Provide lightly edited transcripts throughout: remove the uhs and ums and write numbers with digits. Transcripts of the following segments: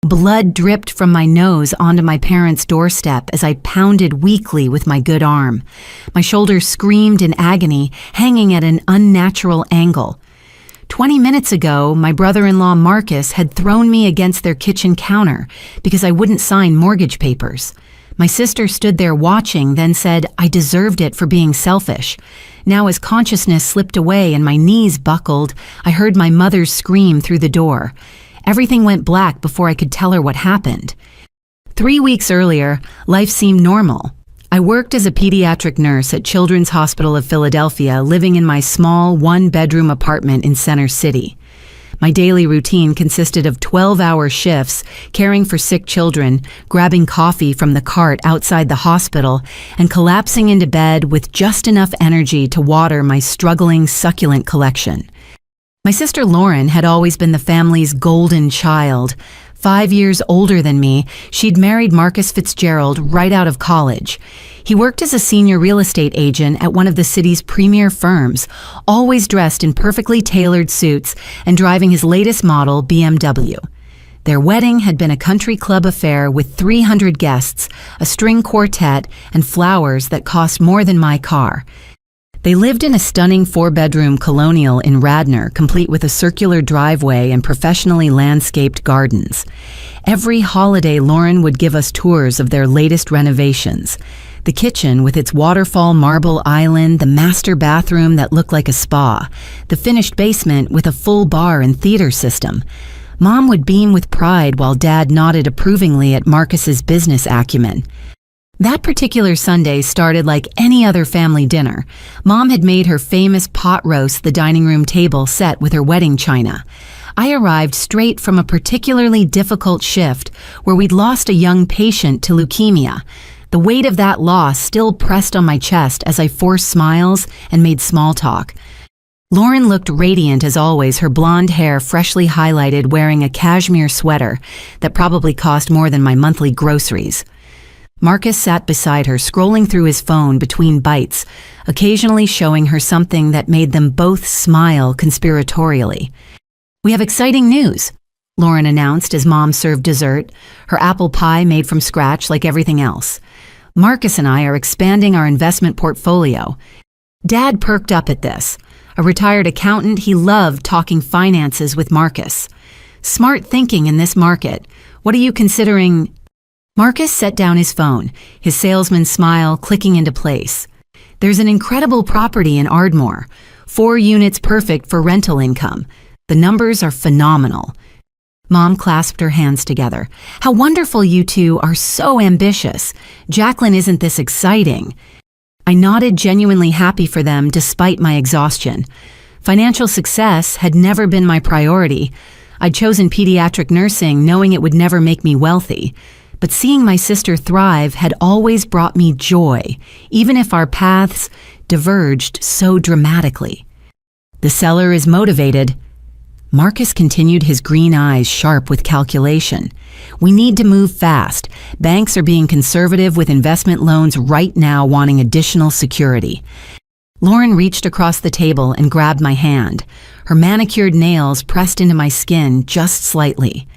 Blood dripped from my nose onto my parents' doorstep as I pounded weakly with my good arm. My shoulders screamed in agony, hanging at an unnatural angle. 20 minutes ago, my brother-in-law Marcus had thrown me against their kitchen counter because I wouldn't sign mortgage papers. My sister stood there watching, then said I deserved it for being selfish. Now as consciousness slipped away and my knees buckled, I heard my mother's scream through the door. Everything went black before I could tell her what happened. 3 weeks earlier, life seemed normal. I worked as a pediatric nurse at Children's Hospital of Philadelphia, living in my small one-bedroom apartment in Center City. My daily routine consisted of 12-hour shifts, caring for sick children, grabbing coffee from the cart outside the hospital, and collapsing into bed with just enough energy to water my struggling succulent collection. My sister Lauren had always been the family's golden child. 5 years older than me, she'd married Marcus Fitzgerald right out of college. He worked as a senior real estate agent at one of the city's premier firms, always dressed in perfectly tailored suits and driving his latest model BMW. Their wedding had been a country club affair with 300 guests, a string quartet, and flowers that cost more than my car. They lived in a stunning 4-bedroom colonial in Radnor, complete with a circular driveway and professionally landscaped gardens. Every holiday, Lauren would give us tours of their latest renovations. The kitchen with its waterfall marble island, the master bathroom that looked like a spa, the finished basement with a full bar and theater system. Mom would beam with pride while Dad nodded approvingly at Marcus's business acumen. That particular Sunday started like any other family dinner. Mom had made her famous pot roast the dining room table set with her wedding china. I arrived straight from a particularly difficult shift where we'd lost a young patient to leukemia. The weight of that loss still pressed on my chest as I forced smiles and made small talk. Lauren looked radiant as always, her blonde hair freshly highlighted, wearing a cashmere sweater that probably cost more than my monthly groceries. Marcus sat beside her, scrolling through his phone between bites, occasionally showing her something that made them both smile conspiratorially. "We have exciting news," Lauren announced as Mom served dessert, her apple pie made from scratch like everything else. "Marcus and I are expanding our investment portfolio." Dad perked up at this. A retired accountant, he loved talking finances with Marcus. "Smart thinking in this market. What are you considering?" Marcus set down his phone, his salesman's smile clicking into place. "There's an incredible property in Ardmore. 4 units perfect for rental income. The numbers are phenomenal." Mom clasped her hands together. "How wonderful you two are, so ambitious. Jacqueline, isn't this exciting?" I nodded, genuinely happy for them despite my exhaustion. Financial success had never been my priority. I'd chosen pediatric nursing knowing it would never make me wealthy. But seeing my sister thrive had always brought me joy, even if our paths diverged so dramatically. "The seller is motivated." Marcus continued, his green eyes sharp with calculation. "We need to move fast. Banks are being conservative with investment loans right now, wanting additional security." Lauren reached across the table and grabbed my hand. Her manicured nails pressed into my skin just slightly.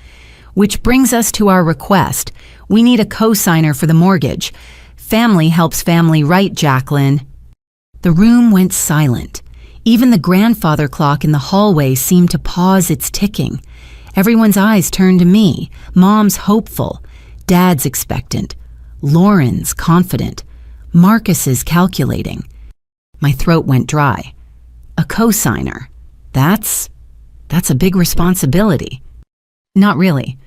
"Which brings us to our request. We need a co-signer for the mortgage. Family helps family, right, Jacqueline?" The room went silent. Even the grandfather clock in the hallway seemed to pause its ticking. Everyone's eyes turned to me. Mom's hopeful, Dad's expectant, Lauren's confident, Marcus's calculating. My throat went dry. A co-signer. That's a big responsibility. "Not really."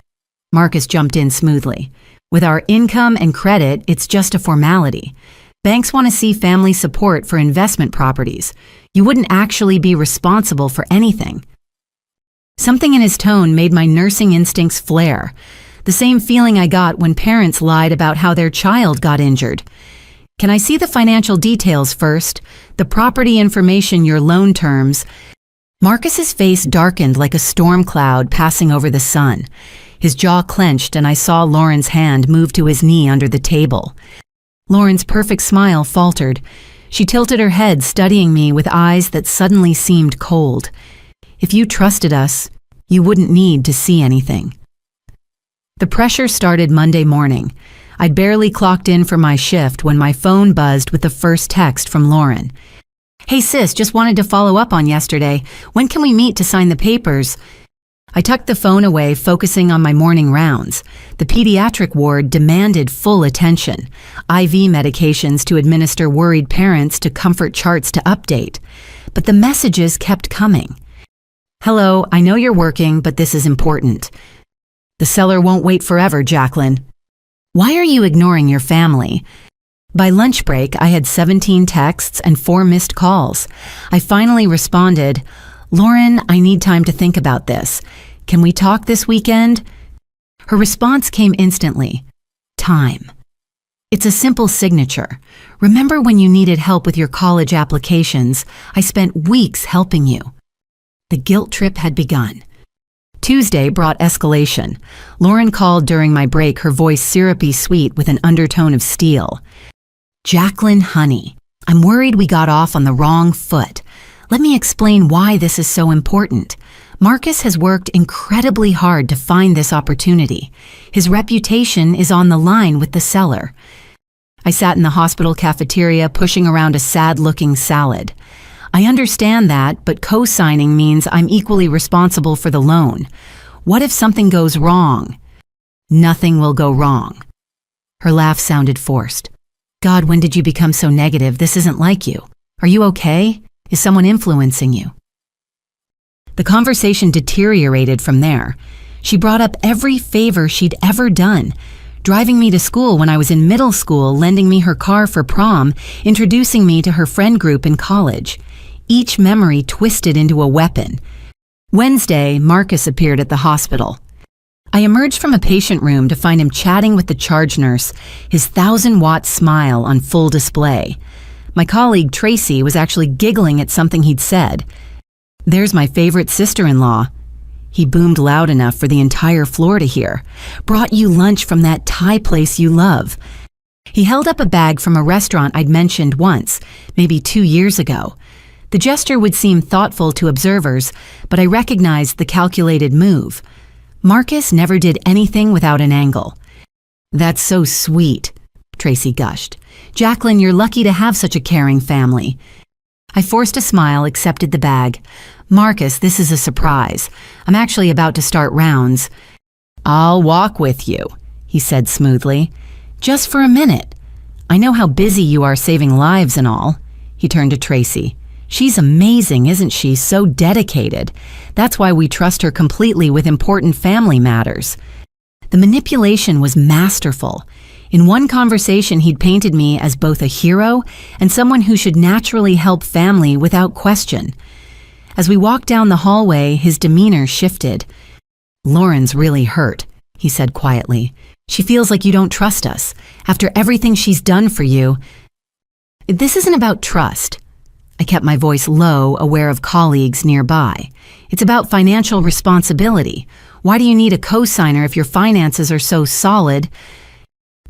Marcus jumped in smoothly. "With our income and credit, it's just a formality. Banks want to see family support for investment properties. You wouldn't actually be responsible for anything." Something in his tone made my nursing instincts flare. The same feeling I got when parents lied about how their child got injured. "Can I see the financial details first? The property information, your loan terms?" Marcus's face darkened like a storm cloud passing over the sun. His jaw clenched and I saw Lauren's hand move to his knee under the table. Lauren's perfect smile faltered. She tilted her head, studying me with eyes that suddenly seemed cold. "If you trusted us, you wouldn't need to see anything." The pressure started Monday morning. I'd barely clocked in for my shift when my phone buzzed with the first text from Lauren. "Hey sis, just wanted to follow up on yesterday. When can we meet to sign the papers?" I tucked the phone away, focusing on my morning rounds. The pediatric ward demanded full attention. IV medications to administer worried parents to comfort charts to update. But the messages kept coming. "Hello, I know you're working, but this is important. The seller won't wait forever, Jacqueline. Why are you ignoring your family?" By lunch break, I had 17 texts and 4 missed calls. I finally responded, "Lauren, I need time to think about this. Can we talk this weekend?" Her response came instantly. "Time." It's a simple signature. "Remember when you needed help with your college applications? I spent weeks helping you." The guilt trip had begun. Tuesday brought escalation. Lauren called during my break, her voice syrupy sweet with an undertone of steel. "Jacqueline, honey, I'm worried we got off on the wrong foot. Let me explain why this is so important. Marcus has worked incredibly hard to find this opportunity. His reputation is on the line with the seller." I sat in the hospital cafeteria pushing around a sad-looking salad. "I understand that, but co-signing means I'm equally responsible for the loan. What if something goes wrong?" "Nothing will go wrong." Her laugh sounded forced. "God, when did you become so negative? This isn't like you. Are you okay? Is someone influencing you?" The conversation deteriorated from there. She brought up every favor she'd ever done, driving me to school when I was in middle school, lending me her car for prom, introducing me to her friend group in college. Each memory twisted into a weapon. Wednesday, Marcus appeared at the hospital. I emerged from a patient room to find him chatting with the charge nurse, his 1,000-watt smile on full display. My colleague, Tracy, was actually giggling at something he'd said. "There's my favorite sister-in-law." He boomed loud enough for the entire floor to hear. "Brought you lunch from that Thai place you love." He held up a bag from a restaurant I'd mentioned once, maybe 2 years ago. The gesture would seem thoughtful to observers, but I recognized the calculated move. Marcus never did anything without an angle. "That's so sweet," Tracy gushed. "Jacqueline, you're lucky to have such a caring family." I forced a smile, accepted the bag. "Marcus, this is a surprise. I'm actually about to start rounds." "I'll walk with you," he said smoothly. "Just for a minute. I know how busy you are saving lives and all." He turned to Tracy. "She's amazing, isn't she? So dedicated. That's why we trust her completely with important family matters." The manipulation was masterful. In one conversation, he'd painted me as both a hero and someone who should naturally help family without question. As we walked down the hallway, his demeanor shifted. "Lauren's really hurt," he said quietly. "She feels like you don't trust us. After everything she's done for you." "This isn't about trust." I kept my voice low, aware of colleagues nearby. "It's about financial responsibility. Why do you need a co-signer if your finances are so solid?"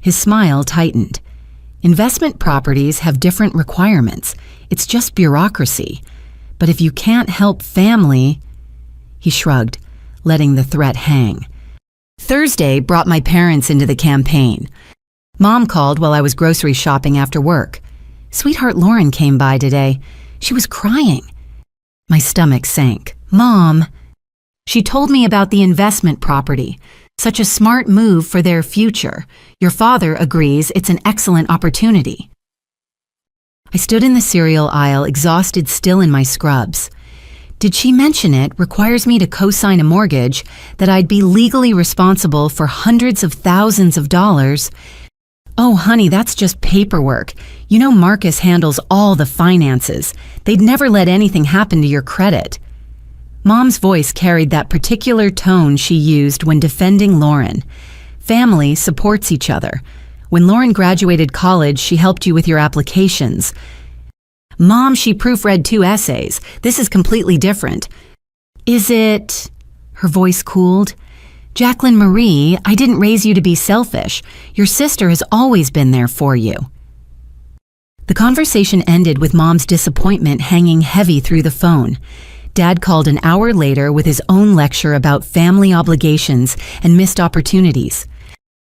His smile tightened. "Investment properties have different requirements. It's just bureaucracy. But if you can't help family..." He shrugged, letting the threat hang. Thursday brought my parents into the campaign. Mom called while I was grocery shopping after work. "Sweetheart Lauren came by today. She was crying." My stomach sank. "Mom..." "She told me about the investment property. Such a smart move for their future. Your father agrees it's an excellent opportunity." I stood in the cereal aisle, exhausted, still in my scrubs. "Did she mention it requires me to co-sign a mortgage, that I'd be legally responsible for hundreds of thousands of dollars?" "Oh, honey, that's just paperwork. You know Marcus handles all the finances. They'd never let anything happen to your credit." Mom's voice carried that particular tone she used when defending Lauren. Family supports each other. When Lauren graduated college, she helped you with your applications. "Mom, she proofread 2 essays. This is completely different." "Is it..." Her voice cooled. "Jacqueline Marie, I didn't raise you to be selfish. Your sister has always been there for you." The conversation ended with Mom's disappointment hanging heavy through the phone. Dad called an hour later with his own lecture about family obligations and missed opportunities.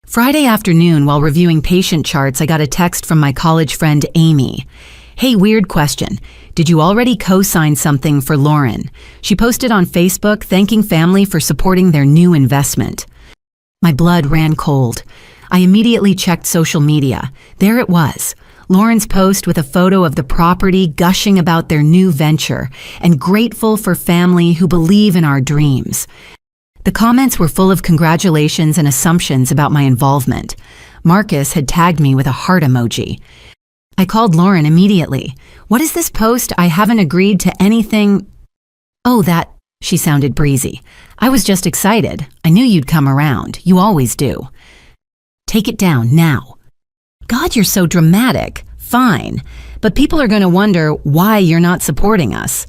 Friday afternoon, while reviewing patient charts, I got a text from my college friend Amy. "Hey, weird question. Did you already co-sign something for Lauren? She posted on Facebook thanking family for supporting their new investment." My blood ran cold. I immediately checked social media. There it was. Lauren's post with a photo of the property, gushing about their new venture and grateful for family who believe in our dreams. The comments were full of congratulations and assumptions about my involvement. Marcus had tagged me with a heart emoji. I called Lauren immediately. "What is this post? I haven't agreed to anything." "Oh, that," she sounded breezy. "I was just excited. I knew you'd come around. You always do." "Take it down now." "God, you're so dramatic." "Fine, but people are going to wonder why you're not supporting us."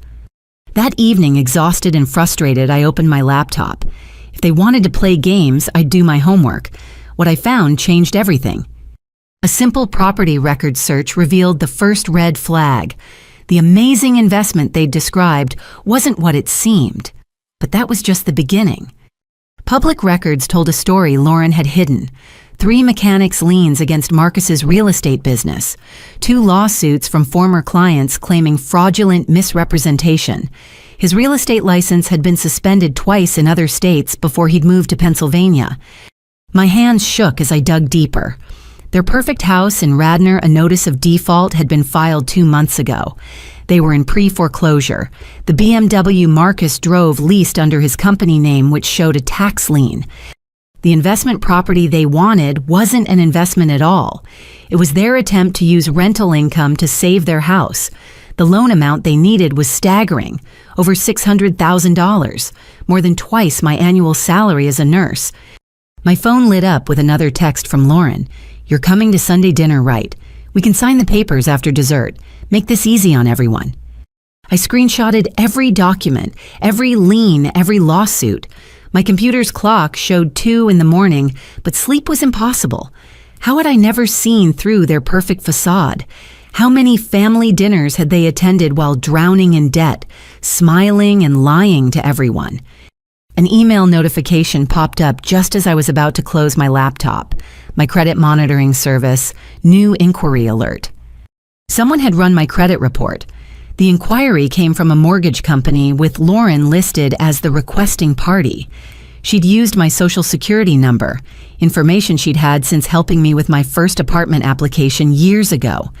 That evening, exhausted and frustrated, I opened my laptop. If they wanted to play games, I'd do my homework. What I found changed everything. A simple property record search revealed the first red flag. The amazing investment they'd described wasn't what it seemed. But that was just the beginning. Public records told a story Lauren had hidden. 3 mechanics' liens against Marcus's real estate business. 2 lawsuits from former clients claiming fraudulent misrepresentation. His real estate license had been suspended twice in other states before he'd moved to Pennsylvania. My hands shook as I dug deeper. Their perfect house in Radnor, a notice of default, had been filed 2 months ago. They were in pre-foreclosure. The BMW Marcus drove leased under his company name, which showed a tax lien. The investment property they wanted wasn't an investment at all. It was their attempt to use rental income to save their house. The loan amount they needed was staggering, over $600,000, more than twice my annual salary as a nurse. My phone lit up with another text from Lauren. "You're coming to Sunday dinner, right? We can sign the papers after dessert. Make this easy on everyone." I screenshotted every document, every lien, every lawsuit. My computer's clock showed 2 in the morning, but sleep was impossible. How had I never seen through their perfect facade? How many family dinners had they attended while drowning in debt, smiling and lying to everyone? An email notification popped up just as I was about to close my laptop. My credit monitoring service, new inquiry alert. Someone had run my credit report. The inquiry came from a mortgage company with Lauren listed as the requesting party. She'd used my social security number, information she'd had since helping me with my first apartment application years ago.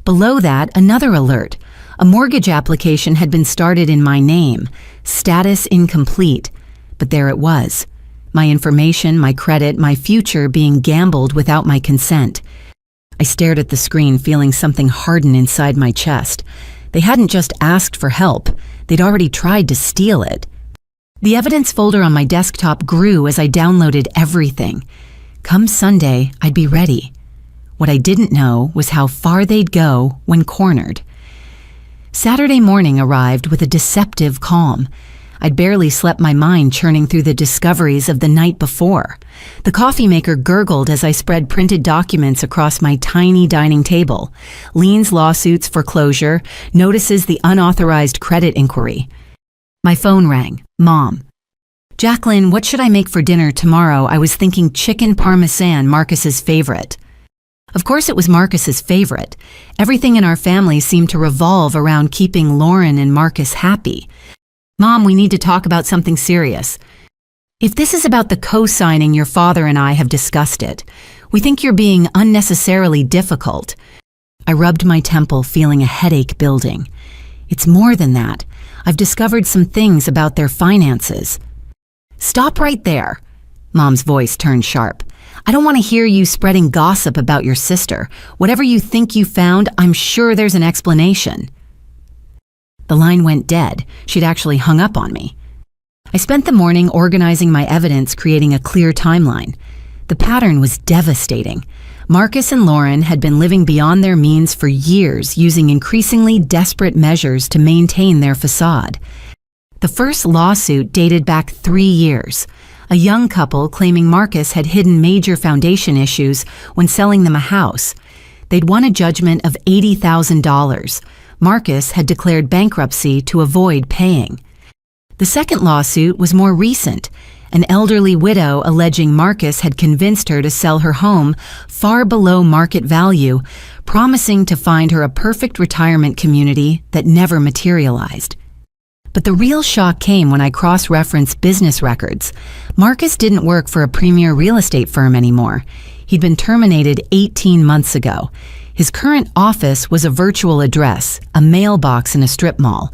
Below that, another alert. A mortgage application had been started in my name, status incomplete. But there it was. My information, my credit, my future being gambled without my consent. I stared at the screen, feeling something harden inside my chest. They hadn't just asked for help, they'd already tried to steal it. The evidence folder on my desktop grew as I downloaded everything. Come Sunday, I'd be ready. What I didn't know was how far they'd go when cornered. Saturday morning arrived with a deceptive calm. I'd barely slept, my mind churning through the discoveries of the night before. The coffee maker gurgled as I spread printed documents across my tiny dining table. Liens, lawsuits, foreclosure, notices the unauthorized credit inquiry. My phone rang. Mom. "Jacqueline, what should I make for dinner tomorrow? I was thinking chicken parmesan, Marcus's favorite." Of course it was Marcus's favorite. Everything in our family seemed to revolve around keeping Lauren and Marcus happy. "Mom, we need to talk about something serious. If this is about the co-signing, your father and I have discussed it. We think you're being unnecessarily difficult." I rubbed my temple, feeling a headache building. "It's more than that. I've discovered some things about their finances." "Stop right there." Mom's voice turned sharp. "I don't want to hear you spreading gossip about your sister. Whatever you think you found, I'm sure there's an explanation." The line went dead. She'd actually hung up on me. I spent the morning organizing my evidence, creating a clear timeline. The pattern was devastating. Marcus and Lauren had been living beyond their means for years, using increasingly desperate measures to maintain their facade. The first lawsuit dated back 3 years. A young couple claiming Marcus had hidden major foundation issues when selling them a house. They'd won a judgment of $80,000. Marcus had declared bankruptcy to avoid paying. The second lawsuit was more recent, an elderly widow alleging Marcus had convinced her to sell her home far below market value, promising to find her a perfect retirement community that never materialized. But the real shock came when I cross-referenced business records. Marcus didn't work for a premier real estate firm anymore. He'd been terminated 18 months ago. His current office was a virtual address, a mailbox in a strip mall.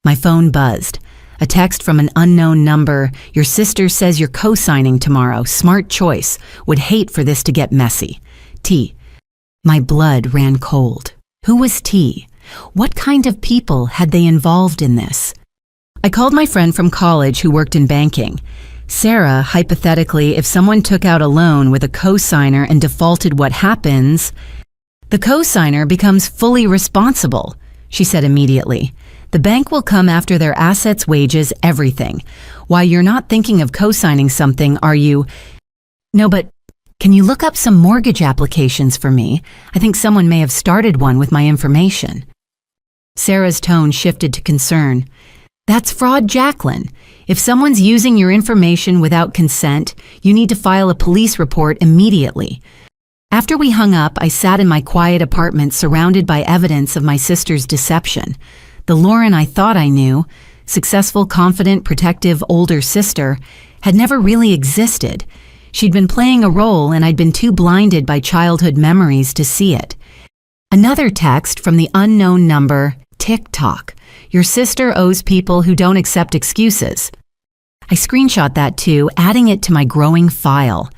My phone buzzed. A text from an unknown number. "Your sister says you're co-signing tomorrow. Smart choice. Would hate for this to get messy. T." My blood ran cold. Who was T? What kind of people had they involved in this? I called my friend from college who worked in banking. "Sarah, hypothetically, if someone took out a loan with a co-signer and defaulted, what happens?" "The co-signer becomes fully responsible," she said immediately. "The bank will come after their assets, wages, everything. Why, you're not thinking of co-signing something, are you?" "No, but can you look up some mortgage applications for me? I think someone may have started one with my information." Sarah's tone shifted to concern. "That's fraud, Jacqueline. If someone's using your information without consent, you need to file a police report immediately." After we hung up, I sat in my quiet apartment surrounded by evidence of my sister's deception. The Lauren I thought I knew, successful, confident, protective older sister, had never really existed. She'd been playing a role and I'd been too blinded by childhood memories to see it. Another text from the unknown number, "TikTok. Your sister owes people who don't accept excuses." I screenshot that too, adding it to my growing file.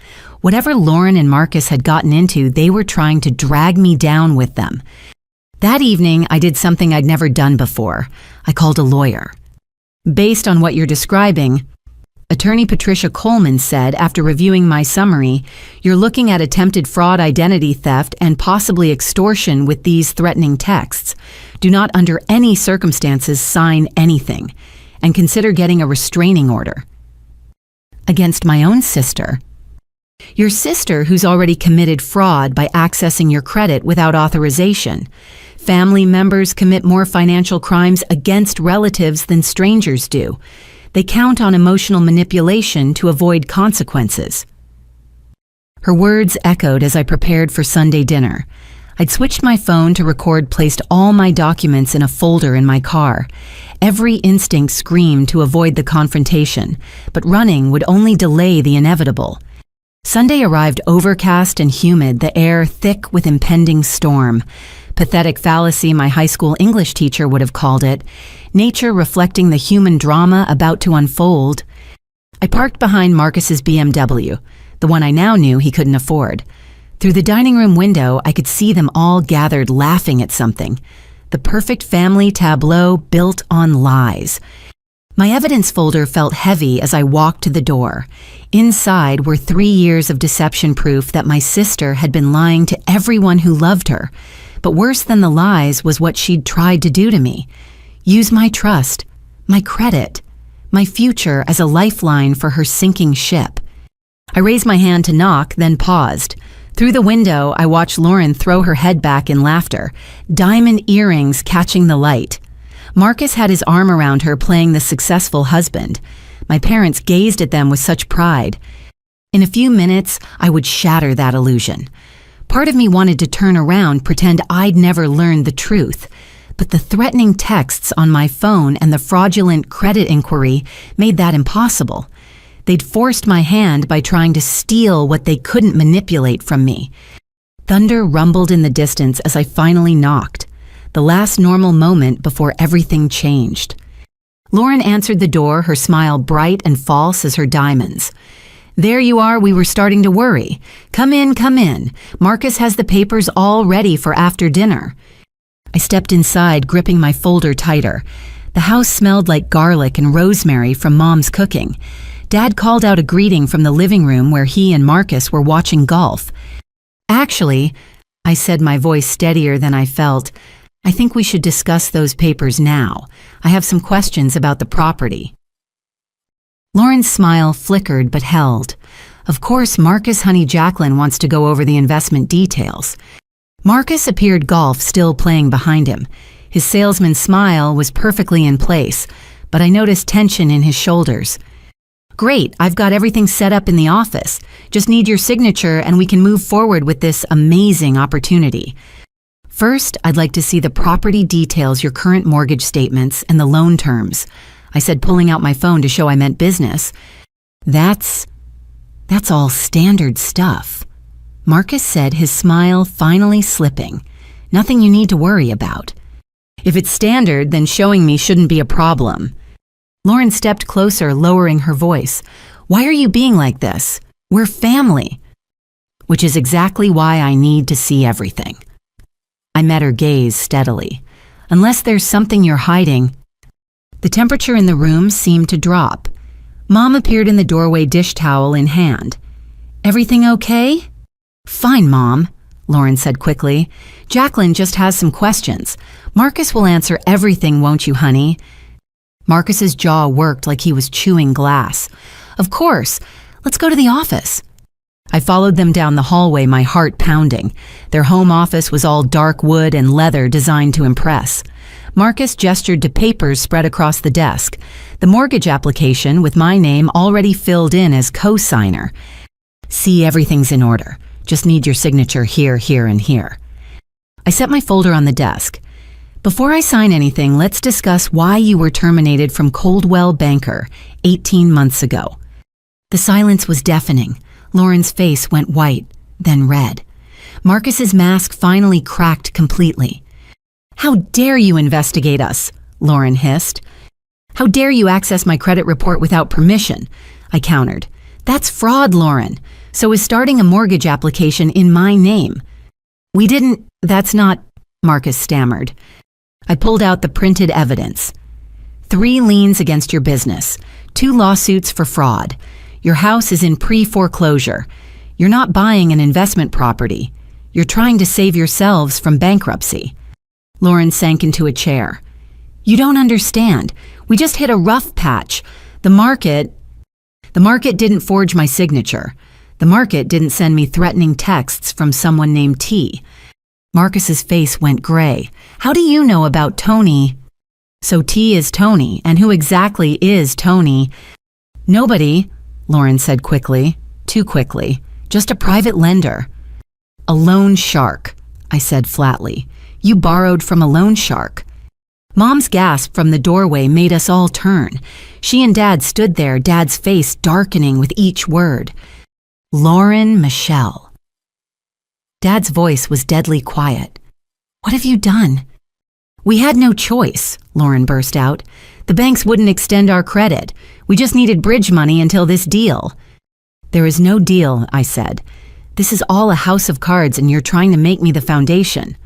Whatever Lauren and Marcus had gotten into, they were trying to drag me down with them. That evening, I did something I'd never done before. I called a lawyer. "Based on what you're describing," Attorney Patricia Coleman said after reviewing my summary, "you're looking at attempted fraud, identity theft, and possibly extortion with these threatening texts. Do not under any circumstances sign anything, and consider getting a restraining order." Against my own sister. Your sister who's already committed fraud by accessing your credit without authorization. Family members commit more financial crimes against relatives than strangers do. They count on emotional manipulation to avoid consequences. Her words echoed as I prepared for Sunday dinner. I'd switched my phone to record, placed all my documents in a folder in my car. Every instinct screamed to avoid the confrontation, but running would only delay the inevitable. Sunday arrived overcast and humid, the air thick with impending storm. Pathetic fallacy, my high school English teacher would have called it. Nature reflecting the human drama about to unfold. I parked behind Marcus's BMW, the one I now knew he couldn't afford. Through the dining room window, I could see them all gathered laughing at something. The perfect family tableau built on lies. My evidence folder felt heavy as I walked to the door. Inside were 3 years of deception, proof that my sister had been lying to everyone who loved her. But worse than the lies was what she'd tried to do to me. Use my trust, my credit, my future as a lifeline for her sinking ship. I raised my hand to knock, then paused. Through the window, I watched Lauren throw her head back in laughter, diamond earrings catching the light. Marcus had his arm around her, playing the successful husband. My parents gazed at them with such pride. In a few minutes, I would shatter that illusion. Part of me wanted to turn around, pretend I'd never learned the truth. But the threatening texts on my phone and the fraudulent credit inquiry made that impossible. They'd forced my hand by trying to steal what they couldn't manipulate from me. Thunder rumbled in the distance as I finally knocked. The last normal moment before everything changed. Lauren answered the door, her smile bright and false as her diamonds. "There you are, we were starting to worry. Come in, come in. Marcus has the papers all ready for after dinner." I stepped inside, gripping my folder tighter. The house smelled like garlic and rosemary from Mom's cooking. Dad called out a greeting from the living room where he and Marcus were watching golf. "Actually," I said, my voice steadier than I felt, "I think we should discuss those papers now. I have some questions about the property." Lauren's smile flickered but held. Of course, Marcus Honey Jacqueline wants to go over the investment details. Marcus appeared, golf still playing behind him. His salesman's smile was perfectly in place, but I noticed tension in his shoulders. Great, I've got everything set up in the office. Just need your signature and we can move forward with this amazing opportunity. First, I'd like to see the property details, your current mortgage statements, and the loan terms. I said, pulling out my phone to show I meant business. That's all standard stuff. Marcus said, his smile finally slipping. Nothing you need to worry about. If it's standard, then showing me shouldn't be a problem. Lauren stepped closer, lowering her voice. Why are you being like this? We're family. Which is exactly why I need to see everything. I met her gaze steadily. Unless there's something you're hiding. The temperature in the room seemed to drop. Mom appeared in the doorway, dish towel in hand. Everything okay? Fine, Mom, Lauren said quickly. Jacqueline just has some questions. Marcus will answer everything, won't you, honey? Marcus's jaw worked like he was chewing glass. Of course. Let's go to the office. I followed them down the hallway, my heart pounding. Their home office was all dark wood and leather designed to impress. Marcus gestured to papers spread across the desk. The mortgage application with my name already filled in as co-signer. See, everything's in order. Just need your signature here, here, and here. I set my folder on the desk. Before I sign anything, let's discuss why you were terminated from Coldwell Banker 18 months ago. The silence was deafening. Lauren's face went white, then red. Marcus's mask finally cracked completely. How dare you investigate us? Lauren hissed. How dare you access my credit report without permission? I countered. That's fraud, Lauren. So is starting a mortgage application in my name. We didn't, that's not, Marcus stammered. I pulled out the printed evidence. 3 liens against your business, 2 lawsuits for fraud. Your house is in pre-foreclosure. You're not buying an investment property. You're trying to save yourselves from bankruptcy. Lauren sank into a chair. You don't understand. We just hit a rough patch. The market didn't forge my signature. The market didn't send me threatening texts from someone named T. Marcus's face went gray. How do you know about Tony? So T is Tony, and who exactly is Tony? Nobody, Lauren said quickly, too quickly. Just a private lender. A loan shark, I said flatly. You borrowed from a loan shark. Mom's gasp from the doorway made us all turn. She and Dad stood there, Dad's face darkening with each word. Lauren Michelle. Dad's voice was deadly quiet. What have you done? We had no choice, Lauren burst out. The banks wouldn't extend our credit. We just needed bridge money until this deal. There is no deal, I said. This is all a house of cards and you're trying to make me the foundation.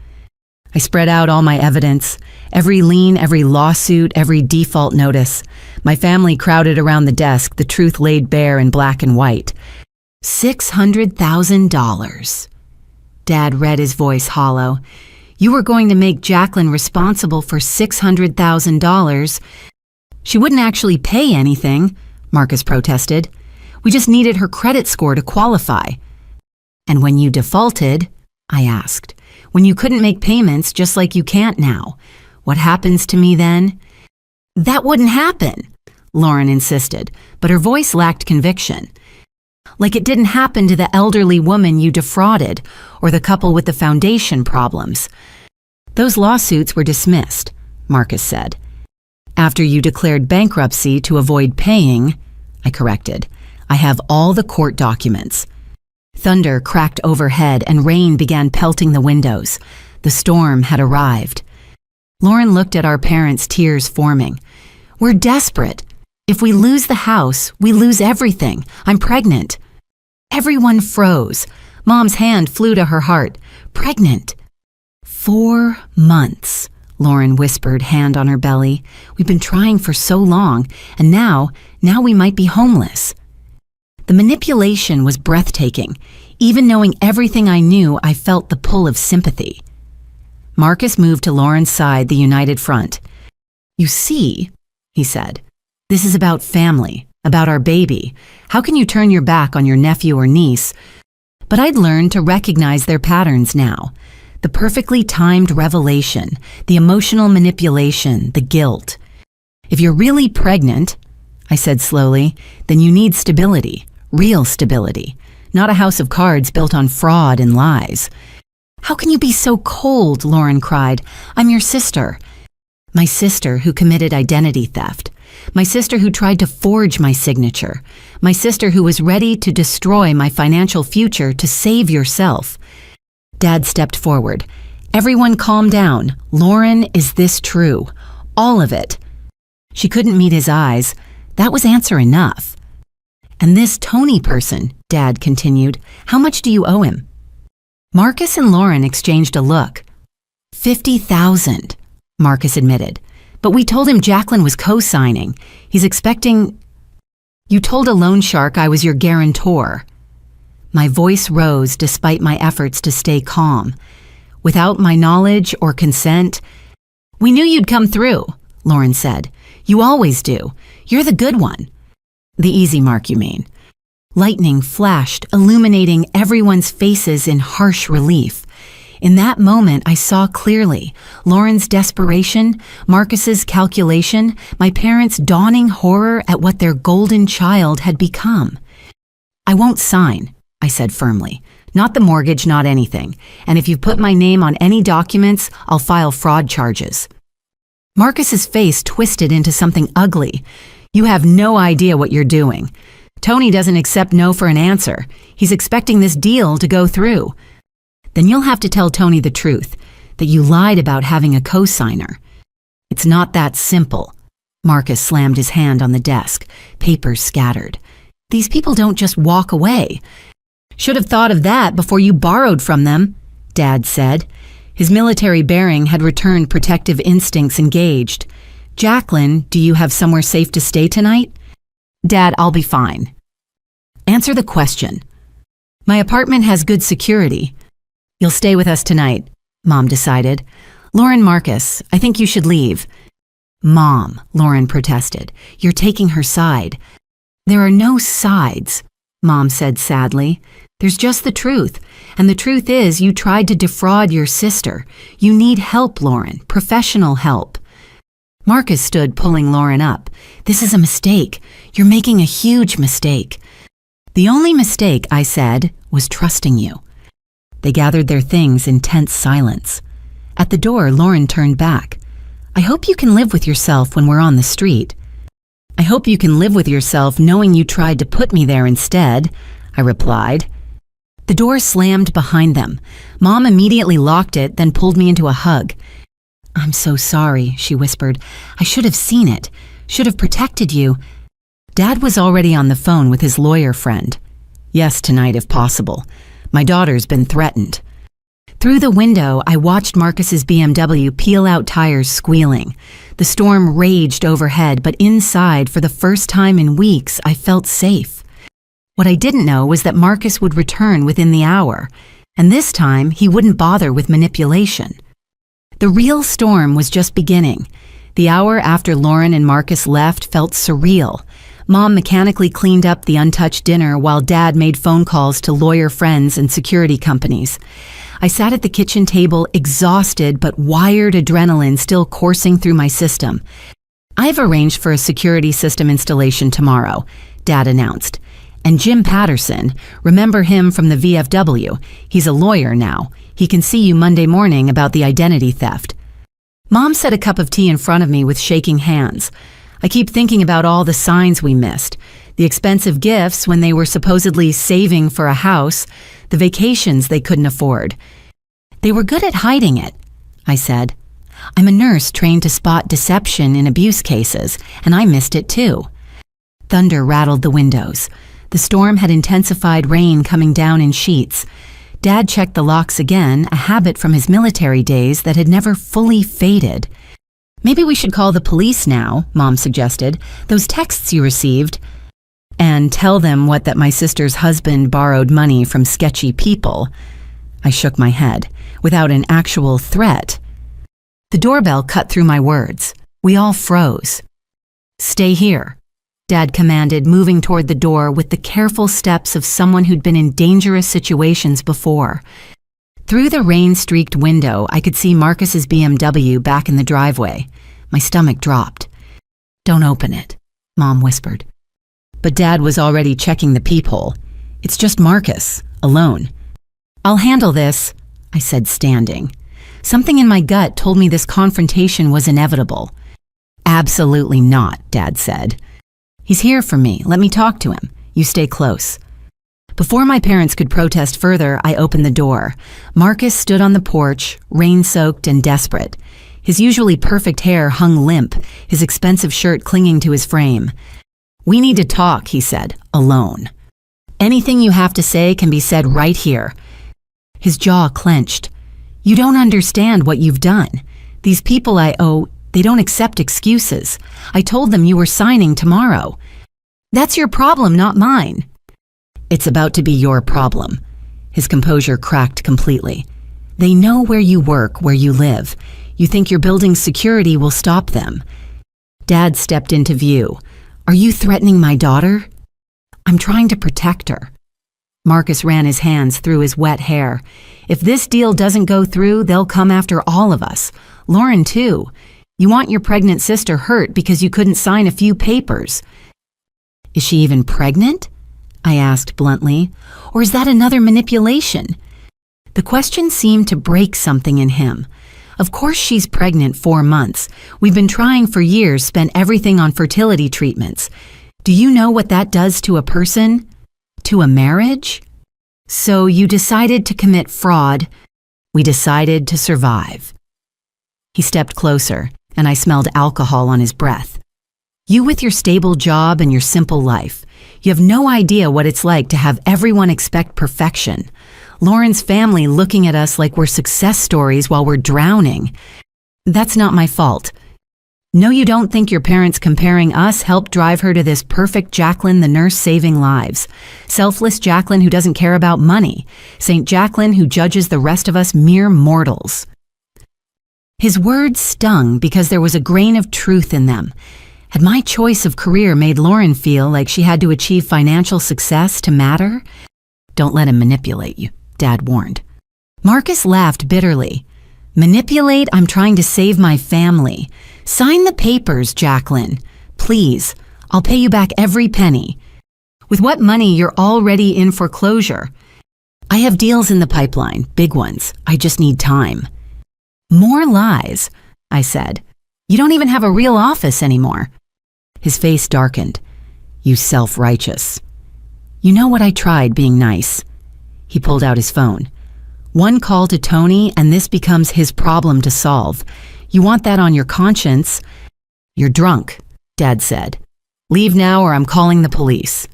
I spread out all my evidence, every lien, every lawsuit, every default notice. My family crowded around the desk, the truth laid bare in black and white. $600,000. Dad read, his voice hollow. You were going to make Jacqueline responsible for $600,000. She wouldn't actually pay anything, Marcus protested. We just needed her credit score to qualify. And when you defaulted, I asked, when you couldn't make payments just like you can't now, what happens to me then? That wouldn't happen, Lauren insisted, but her voice lacked conviction. Like it didn't happen to the elderly woman you defrauded or the couple with the foundation problems. Those lawsuits were dismissed, Marcus said. After you declared bankruptcy to avoid paying, I corrected. I have all the court documents. Thunder cracked overhead and rain began pelting the windows. The storm had arrived. Lauren looked at our parents, tears forming. We're desperate. If we lose the house, we lose everything. I'm pregnant. Everyone froze. Mom's hand flew to her heart. Pregnant. 4 months, Lauren whispered, hand on her belly. We've been trying for so long, and now we might be homeless. The manipulation was breathtaking. Even knowing everything I knew, I felt the pull of sympathy. Marcus moved to Lauren's side, the united front. You see, he said, this is about family, about our baby. How can you turn your back on your nephew or niece? But I'd learned to recognize their patterns now. The perfectly timed revelation, the emotional manipulation, the guilt. If you're really pregnant, I said slowly, then you need stability, real stability, not a house of cards built on fraud and lies. How can you be so cold? Lauren cried. I'm your sister. My sister who committed identity theft. My sister who tried to forge my signature. My sister who was ready to destroy my financial future to save yourself. Dad stepped forward. Everyone calm down. Lauren, is this true? All of it. She couldn't meet his eyes. That was answer enough. And this Tony person, Dad continued, how much do you owe him? Marcus and Lauren exchanged a look. $50,000, Marcus admitted. But we told him Jacqueline was co-signing. He's expecting... You told a loan shark I was your guarantor. My voice rose despite my efforts to stay calm. Without my knowledge or consent... We knew you'd come through, Lauren said. You always do. You're the good one. The easy mark, you mean. Lightning flashed, illuminating everyone's faces in harsh relief. In that moment, I saw clearly Lauren's desperation, Marcus's calculation, my parents' dawning horror at what their golden child had become. I won't sign, I said firmly. Not the mortgage, not anything. And if you put my name on any documents, I'll file fraud charges. Marcus's face twisted into something ugly. You have no idea what you're doing. Tony doesn't accept no for an answer. He's expecting this deal to go through. Then you'll have to tell Tony the truth, that you lied about having a co-signer. It's not that simple. Marcus slammed his hand on the desk, papers scattered. These people don't just walk away. Should have thought of that before you borrowed from them, Dad said. His military bearing had returned, protective instincts engaged. Jacqueline, do you have somewhere safe to stay tonight? Dad, I'll be fine. Answer the question. My apartment has good security. You'll stay with us tonight, Mom decided. Lauren, Marcus, I think you should leave. Mom, Lauren protested. You're taking her side. There are no sides, Mom said sadly. There's just the truth. And the truth is you tried to defraud your sister. You need help, Lauren, professional help. Marcus stood, pulling Lauren up. This is a mistake. You're making a huge mistake. The only mistake, I said, was trusting you. They gathered their things in tense silence. At the door, Lauren turned back. I hope you can live with yourself when we're on the street. I hope you can live with yourself knowing you tried to put me there instead, I replied. The door slammed behind them. Mom immediately locked it, then pulled me into a hug. I'm so sorry, she whispered. I should have seen it. Should have protected you. Dad was already on the phone with his lawyer friend. Yes, tonight if possible. My daughter's been threatened. Through the window, I watched Marcus's BMW peel out tires squealing. The storm raged overhead, but inside, for the first time in weeks, I felt safe. What I didn't know was that Marcus would return within the hour, and this time he wouldn't bother with manipulation. The real storm was just beginning. The hour after Lauren and Marcus left felt surreal. Mom mechanically cleaned up the untouched dinner while Dad made phone calls to lawyer friends and security companies. I sat at the kitchen table, exhausted but wired adrenaline still coursing through my system. I've arranged for a security system installation tomorrow, Dad announced. And Jim Patterson, remember him from the VFW, he's a lawyer now. He can see you Monday morning about the identity theft. Mom set a cup of tea in front of me with shaking hands. I keep thinking about all the signs we missed, the expensive gifts when they were supposedly saving for a house, the vacations they couldn't afford. They were good at hiding it, I said. I'm a nurse trained to spot deception in abuse cases, and I missed it too. Thunder rattled the windows. The storm had intensified, rain coming down in sheets. Dad checked the locks again, a habit from his military days that had never fully faded. Maybe we should call the police now, Mom suggested. Those texts you received. And tell them that my sister's husband borrowed money from sketchy people. I shook my head, without an actual threat. The doorbell cut through my words. We all froze. Stay here, Dad commanded, moving toward the door with the careful steps of someone who'd been in dangerous situations before. Through the rain-streaked window, I could see Marcus's BMW back in the driveway. My stomach dropped. "Don't open it," Mom whispered. But Dad was already checking the peephole. "It's just Marcus, alone." "I'll handle this," I said, standing. Something in my gut told me this confrontation was inevitable. "Absolutely not," Dad said. "He's here for me. Let me talk to him. You stay close." Before my parents could protest further, I opened the door. Marcus stood on the porch, rain-soaked and desperate. His usually perfect hair hung limp, his expensive shirt clinging to his frame. "We need to talk," he said, "alone. Anything you have to say can be said right here." His jaw clenched. "You don't understand what you've done. These people I owe, they don't accept excuses. I told them you were signing tomorrow. That's your problem, not mine." "It's about to be your problem." His composure cracked completely. "They know where you work, where you live. You think your building's security will stop them." Dad stepped into view. "Are you threatening my daughter?" "I'm trying to protect her." Marcus ran his hands through his wet hair. "If this deal doesn't go through, they'll come after all of us. Lauren, too. You want your pregnant sister hurt because you couldn't sign a few papers." "Is she even pregnant?" I asked bluntly. "Or is that another manipulation?" The question seemed to break something in him. "Of course she's pregnant 4 months. We've been trying for years, spent everything on fertility treatments. Do you know what that does to a person? To a marriage? So you decided to commit fraud. We decided to survive." He stepped closer, and I smelled alcohol on his breath. "You with your stable job and your simple life. You have no idea what it's like to have everyone expect perfection. Lauren's family looking at us like we're success stories while we're drowning. That's not my fault. No, you don't think your parents comparing us helped drive her to this perfect Jacqueline, the nurse saving lives. Selfless Jacqueline who doesn't care about money. Saint Jacqueline who judges the rest of us mere mortals." His words stung because there was a grain of truth in them. Had my choice of career made Lauren feel like she had to achieve financial success to matter? "Don't let him manipulate you," Dad warned. Marcus laughed bitterly. "Manipulate? I'm trying to save my family. Sign the papers, Jacqueline. Please. I'll pay you back every penny. With what money, you're already in foreclosure. I have deals in the pipeline, big ones. I just need time." "More lies," I said. "You don't even have a real office anymore." His face darkened. "You self-righteous. You know what, I tried being nice." He pulled out his phone. "One call to Tony and this becomes his problem to solve. You want that on your conscience?" "You're drunk," Dad said. "Leave now or I'm calling the police."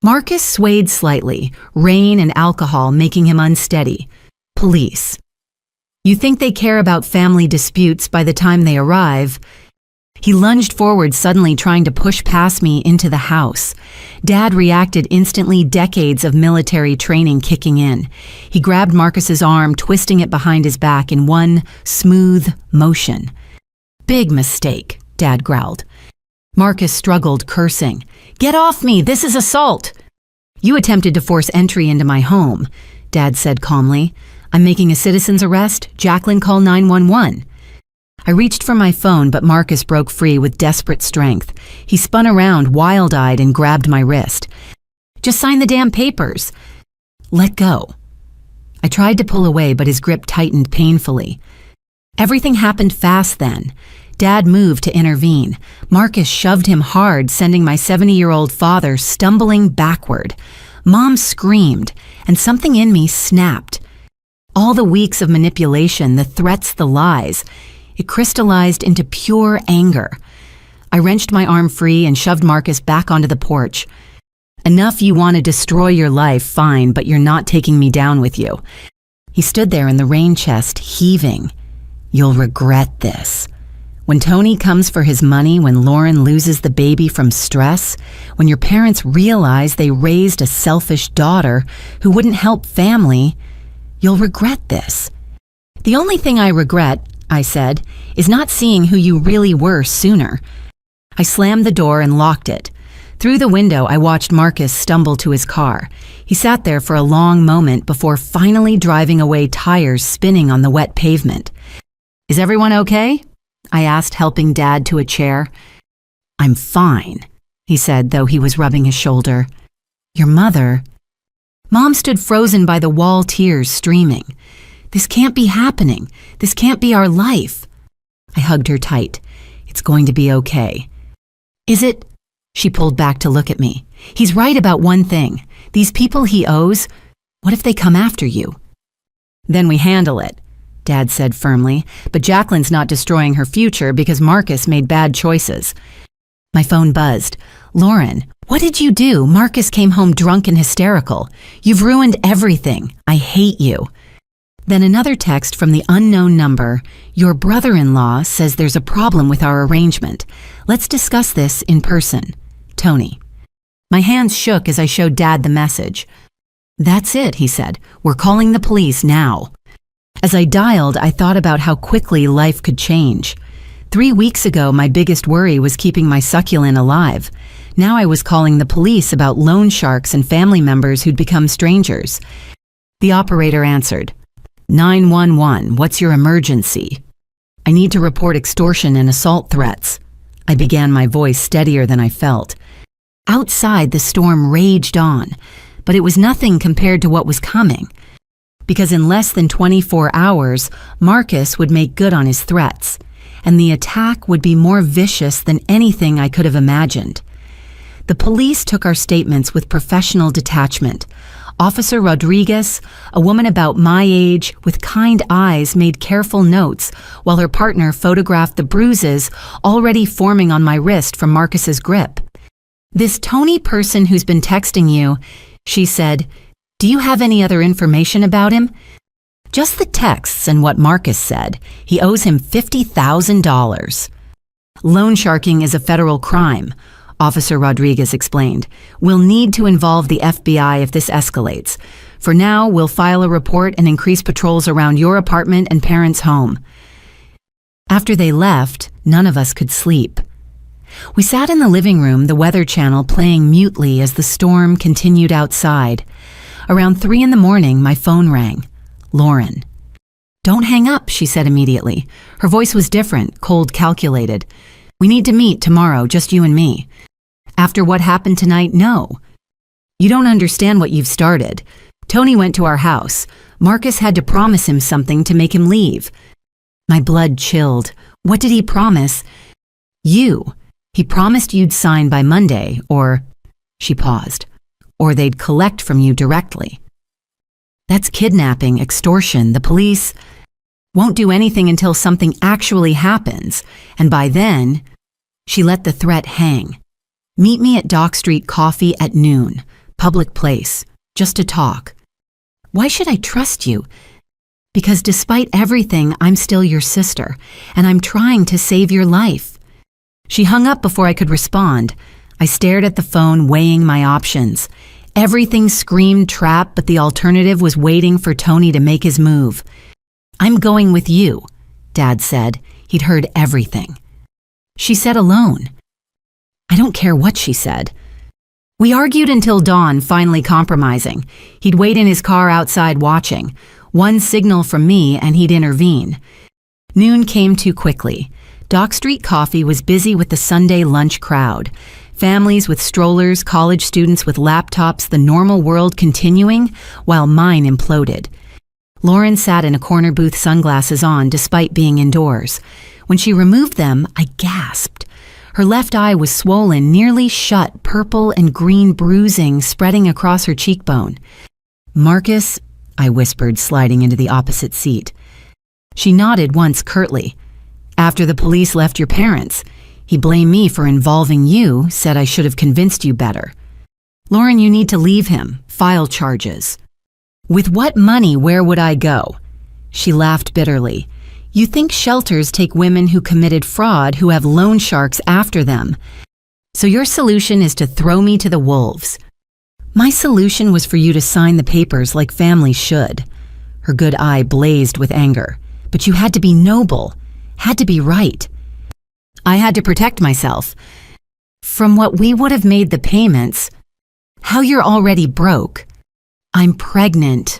Marcus swayed slightly, rain and alcohol making him unsteady. "Police. You think they care about family disputes by the time they arrive?" He lunged forward suddenly, trying to push past me into the house. Dad reacted instantly, decades of military training kicking in. He grabbed Marcus's arm, twisting it behind his back in one smooth motion. "Big mistake," Dad growled. Marcus struggled, cursing. "Get off me! This is assault!" "You attempted to force entry into my home," Dad said calmly. "I'm making a citizen's arrest. Jacqueline, call 911. I reached for my phone, but Marcus broke free with desperate strength. He spun around, wild-eyed, and grabbed my wrist. "Just sign the damn papers." "Let go." I tried to pull away, but his grip tightened painfully. Everything happened fast then. Dad moved to intervene. Marcus shoved him hard, sending my 70-year-old father stumbling backward. Mom screamed, and something in me snapped. All the weeks of manipulation, the threats, the lies, it crystallized into pure anger. I wrenched my arm free and shoved Marcus back onto the porch. "Enough, you want to destroy your life, fine, but you're not taking me down with you." He stood there in the rain chest, heaving. "You'll regret this. When Tony comes for his money, when Lauren loses the baby from stress, when your parents realize they raised a selfish daughter who wouldn't help family, you'll regret this." "The only thing I regret," I said, "is not seeing who you really were sooner." I slammed the door and locked it. Through the window, I watched Marcus stumble to his car. He sat there for a long moment before finally driving away, tires spinning on the wet pavement. "Is everyone okay?" I asked, helping Dad to a chair. "I'm fine," he said, though he was rubbing his shoulder. "Your mother?" Mom stood frozen by the wall, tears streaming. "This can't be happening. This can't be our life." I hugged her tight. "It's going to be okay." "Is it?" She pulled back to look at me. "He's right about one thing. These people he owes, what if they come after you?" "Then we handle it," Dad said firmly, "but Jacqueline's not destroying her future because Marcus made bad choices." My phone buzzed. "Lauren, what did you do? Marcus came home drunk and hysterical. You've ruined everything. I hate you." Then another text from the unknown number. "Your brother-in-law says there's a problem with our arrangement. Let's discuss this in person. Tony." My hands shook as I showed Dad the message. "That's it," he said. "We're calling the police now." As I dialed, I thought about how quickly life could change. 3 weeks ago, my biggest worry was keeping my succulent alive. Now I was calling the police about loan sharks and family members who'd become strangers. The operator answered. 911, what's your emergency?" "I need to report extortion and assault threats." I began, my voice steadier than I felt. Outside, the storm raged on, but it was nothing compared to what was coming. Because in less than 24 hours, Marcus would make good on his threats, and the attack would be more vicious than anything I could have imagined. The police took our statements with professional detachment. Officer Rodriguez, a woman about my age with kind eyes, made careful notes while her partner photographed the bruises already forming on my wrist from Marcus's grip. "This Tony person who's been texting you," she said, "do you have any other information about him?" "Just the texts and what Marcus said. He owes him $50,000. "Loan sharking is a federal crime," Officer Rodriguez explained. "We'll need to involve the FBI if this escalates. For now, we'll file a report and increase patrols around your apartment and parents' home." After they left, none of us could sleep. We sat in the living room, the Weather Channel playing mutely as the storm continued outside. Around 3 in the morning, my phone rang. Lauren. "Don't hang up," she said immediately. Her voice was different, cold, calculated. "We need to meet tomorrow, just you and me." "After what happened tonight, no." "You don't understand what you've started. Tony went to our house. Marcus had to promise him something to make him leave." My blood chilled. "What did he promise?" "You. He promised you'd sign by Monday, or..." She paused. "Or they'd collect from you directly." "That's kidnapping, extortion. The police won't do anything until something actually happens, and by then..." She let the threat hang. "Meet me at Dock Street Coffee at noon. Public place. Just to talk." "Why should I trust you?" "Because despite everything, I'm still your sister, and I'm trying to save your life." She hung up before I could respond. I stared at the phone, weighing my options. Everything screamed trap, but the alternative was waiting for Tony to make his move. "I'm going with you," Dad said. He'd heard everything. She said alone. I don't care what she said. We argued until dawn, finally compromising. He'd wait in his car outside watching. One signal from me and he'd intervene. Noon came too quickly. Dock Street Coffee was busy with the Sunday lunch crowd. Families with strollers, college students with laptops, the normal world continuing while mine imploded. Lauren sat in a corner booth, sunglasses on, despite being indoors. When she removed them, I gasped. Her left eye was swollen, nearly shut, purple and green bruising spreading across her cheekbone. "Marcus," I whispered, sliding into the opposite seat. She nodded once curtly. "After the police left your parents. He blamed me for involving you, said I should have convinced you better." "Lauren, you need to leave him. File charges." "With what money, where would I go?" She laughed bitterly. "You think shelters take women who committed fraud, who have loan sharks after them. So your solution is to throw me to the wolves." "My solution was for you to sign the papers like families should." Her good eye blazed with anger. "But you had to be noble, had to be right." "I had to protect myself." From what we would have made the payments, how you're already broke. I'm pregnant.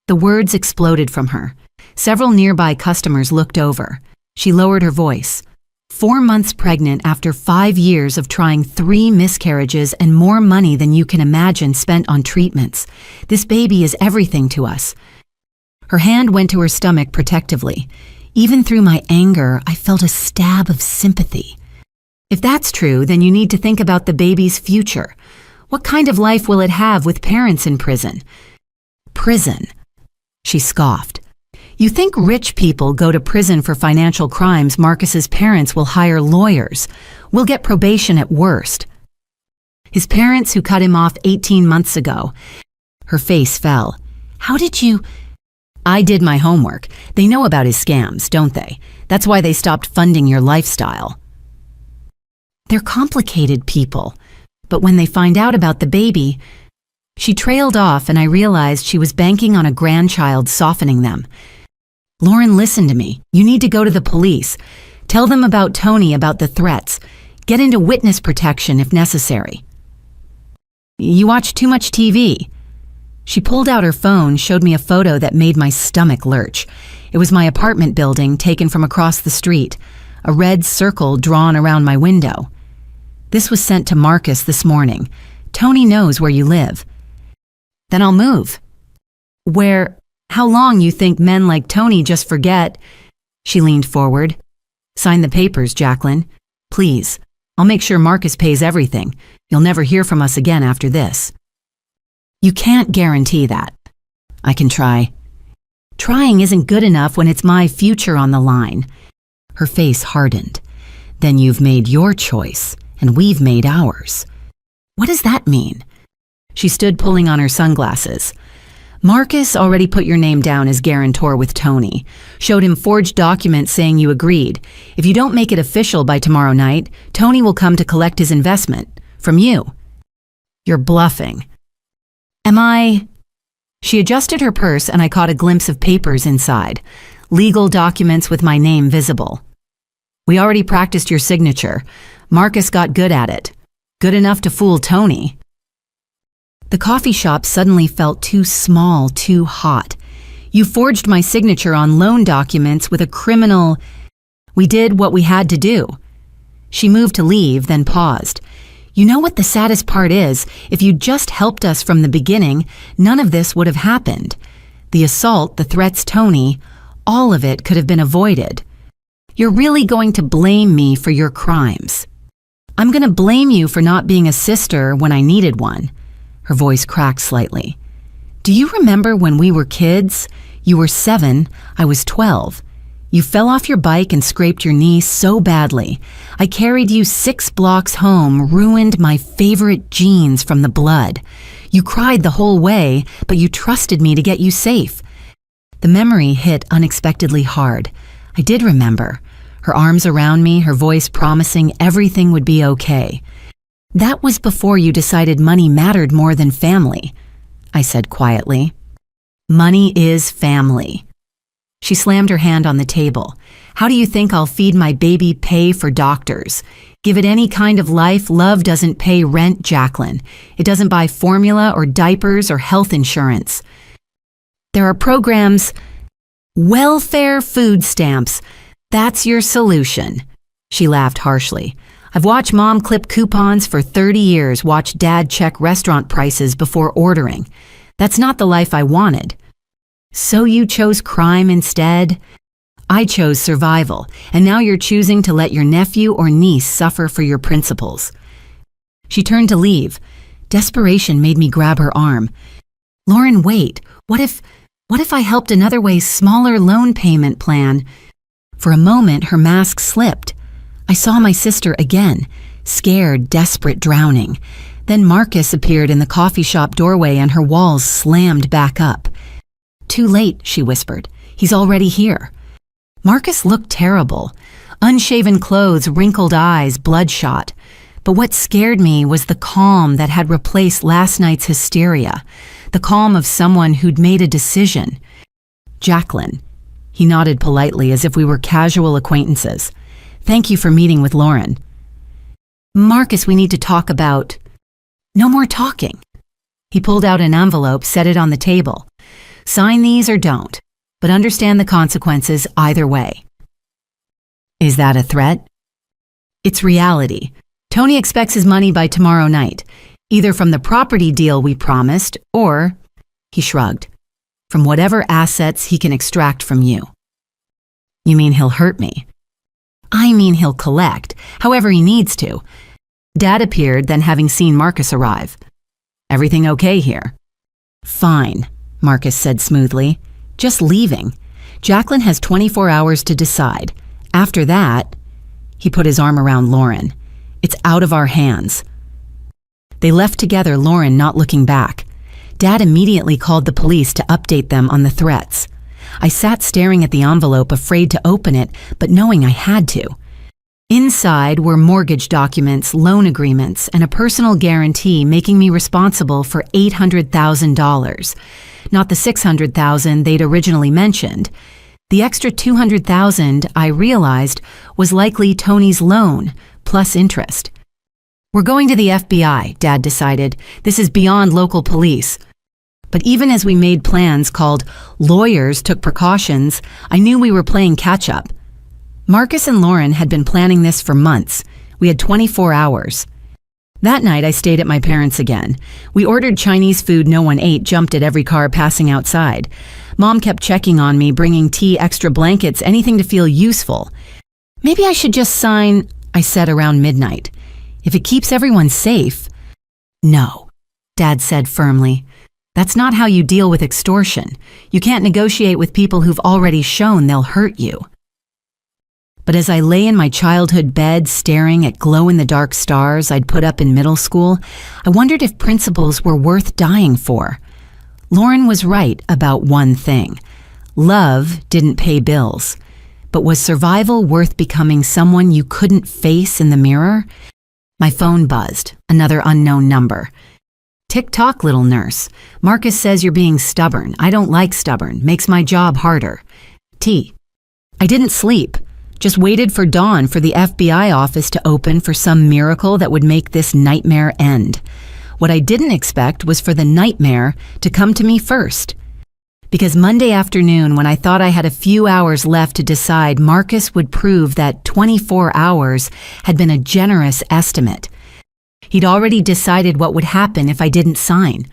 The words exploded from her. Several nearby customers looked over. She lowered her voice. 4 months pregnant after 5 years of trying 3 miscarriages and more money than you can imagine spent on treatments. This baby is everything to us. Her hand went to her stomach protectively. Even through my anger, I felt a stab of sympathy. If that's true, then you need to think about the baby's future. What kind of life will it have with parents in prison? Prison, she scoffed. You think rich people go to prison for financial crimes? Marcus's parents will hire lawyers. We'll get probation at worst. His parents who cut him off 18 months ago. Her face fell. How did you... I did my homework. They know about his scams, don't they? That's why they stopped funding your lifestyle. They're complicated people. But when they find out about the baby... She trailed off and I realized she was banking on a grandchild softening them. Lauren, listen to me. You need to go to the police. Tell them about Tony, about the threats. Get into witness protection if necessary. You watch too much TV. She pulled out her phone, showed me a photo that made my stomach lurch. It was my apartment building taken from across the street, a red circle drawn around my window. This was sent to Marcus this morning. Tony knows where you live. Then I'll move. Where? How long you think men like Tony just forget? She leaned forward. Sign the papers, Jacqueline. Please. I'll make sure Marcus pays everything. You'll never hear from us again after this. You can't guarantee that. I can try. Trying isn't good enough when it's my future on the line. Her face hardened. Then you've made your choice, and we've made ours. What does that mean? She stood pulling on her sunglasses. Marcus already put your name down as guarantor with Tony. Showed him forged documents saying you agreed. If you don't make it official by tomorrow night, Tony will come to collect his investment. From you. You're bluffing. Am I? She adjusted her purse and I caught a glimpse of papers inside. Legal documents with my name visible. We already practiced your signature. Marcus got good at it. Good enough to fool Tony. The coffee shop suddenly felt too small, too hot. You forged my signature on loan documents with a criminal... We did what we had to do. She moved to leave, then paused. You know what the saddest part is? If you'd just helped us from the beginning, none of this would have happened. The assault, the threats, Tony, all of it could have been avoided. You're really going to blame me for your crimes. I'm going to blame you for not being a sister when I needed one. Her voice cracked slightly. Do you remember when we were kids? You were 7, I was 12. You fell off your bike and scraped your knee so badly. I carried you 6 blocks home, ruined my favorite jeans from the blood. You cried the whole way, but you trusted me to get you safe. The memory hit unexpectedly hard. I did remember. Her arms around me, her voice promising everything would be okay. That was before you decided money mattered more than family, I said quietly. Money is family. She slammed her hand on the table. How do you think I'll feed my baby, pay for doctors? Give it any kind of life, love doesn't pay rent, Jacqueline. It doesn't buy formula or diapers or health insurance. There are programs, welfare food stamps. That's your solution. She laughed harshly. I've watched Mom clip coupons for 30 years, watched Dad check restaurant prices before ordering. That's not the life I wanted. So you chose crime instead? I chose survival, and now you're choosing to let your nephew or niece suffer for your principles. She turned to leave. Desperation made me grab her arm. Lauren, wait. What if I helped another way, smaller loan payment plan? For a moment, her mask slipped. I saw my sister again, scared, desperate, drowning. Then Marcus appeared in the coffee shop doorway and her walls slammed back up. Too late, she whispered. He's already here. Marcus looked terrible. Unshaven clothes, wrinkled eyes, bloodshot. But what scared me was the calm that had replaced last night's hysteria. The calm of someone who'd made a decision. Jacqueline. He nodded politely as if we were casual acquaintances. Thank you for meeting with Lauren. Marcus, we need to talk about... No more talking. He pulled out an envelope, set it on the table. Sign these or don't, but understand the consequences either way. Is that a threat? It's reality. Tony expects his money by tomorrow night, either from the property deal we promised or, he shrugged, from whatever assets he can extract from you. You mean he'll hurt me? I mean he'll collect, however he needs to. Dad appeared, then having seen Marcus arrive. Everything okay here? Fine, Marcus said smoothly. Just leaving. Jacqueline has 24 hours to decide. After that, he put his arm around Lauren. It's out of our hands. They left together, Lauren not looking back. Dad immediately called the police to update them on the threats. I sat staring at the envelope, afraid to open it, but knowing I had to. Inside were mortgage documents, loan agreements, and a personal guarantee making me responsible for $800,000. Not the $600,000 they'd originally mentioned. The extra $200,000, I realized, was likely Tony's loan, plus interest. We're going to the FBI, Dad decided. This is beyond local police. But even as we made plans called lawyers took precautions, I knew we were playing catch-up. Marcus and Lauren had been planning this for months. We had 24 hours. That night, I stayed at my parents' again. We ordered Chinese food no one ate, jumped at every car passing outside. Mom kept checking on me, bringing tea, extra blankets, anything to feel useful. Maybe I should just sign, I said around midnight. If it keeps everyone safe. No, Dad said firmly. That's not how you deal with extortion. You can't negotiate with people who've already shown they'll hurt you. But as I lay in my childhood bed staring at glow-in-the-dark stars I'd put up in middle school, I wondered if principles were worth dying for. Lauren was right about one thing. Love didn't pay bills. But was survival worth becoming someone you couldn't face in the mirror? My phone buzzed, another unknown number. Tick-tock, little nurse. Marcus says you're being stubborn. I don't like stubborn. Makes my job harder. T. I didn't sleep. Just waited for dawn for the FBI office to open for some miracle that would make this nightmare end. What I didn't expect was for the nightmare to come to me first. Because Monday afternoon, when I thought I had a few hours left to decide, Marcus would prove that 24 hours had been a generous estimate. He'd already decided what would happen if I didn't sign.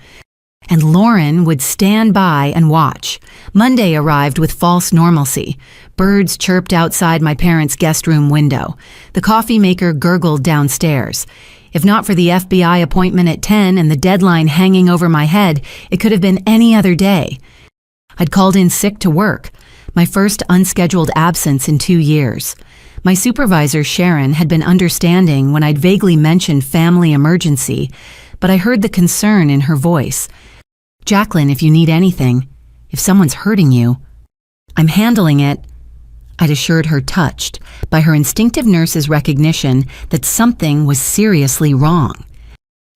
And Lauren would stand by and watch. Monday arrived with false normalcy. Birds chirped outside my parents' guest room window. The coffee maker gurgled downstairs. If not for the FBI appointment at 10 and the deadline hanging over my head, it could have been any other day. I'd called in sick to work, my first unscheduled absence in 2 years. My supervisor, Sharon, had been understanding when I'd vaguely mentioned family emergency, but I heard the concern in her voice. Jacqueline, if you need anything, if someone's hurting you, I'm handling it, I'd assured her, touched by her instinctive nurse's recognition that something was seriously wrong.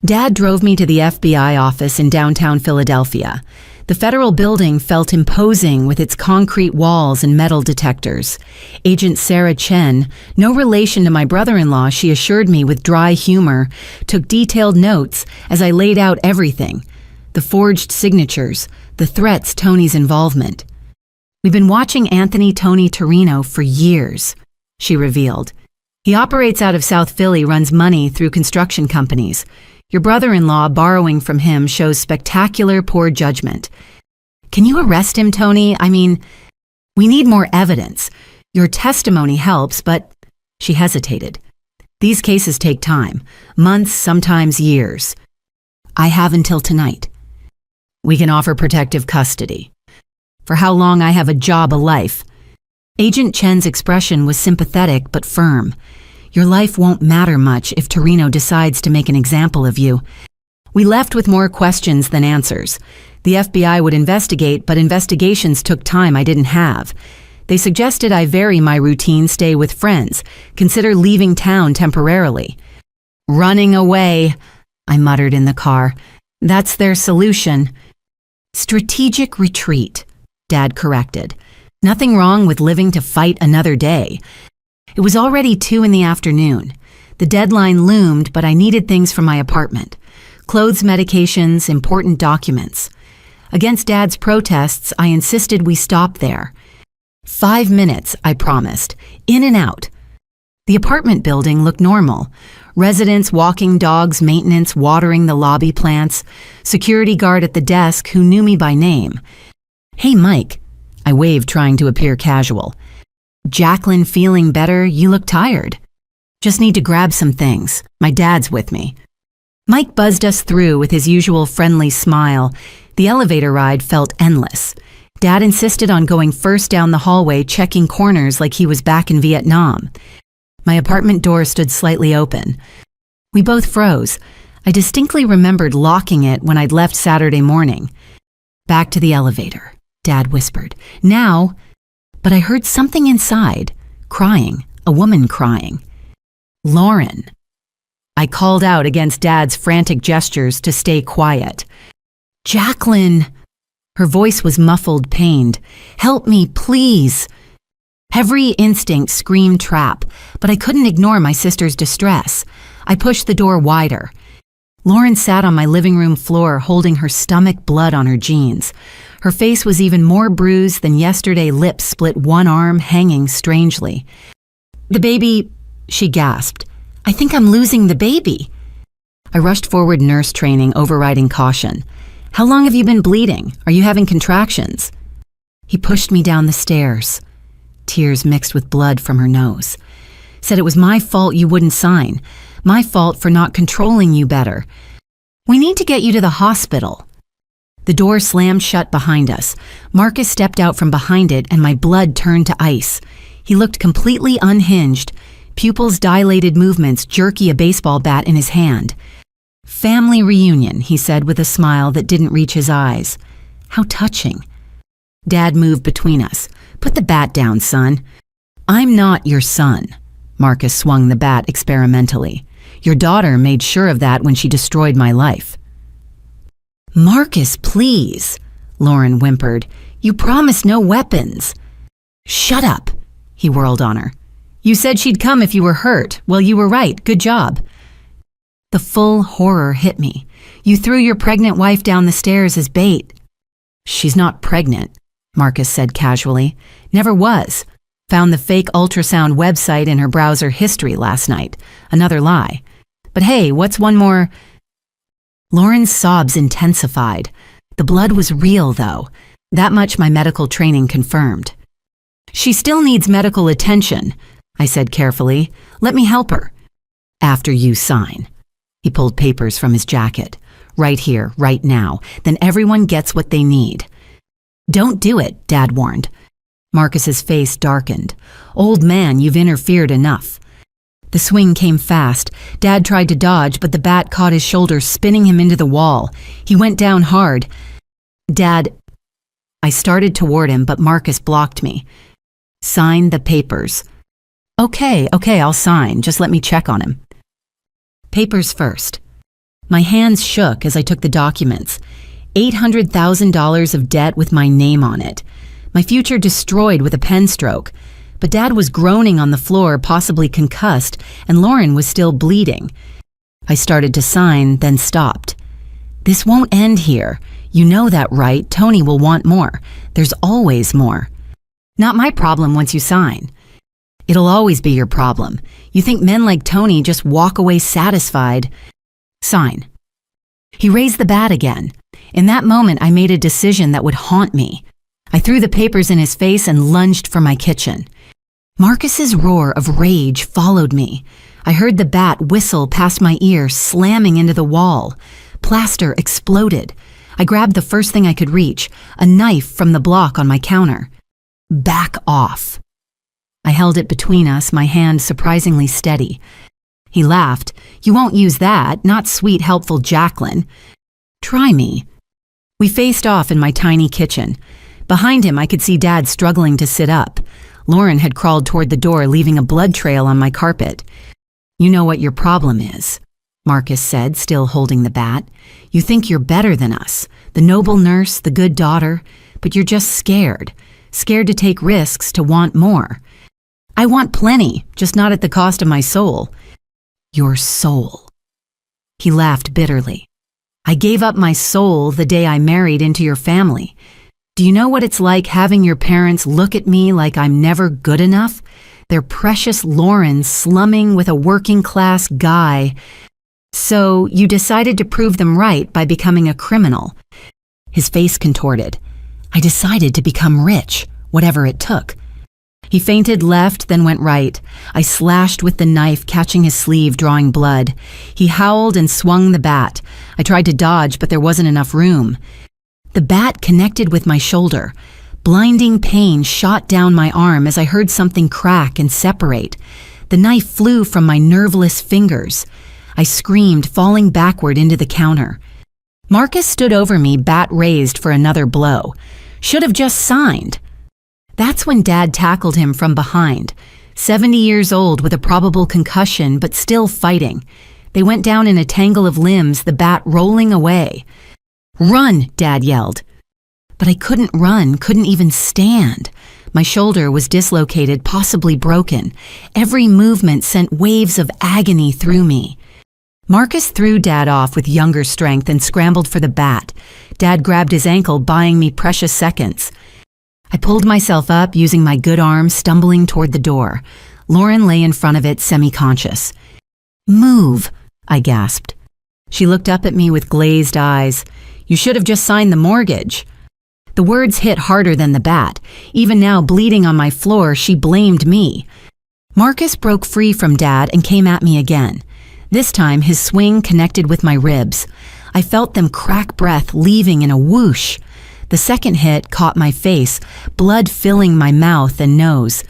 Dad drove me to the FBI office in downtown Philadelphia. The federal building felt imposing with its concrete walls and metal detectors. Agent Sarah Chen, no relation to my brother-in-law, she assured me with dry humor, took detailed notes as I laid out everything. The forged signatures, the threats, Tony's involvement. We've been watching Anthony Tony Torino for years, she revealed. He operates out of South Philly, runs money through construction companies. Your brother-in-law borrowing from him shows spectacular poor judgment. Can you arrest him, Tony? I mean, we need more evidence. Your testimony helps, but... She hesitated. These cases take time. Months, sometimes years. I have until tonight. We can offer protective custody. For how long I have a job, a life. Agent Chen's expression was sympathetic but firm. Your life won't matter much if Torino decides to make an example of you. We left with more questions than answers. The FBI would investigate, but investigations took time I didn't have. They suggested I vary my routine, stay with friends, consider leaving town temporarily. Running away, I muttered in the car. That's their solution. Strategic retreat, Dad corrected. Nothing wrong with living to fight another day. It was already 2 in the afternoon. The deadline loomed, but I needed things from my apartment. Clothes, medications, important documents. Against Dad's protests, I insisted we stop there. 5 minutes, I promised. In and out. The apartment building looked normal. Residents, walking dogs, maintenance, watering the lobby plants, security guard at the desk who knew me by name. "Hey, Mike." I waved, trying to appear casual. "Jacqueline feeling better? You look tired." "Just need to grab some things. My dad's with me." Mike buzzed us through with his usual friendly smile. The elevator ride felt endless. Dad insisted on going first down the hallway, checking corners like he was back in Vietnam. My apartment door stood slightly open. We both froze. I distinctly remembered locking it when I'd left Saturday morning. "Back to the elevator," Dad whispered. "Now," but I heard something inside, crying, a woman crying. "Lauren." I called out against Dad's frantic gestures to stay quiet. "Jacqueline." Her voice was muffled, pained. "Help me, please." Every instinct screamed trap, but I couldn't ignore my sister's distress. I pushed the door wider. Lauren sat on my living room floor, holding her stomach, blood on her jeans. Her face was even more bruised than yesterday, lips split, one arm hanging strangely. "The baby," she gasped. "I think I'm losing the baby." I rushed forward, nurse training overriding caution. "How long have you been bleeding? Are you having contractions?" He pushed me down the stairs. Tears mixed with blood from her nose. "Said it was my fault you wouldn't sign. My fault for not controlling you better. We need to get you to the hospital." The door slammed shut behind us. Marcus stepped out from behind it, and my blood turned to ice. He looked completely unhinged, pupils dilated, movements jerky, a baseball bat in his hand. "Family reunion," he said with a smile that didn't reach his eyes. How touching. Dad moved between us. "Put the bat down, son." "I'm not your son." Marcus swung the bat experimentally. "Your daughter made sure of that when she destroyed my life." "Marcus, please," Lauren whimpered. "You promised no weapons." "Shut up," he whirled on her. "You said she'd come if you were hurt. Well, you were right. Good job." The full horror hit me. "You threw your pregnant wife down the stairs as bait." "She's not pregnant," Marcus said casually. "Never was. Found the fake ultrasound website in her browser history last night. Another lie. But hey, what's one more?" Lauren's sobs intensified. The blood was real, though. That much my medical training confirmed. "She still needs medical attention," I said carefully. "Let me help her." "After you sign." He pulled papers from his jacket. "Right here, right now. Then everyone gets what they need." "Don't do it," Dad warned. Marcus's face darkened. "Old man, you've interfered enough." The swing came fast. Dad tried to dodge, but the bat caught his shoulder, spinning him into the wall. He went down hard. "Dad," I started toward him, but Marcus blocked me. "Sign the papers." Okay, I'll sign. Just let me check on him." Papers first. My hands shook as I took the documents. $800,000 of debt with my name on it. My future destroyed with a pen stroke. But Dad was groaning on the floor, possibly concussed, and Lauren was still bleeding. I started to sign, then stopped. "This won't end here. You know that, right? Tony will want more. There's always more." "Not my problem once you sign." "It'll always be your problem. You think men like Tony just walk away satisfied." "Sign." He raised the bat again. In that moment, I made a decision that would haunt me. I threw the papers in his face and lunged for my kitchen. Marcus's roar of rage followed me. I heard the bat whistle past my ear, slamming into the wall. Plaster exploded. I grabbed the first thing I could reach, a knife from the block on my counter. "Back off." I held it between us, my hand surprisingly steady. He laughed. "You won't use that, not sweet, helpful Jacqueline." "Try me." We faced off in my tiny kitchen. Behind him, I could see Dad struggling to sit up. Lauren had crawled toward the door, leaving a blood trail on my carpet. "You know what your problem is," Marcus said, still holding the bat. "You think you're better than us, the noble nurse, the good daughter, but you're just scared. Scared to take risks, to want more. I want plenty, just not at the cost of my soul." Your soul." He laughed bitterly. "I gave up my soul the day I married into your family. Do you know what it's like having your parents look at me like I'm never good enough? Their precious Lauren slumming with a working-class guy. So you decided to prove them right by becoming a criminal." His face contorted. "I decided to become rich, whatever it took." He feinted left, then went right. I slashed with the knife, catching his sleeve, drawing blood. He howled and swung the bat. I tried to dodge, but there wasn't enough room. The bat connected with my shoulder. Blinding pain shot down my arm as I heard something crack and separate. The knife flew from my nerveless fingers. I screamed, falling backward into the counter. Marcus stood over me, bat raised for another blow. Should have just signed. That's when Dad tackled him from behind. 70 years old with a probable concussion, but still fighting. They went down in a tangle of limbs, the bat rolling away. "Run!" Dad yelled. But I couldn't run, couldn't even stand. My shoulder was dislocated, possibly broken. Every movement sent waves of agony through me. Marcus threw Dad off with younger strength and scrambled for the bat. Dad grabbed his ankle, buying me precious seconds. I pulled myself up, using my good arm, stumbling toward the door. Lauren lay in front of it, semi-conscious. "Move," I gasped. She looked up at me with glazed eyes. "You should have just signed the mortgage." The words hit harder than the bat. Even now, bleeding on my floor, she blamed me. Marcus broke free from Dad and came at me again. This time, his swing connected with my ribs. I felt them crack breath, leaving in a whoosh. The second hit caught my face, blood filling my mouth and nose.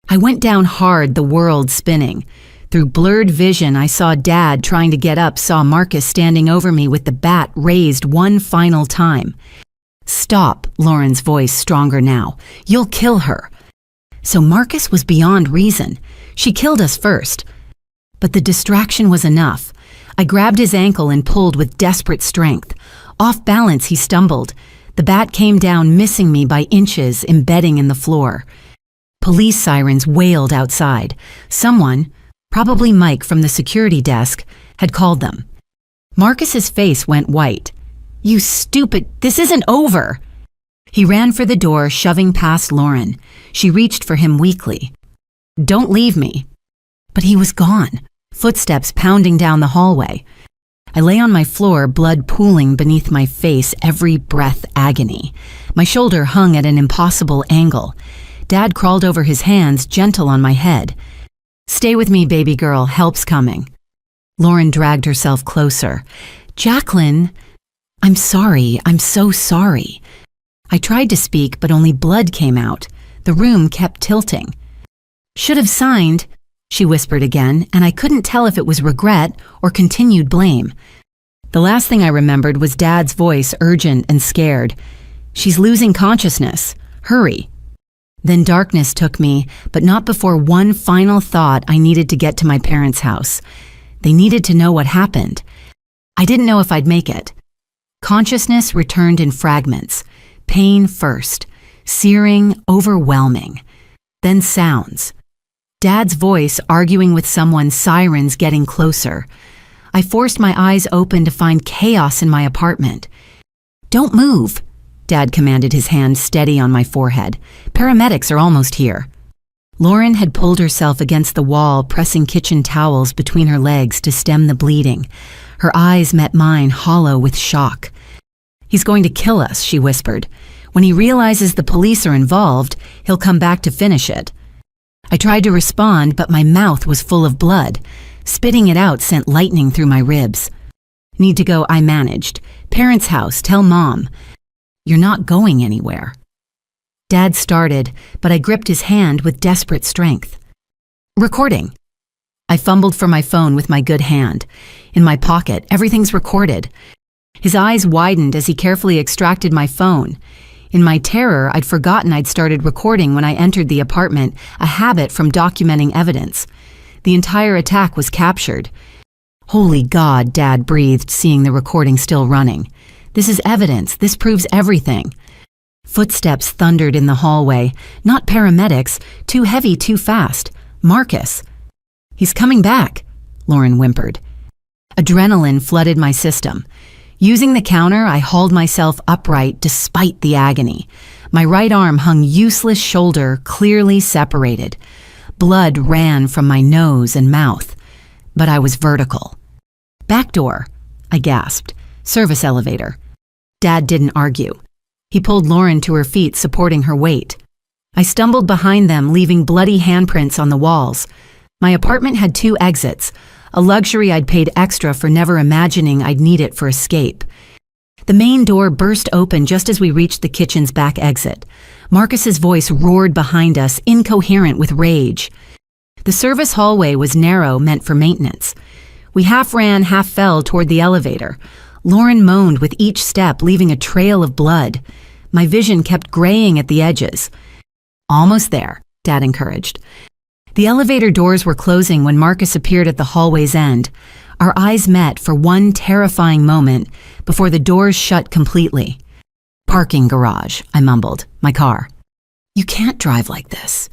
I went down hard, the world spinning. Through blurred vision, I saw Dad trying to get up, saw Marcus standing over me with the bat raised one final time. "Stop," Lauren's voice stronger now. "You'll kill her." So Marcus was beyond reason. She killed us first. But the distraction was enough. I grabbed his ankle and pulled with desperate strength. Off balance, he stumbled. The bat came down, missing me by inches, embedding in the floor. Police sirens wailed outside. Someone, probably Mike from the security desk, had called them. Marcus's face went white. "You stupid, this isn't over!" He ran for the door, shoving past Lauren. She reached for him weakly. "Don't leave me." But he was gone, footsteps pounding down the hallway. I lay on my floor, blood pooling beneath my face, every breath agony. My shoulder hung at an impossible angle. Dad crawled over his hands, gentle on my head. "Stay with me, baby girl, help's coming." Lauren dragged herself closer. "Jacqueline, I'm sorry, I'm so sorry." I tried to speak, but only blood came out. The room kept tilting. "Should have signed," she whispered again, and I couldn't tell if it was regret or continued blame. The last thing I remembered was Dad's voice, urgent and scared. "She's losing consciousness. Hurry." Then darkness took me, but not before one final thought: I needed to get to my parents' house. They needed to know what happened. I didn't know if I'd make it. Consciousness returned in fragments. Pain first, searing, overwhelming. Then sounds. Dad's voice arguing with someone, sirens getting closer. I forced my eyes open to find chaos in my apartment. "Don't move," Dad commanded, his hand steady on my forehead. "Paramedics are almost here." Lauren had pulled herself against the wall, pressing kitchen towels between her legs to stem the bleeding. Her eyes met mine, hollow with shock. "He's going to kill us," she whispered. "When he realizes the police are involved, he'll come back to finish it." I tried to respond, but my mouth was full of blood. Spitting it out sent lightning through my ribs. "Need to go," I managed. "Parents' house, tell Mom." "You're not going anywhere." Dad started, but I gripped his hand with desperate strength. "Recording." I fumbled for my phone with my good hand. In my pocket, everything's recorded. His eyes widened as he carefully extracted my phone. In my terror, I'd forgotten I'd started recording when I entered the apartment, a habit from documenting evidence. The entire attack was captured. "Holy God," Dad breathed, seeing the recording still running. "This is evidence. This proves everything." Footsteps thundered in the hallway. Not paramedics. Too heavy, too fast. Marcus. "He's coming back." Lauren whimpered. Adrenaline flooded my system. Using the counter, I hauled myself upright despite the agony. My right arm hung useless shoulder, clearly separated. Blood ran from my nose and mouth, but I was vertical. Back door, I gasped. Service elevator. Dad didn't argue. He pulled Lauren to her feet, supporting her weight. I stumbled behind them, leaving bloody handprints on the walls. My apartment had 2 exits, a luxury I'd paid extra for never imagining I'd need it for escape. The main door burst open just as we reached the kitchen's back exit. Marcus's voice roared behind us, incoherent with rage. The service hallway was narrow, meant for maintenance. We half ran, half fell toward the elevator. Lauren moaned with each step, leaving a trail of blood. My vision kept graying at the edges. Almost there, Dad encouraged. The elevator doors were closing when Marcus appeared at the hallway's end. Our eyes met for one terrifying moment before the doors shut completely. Parking garage, I mumbled. My car. You can't drive like this.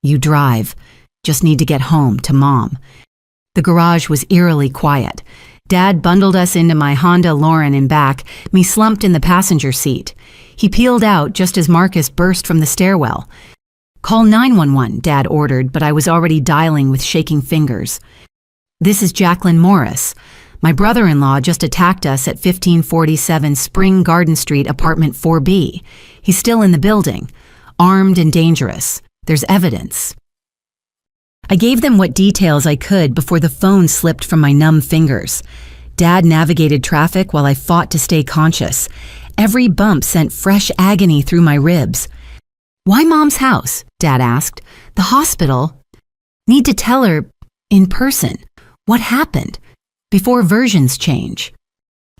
You drive. Just need to get home to Mom. The garage was eerily quiet. Dad bundled us into my Honda, Lauren in back, me slumped in the passenger seat. He peeled out just as Marcus burst from the stairwell. Call 911, Dad ordered, but I was already dialing with shaking fingers. This is Jacqueline Morris. My brother-in-law just attacked us at 1547 Spring Garden Street, apartment 4B. He's still in the building, armed and dangerous. There's evidence. I gave them what details I could before the phone slipped from my numb fingers. Dad navigated traffic while I fought to stay conscious. Every bump sent fresh agony through my ribs. Why Mom's house? Dad asked. The hospital. Need to tell her in person. What happened? Before versions change.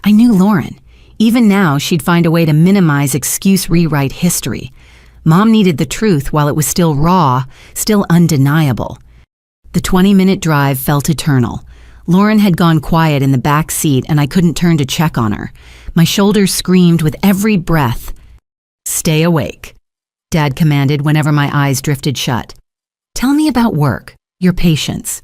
I knew Lauren. Even now, she'd find a way to minimize excuse rewrite history. Mom needed the truth while it was still raw, still undeniable. The 20-minute drive felt eternal. Lauren had gone quiet in the back seat and I couldn't turn to check on her. My shoulders screamed with every breath. Stay awake, Dad commanded whenever my eyes drifted shut. Tell me about work, your patients.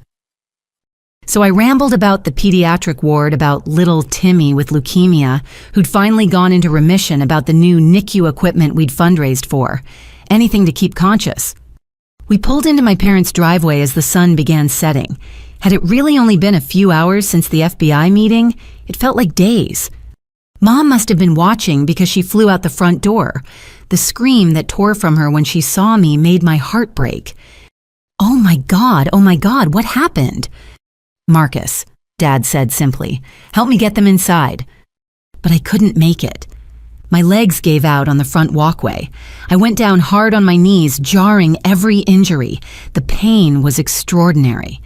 So I rambled about the pediatric ward, about little Timmy with leukemia, who'd finally gone into remission, about the new NICU equipment we'd fundraised for. Anything to keep conscious. We pulled into my parents' driveway as the sun began setting. Had it really only been a few hours since the FBI meeting? It felt like days. Mom must have been watching because she flew out the front door. The scream that tore from her when she saw me made my heart break. Oh my God, what happened? Marcus, Dad said simply. Help me get them inside. But I couldn't make it. My legs gave out on the front walkway. I went down hard on my knees, jarring every injury. The pain was extraordinary.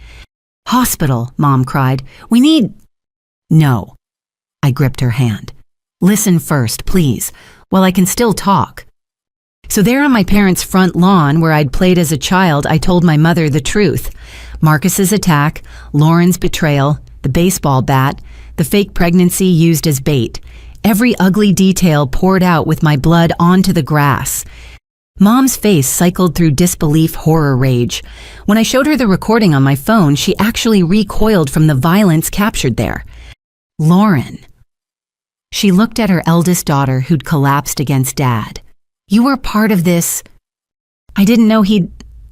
Hospital, Mom cried. We need... No. I gripped her hand. Listen first, please, while I can still talk. So there on my parents' front lawn, where I'd played as a child, I told my mother the truth. Marcus's attack, Lauren's betrayal, the baseball bat, the fake pregnancy used as bait. Every ugly detail poured out with my blood onto the grass. Mom's face cycled through disbelief, horror, rage. When I showed her the recording on my phone, she actually recoiled from the violence captured there. Lauren. She looked at her eldest daughter, who'd collapsed against Dad. You were part of this. I didn't know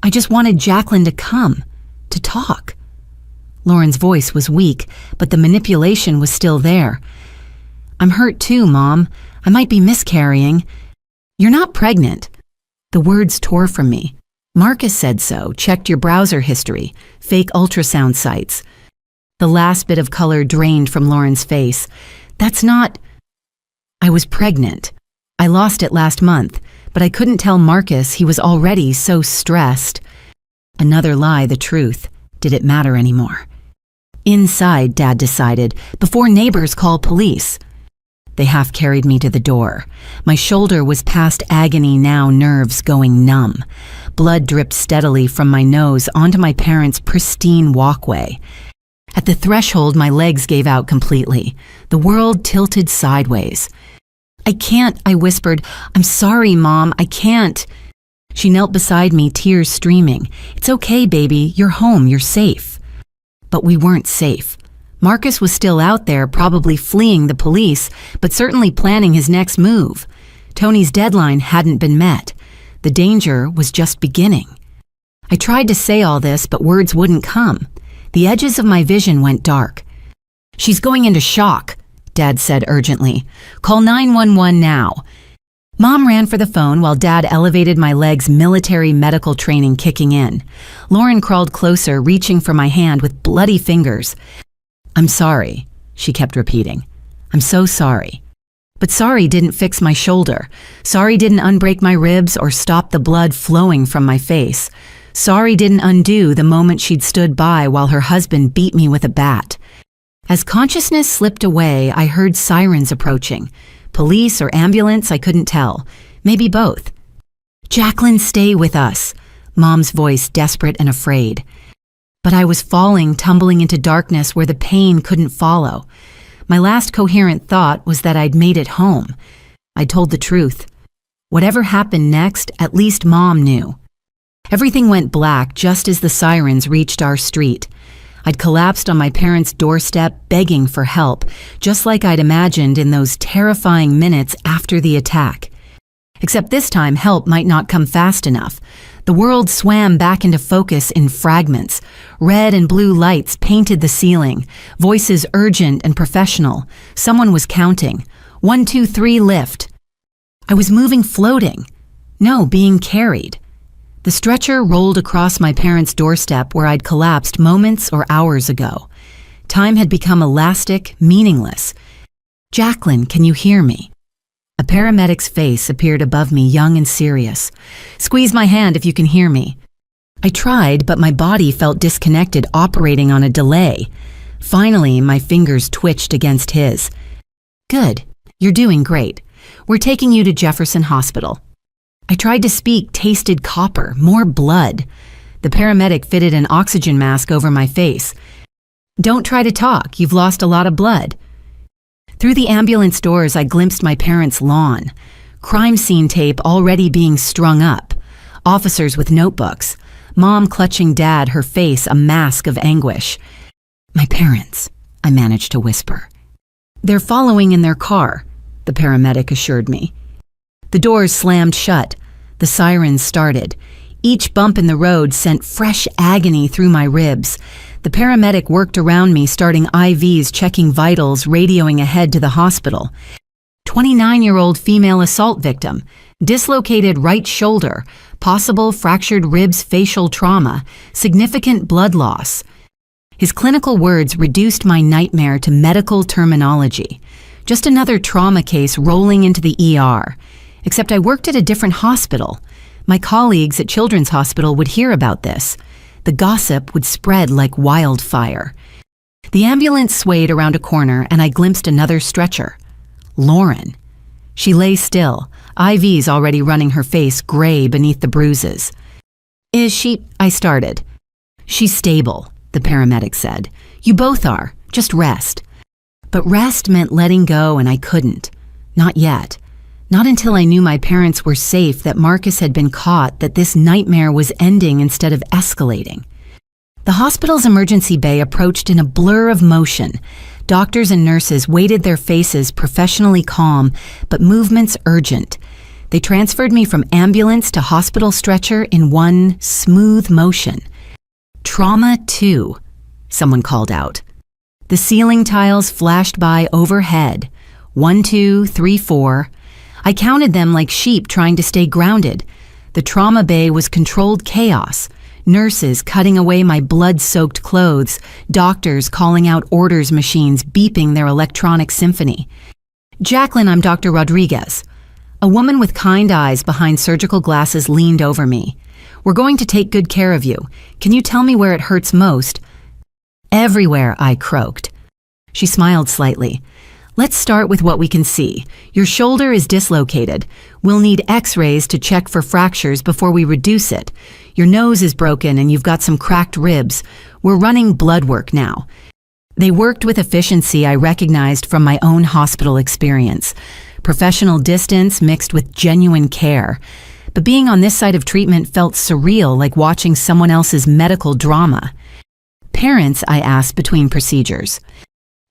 I just wanted Jacqueline to come, to talk. Lauren's voice was weak, but the manipulation was still there. I'm hurt too, Mom. I might be miscarrying. You're not pregnant. The words tore from me. Marcus said so, checked your browser history, fake ultrasound sites. The last bit of color drained from Lauren's face. That's not... I was pregnant. I lost it last month, but I couldn't tell Marcus. He was already so stressed. Another lie, the truth. Did it matter anymore? Inside, Dad decided, before neighbors call police. They half carried me to the door. My shoulder was past agony now, nerves going numb. Blood dripped steadily from my nose onto my parents' pristine walkway. At the threshold, my legs gave out completely. The world tilted sideways. I can't, I whispered. I'm sorry, Mom, I can't. She knelt beside me, tears streaming. It's okay, baby. You're home. You're safe. But we weren't safe. Marcus was still out there, probably fleeing the police, but certainly planning his next move. Tony's deadline hadn't been met. The danger was just beginning. I tried to say all this, but words wouldn't come. The edges of my vision went dark. "She's going into shock," Dad said urgently. "Call 911 now." Mom ran for the phone while Dad elevated my legs, military medical training kicking in. Lauren crawled closer, reaching for my hand with bloody fingers. "I'm sorry," she kept repeating. "I'm so sorry." But sorry didn't fix my shoulder. Sorry didn't unbreak my ribs or stop the blood flowing from my face. Sorry didn't undo the moment she'd stood by while her husband beat me with a bat. As consciousness slipped away, I heard sirens approaching. Police or ambulance, I couldn't tell. Maybe both. "Jacqueline, stay with us," Mom's voice desperate and afraid. But I was falling, tumbling into darkness where the pain couldn't follow. My last coherent thought was that I'd made it home. I told the truth. Whatever happened next, at least Mom knew. Everything went black just as the sirens reached our street. I'd collapsed on my parents' doorstep, begging for help, just like I'd imagined in those terrifying minutes after the attack. Except this time, help might not come fast enough. The world swam back into focus in fragments. Red and blue lights painted the ceiling, voices urgent and professional. Someone was counting. 1, 2, 3, lift. I was moving, floating. No, being carried. The stretcher rolled across my parents' doorstep where I'd collapsed moments or hours ago. Time had become elastic, meaningless. "Jacqueline, can you hear me?" A paramedic's face appeared above me, young and serious. "Squeeze my hand if you can hear me." I tried, but my body felt disconnected, operating on a delay. Finally, my fingers twitched against his. "Good. You're doing great. We're taking you to Jefferson Hospital." I tried to speak, tasted copper, more blood. The paramedic fitted an oxygen mask over my face. "Don't try to talk. You've lost a lot of blood." Through the ambulance doors, I glimpsed my parents' lawn. Crime scene tape already being strung up. Officers with notebooks. Mom clutching Dad, her face a mask of anguish. "My parents," I managed to whisper. "They're following in their car," the paramedic assured me. The doors slammed shut. The sirens started. Each bump in the road sent fresh agony through my ribs. The paramedic worked around me, starting IVs, checking vitals, radioing ahead to the hospital. 29-year-old female assault victim, dislocated right shoulder, possible fractured ribs, facial trauma, significant blood loss. His clinical words reduced my nightmare to medical terminology. Just another trauma case rolling into the ER. Except I worked at a different hospital. My colleagues at Children's Hospital would hear about this. The gossip would spread like wildfire. The ambulance swayed around a corner and I glimpsed another stretcher. Lauren. She lay still, IVs already running her face gray beneath the bruises. "Is she?" I started. "She's stable," the paramedic said. "You both are. Just rest." But rest meant letting go, and I couldn't. Not yet. Not until I knew my parents were safe, that Marcus had been caught, that this nightmare was ending instead of escalating. The hospital's emergency bay approached in a blur of motion. Doctors and nurses waited, their faces professionally calm, but movements urgent. They transferred me from ambulance to hospital stretcher in one smooth motion. "Trauma 2, someone called out. The ceiling tiles flashed by overhead. 1, 2, 3, 4. I counted them like sheep trying to stay grounded. The trauma bay was controlled chaos. Nurses cutting away my blood-soaked clothes, doctors calling out orders machines beeping their electronic symphony. "Jacqueline, I'm Dr. Rodriguez." A woman with kind eyes behind surgical glasses leaned over me. "We're going to take good care of you. Can you tell me where it hurts most?" "Everywhere," I croaked. She smiled slightly. "Let's start with what we can see. Your shoulder is dislocated. We'll need x-rays to check for fractures before we reduce it. Your nose is broken and you've got some cracked ribs. We're running blood work now." They worked with efficiency I recognized from my own hospital experience. Professional distance mixed with genuine care. But being on this side of treatment felt surreal, like watching someone else's medical drama. Parents, I asked between procedures.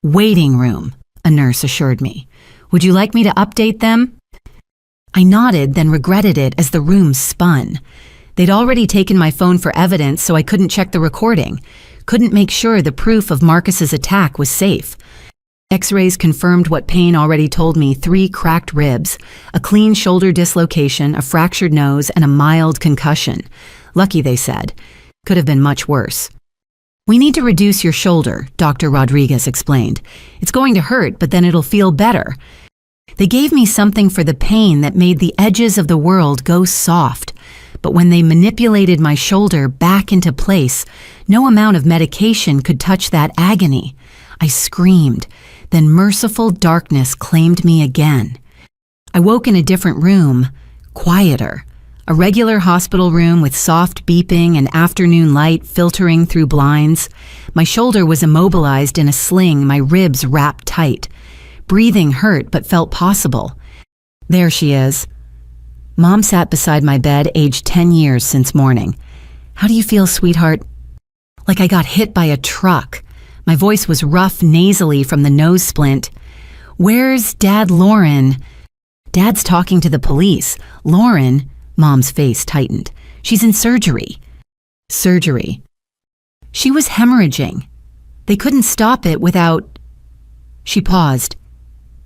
Waiting room, a nurse assured me. Would you like me to update them? I nodded, then regretted it as the room spun. They'd already taken my phone for evidence, so I couldn't check the recording. Couldn't make sure the proof of Marcus's attack was safe. X-rays confirmed what Payne already told me: 3 cracked ribs, a clean shoulder dislocation, a fractured nose, and a mild concussion. Lucky, they said. Could have been much worse. We need to reduce your shoulder, Dr. Rodriguez explained. It's going to hurt, but then it'll feel better. They gave me something for the pain that made the edges of the world go soft. But when they manipulated my shoulder back into place, no amount of medication could touch that agony. I screamed. Then merciful darkness claimed me again. I woke in a different room, quieter. A regular hospital room with soft beeping and afternoon light filtering through blinds. My shoulder was immobilized in a sling, my ribs wrapped tight. Breathing hurt but felt possible. There she is. Mom sat beside my bed, aged 10 years since morning. How do you feel, sweetheart? Like I got hit by a truck. My voice was rough nasally from the nose splint. Where's Dad, Lauren? Dad's talking to the police. Lauren, Mom's face tightened. She's in surgery. Surgery. She was hemorrhaging. They couldn't stop it without... She paused.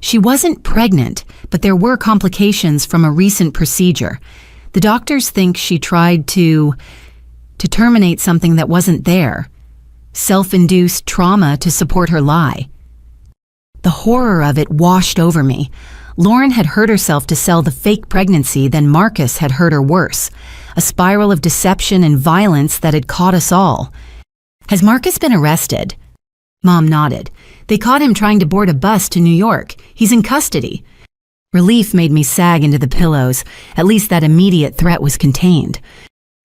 She wasn't pregnant, but there were complications from a recent procedure. The doctors think she tried to terminate something that wasn't there. Self-induced trauma to support her lie. The horror of it washed over me. Lauren had hurt herself to sell the fake pregnancy, then Marcus had hurt her worse. A spiral of deception and violence that had caught us all. Has Marcus been arrested? Mom nodded. They caught him trying to board a bus to New York. He's in custody. Relief made me sag into the pillows. At least that immediate threat was contained.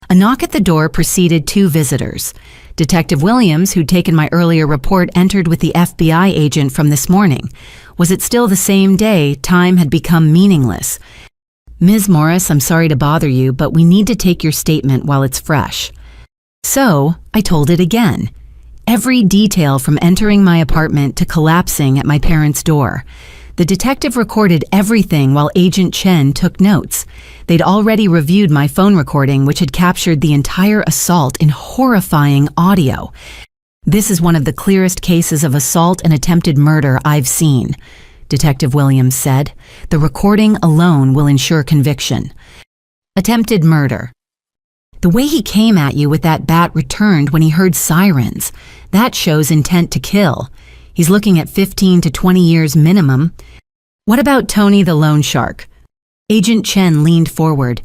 A knock at the door preceded 2 visitors. Detective Williams, who'd taken my earlier report, entered with the FBI agent from this morning. Was it still the same day? Time had become meaningless. Ms. Morris, I'm sorry to bother you, but we need to take your statement while it's fresh. So, I told it again. Every detail from entering my apartment to collapsing at my parents' door. The detective recorded everything while Agent Chen took notes. They'd already reviewed my phone recording, which had captured the entire assault in horrifying audio. This is one of the clearest cases of assault and attempted murder I've seen, Detective Williams said. The recording alone will ensure conviction. Attempted murder. The way he came at you with that bat returned when he heard sirens. That shows intent to kill. He's looking at 15 to 20 years minimum. What about Tony the loan shark? Agent Chen leaned forward.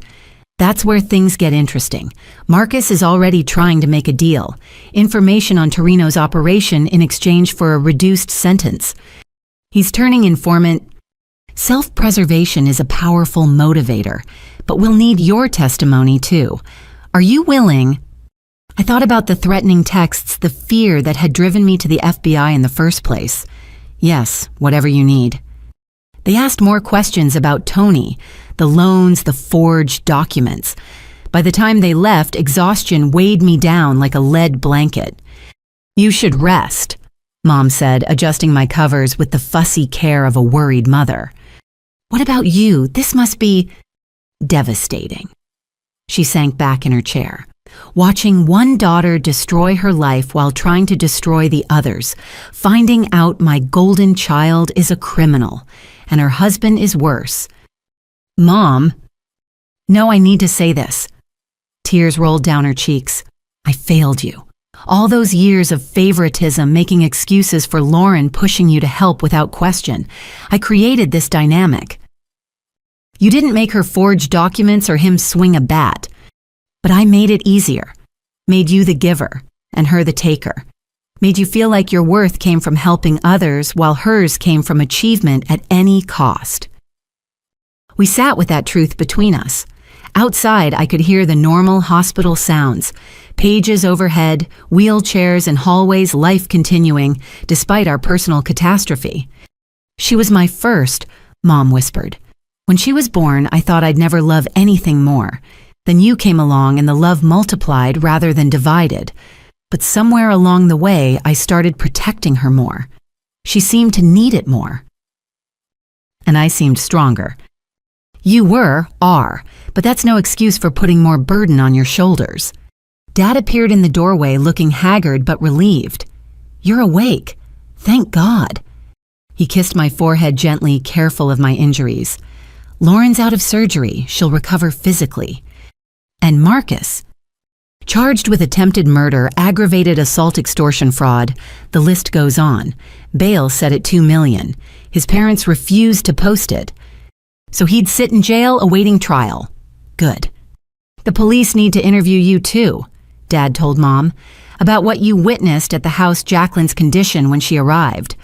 That's where things get interesting. Marcus is already trying to make a deal. Information on Torino's operation in exchange for a reduced sentence. He's turning informant. Self-preservation is a powerful motivator, but we'll need your testimony too. Are you willing? I thought about the threatening texts, the fear that had driven me to the FBI in the first place. Yes, whatever you need. They asked more questions about Tony, the loans, the forged documents. By the time they left, exhaustion weighed me down like a lead blanket. You should rest, Mom said, adjusting my covers with the fussy care of a worried mother. What about you? This must be devastating. She sank back in her chair. Watching one daughter destroy her life while trying to destroy the others, finding out my golden child is a criminal, and her husband is worse. Mom, no, I need to say this. Tears rolled down her cheeks. I failed you. All those years of favoritism, making excuses for Lauren, pushing you to help without question. I created this dynamic. You didn't make her forge documents or him swing a bat. But I made it easier. Made you the giver and her the taker. Made you feel like your worth came from helping others while hers came from achievement at any cost. We sat with that truth between us. Outside, I could hear the normal hospital sounds. Pages overhead, wheelchairs and hallways, life continuing, despite our personal catastrophe. She was my first, Mom whispered. When she was born, I thought I'd never love anything more. Then you came along and the love multiplied rather than divided. but somewhere along the way I started protecting her more. She seemed to need it more. And I seemed stronger. You are, but that's no excuse for putting more burden on your shoulders. Dad appeared in the doorway looking haggard but relieved. You're awake. Thank God. He kissed my forehead gently, careful of my injuries. Lauren's out of surgery. She'll recover physically. And Marcus, charged with attempted murder, aggravated assault, extortion, fraud. The list goes on. Bail set at $2 million. His parents refused to post it. So he'd sit in jail awaiting trial. Good. The police need to interview you too, Dad told Mom, about what you witnessed at the house, Jacqueline's condition when she arrived.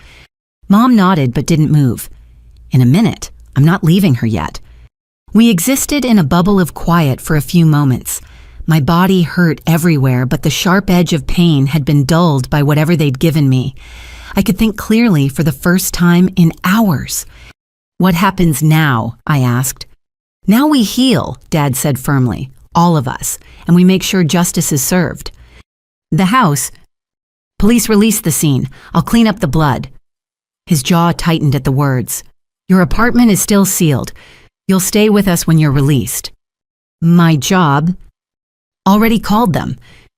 Mom nodded but didn't move. In a minute. I'm not leaving her yet. We existed in a bubble of quiet for a few moments. My body hurt everywhere, but the sharp edge of pain had been dulled by whatever they'd given me. I could think clearly for the first time in hours. What happens now? I asked. Now we heal, Dad said firmly. All of us. And we make sure justice is served. The house. Police release the scene. I'll clean up the blood. His jaw tightened at the words. Your apartment is still sealed. You'll stay with us when you're released. My job? Already called them.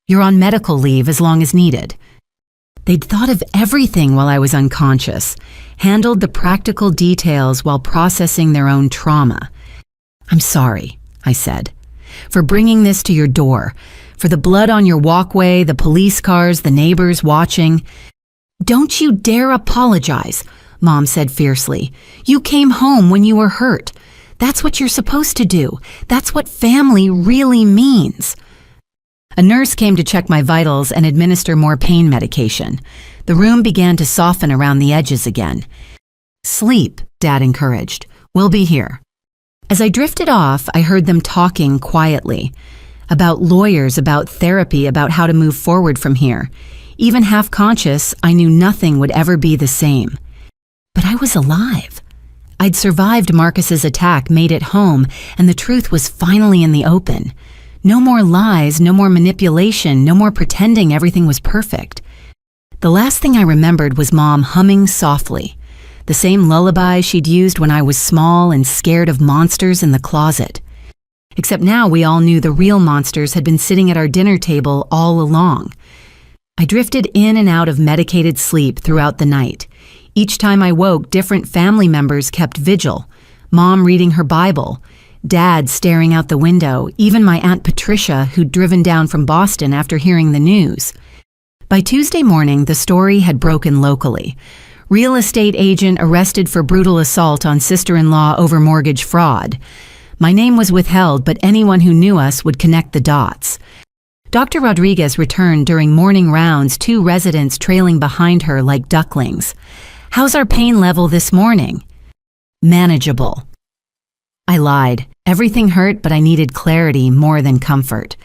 You're on medical leave as long as needed. They'd thought of everything while I was unconscious, handled the practical details while processing their own trauma. I'm sorry, I said, for bringing this to your door, for the blood on your walkway, the police cars, the neighbors watching. Don't you dare apologize, Mom said fiercely. You came home when you were hurt. That's what you're supposed to do. That's what family really means. A nurse came to check my vitals and administer more pain medication. The room began to soften around the edges again. Sleep, Dad encouraged. We'll be here. As I drifted off, I heard them talking quietly. About lawyers, about therapy, about how to move forward from here. Even half-conscious, I knew nothing would ever be the same. But I was alive. I'd survived Marcus's attack, made it home, and the truth was finally in the open. No more lies, no more manipulation, no more pretending everything was perfect. The last thing I remembered was Mom humming softly, the same lullaby she'd used when I was small and scared of monsters in the closet. Except now we all knew the real monsters had been sitting at our dinner table all along. I drifted in and out of medicated sleep throughout the night. Each time I woke, different family members kept vigil. Mom reading her Bible, Dad staring out the window, even my Aunt Patricia, who'd driven down from Boston after hearing the news. By Tuesday morning, the story had broken locally. Real estate agent arrested for brutal assault on sister-in-law over mortgage fraud. My name was withheld, but anyone who knew us would connect the dots. Dr. Rodriguez returned during morning rounds, 2 residents trailing behind her like ducklings. How's our pain level this morning? Manageable. I lied. Everything hurt, but I needed clarity more than comfort.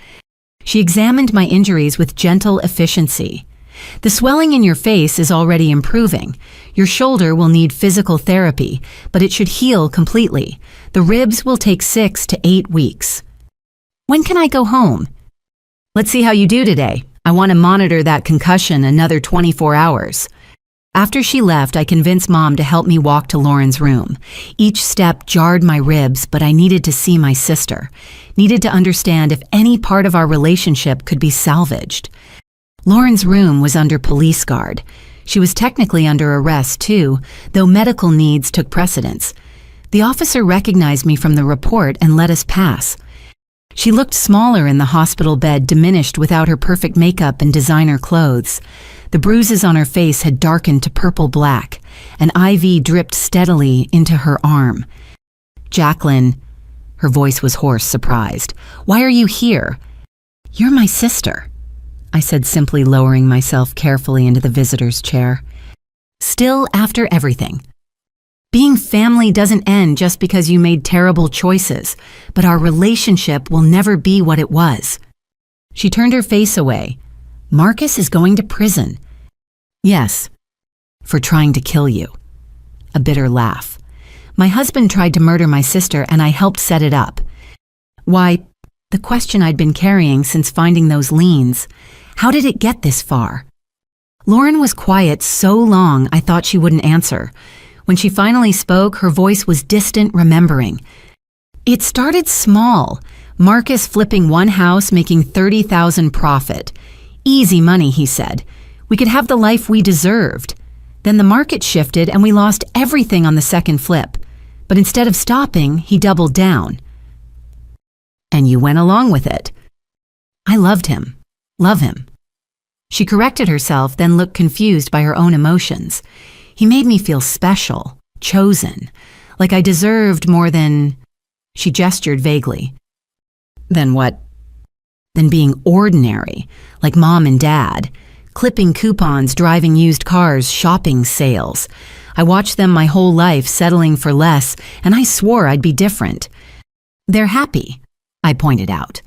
She examined my injuries with gentle efficiency. The swelling in your face is already improving. Your shoulder will need physical therapy, but it should heal completely. The ribs will take 6 to 8 weeks. When can I go home? Let's see how you do today. I want to monitor that concussion another 24 hours. After she left, I convinced Mom to help me walk to Lauren's room. Each step jarred my ribs, but I needed to see my sister. Needed to understand if any part of our relationship could be salvaged. Lauren's room was under police guard. She was technically under arrest too, though medical needs took precedence. The officer recognized me from the report and let us pass. She looked smaller in the hospital bed, diminished without her perfect makeup and designer clothes. The bruises on her face had darkened to purple-black. An IV dripped steadily into her arm. Jacqueline, her voice was hoarse, surprised. Why are you here? You're my sister, I said, simply lowering myself carefully into the visitor's chair. Still, after everything. Being family doesn't end just because you made terrible choices, but our relationship will never be what it was. She turned her face away. Marcus is going to prison. Yes, for trying to kill you. A bitter laugh. My husband tried to murder my sister and I helped set it up. Why, The question I'd been carrying since finding those liens. How did it get this far? Lauren was quiet so long I thought she wouldn't answer. When she finally spoke, her voice was distant remembering. It started small. Marcus flipping one house, making $30,000 profit. Easy money, he said. We could have the life we deserved. Then the market shifted and we lost everything on the second flip. But instead of stopping, he doubled down. And you went along with it. I loved him. Love him. She corrected herself, then looked confused by her own emotions. He made me feel special, chosen, like I deserved more than... She gestured vaguely. Then what? Than being ordinary, like mom and dad, clipping coupons, driving used cars, shopping sales. I watched them my whole life settling for less, and I swore I'd be different. They're happy, I pointed out.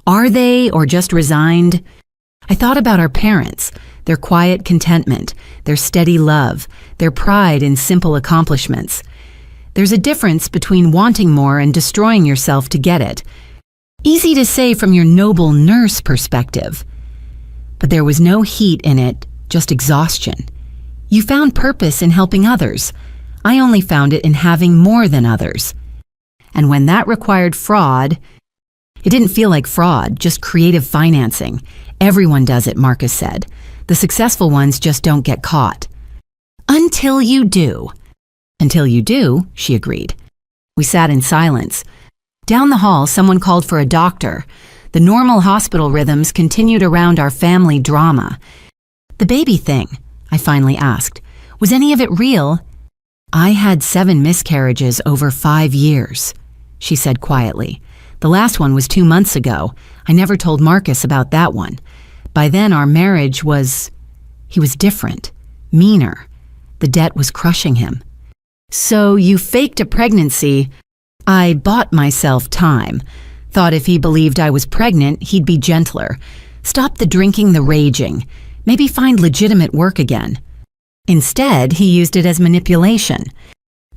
Are they, or just resigned? I thought about our parents, their quiet contentment, their steady love, their pride in simple accomplishments. There's a difference between wanting more and destroying yourself to get it. Easy to say from your noble nurse perspective. But there was no heat in it, just exhaustion. You found purpose in helping others. I only found it in having more than others. And when that required fraud, it didn't feel like fraud, just creative financing. Everyone does it, Marcus said. The successful ones just don't get caught. Until you do. Until you do, she agreed. We sat in silence. Down the hall, someone called for a doctor. The normal hospital rhythms continued around our family drama. The baby thing, I finally asked. Was any of it real? I had 7 miscarriages over 5 years, she said quietly. The last one was 2 months ago. I never told Marcus about that one. By then our marriage was... He was different, meaner. The debt was crushing him. So you faked a pregnancy. I bought myself time. Thought if he believed I was pregnant, he'd be gentler. Stop the drinking, the raging. Maybe find legitimate work again. Instead, he used it as manipulation.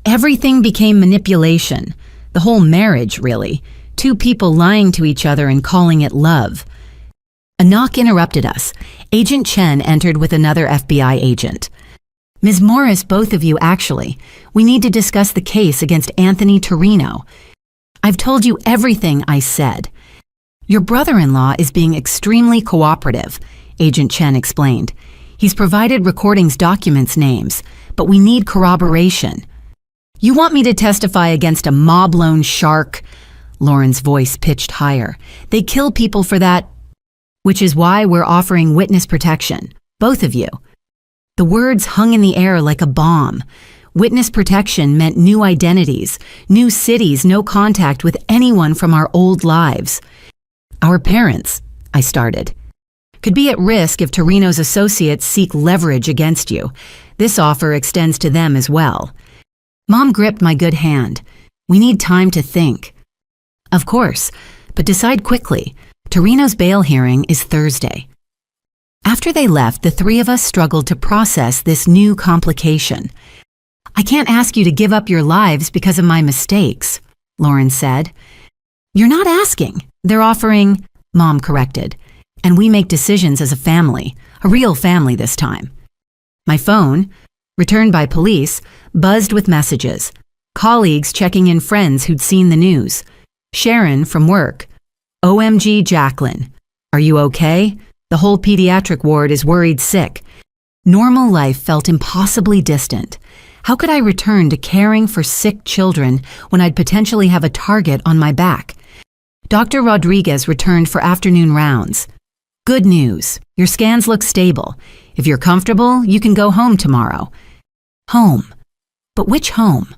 Everything became manipulation. The whole marriage, really. 2 people lying to each other and calling it love. A knock interrupted us. Agent Chen entered with another FBI agent. Ms. Morris, both of you actually. We need to discuss the case against Anthony Torino. I've told you everything I said. Your brother-in-law is being extremely cooperative, Agent Chen explained. He's provided recordings, documents, names, but we need corroboration. You want me to testify against a mob loan shark? Lauren's voice pitched higher. They kill people for that, which is why we're offering witness protection, both of you. The words hung in the air like a bomb. Witness protection meant new identities, new cities, no contact with anyone from our old lives. Our parents, I started, could be at risk if Torino's associates seek leverage against you. This offer extends to them as well. Mom gripped my good hand. We need time to think. Of course, but decide quickly. Torino's bail hearing is Thursday. After they left, the 3 of us struggled to process this new complication. I can't ask you to give up your lives because of my mistakes, Lauren said. You're not asking. They're offering, Mom corrected. And we make decisions as a family, a real family this time. My phone, returned by police, buzzed with messages. Colleagues checking in friends who'd seen the news. Sharon from work. OMG, Jacqueline. Are you okay? The whole pediatric ward is worried sick. Normal life felt impossibly distant. How could I return to caring for sick children when I'd potentially have a target on my back? Dr. Rodriguez returned for afternoon rounds. Good news. Your scans look stable. If you're comfortable, you can go home tomorrow. Home. But which home?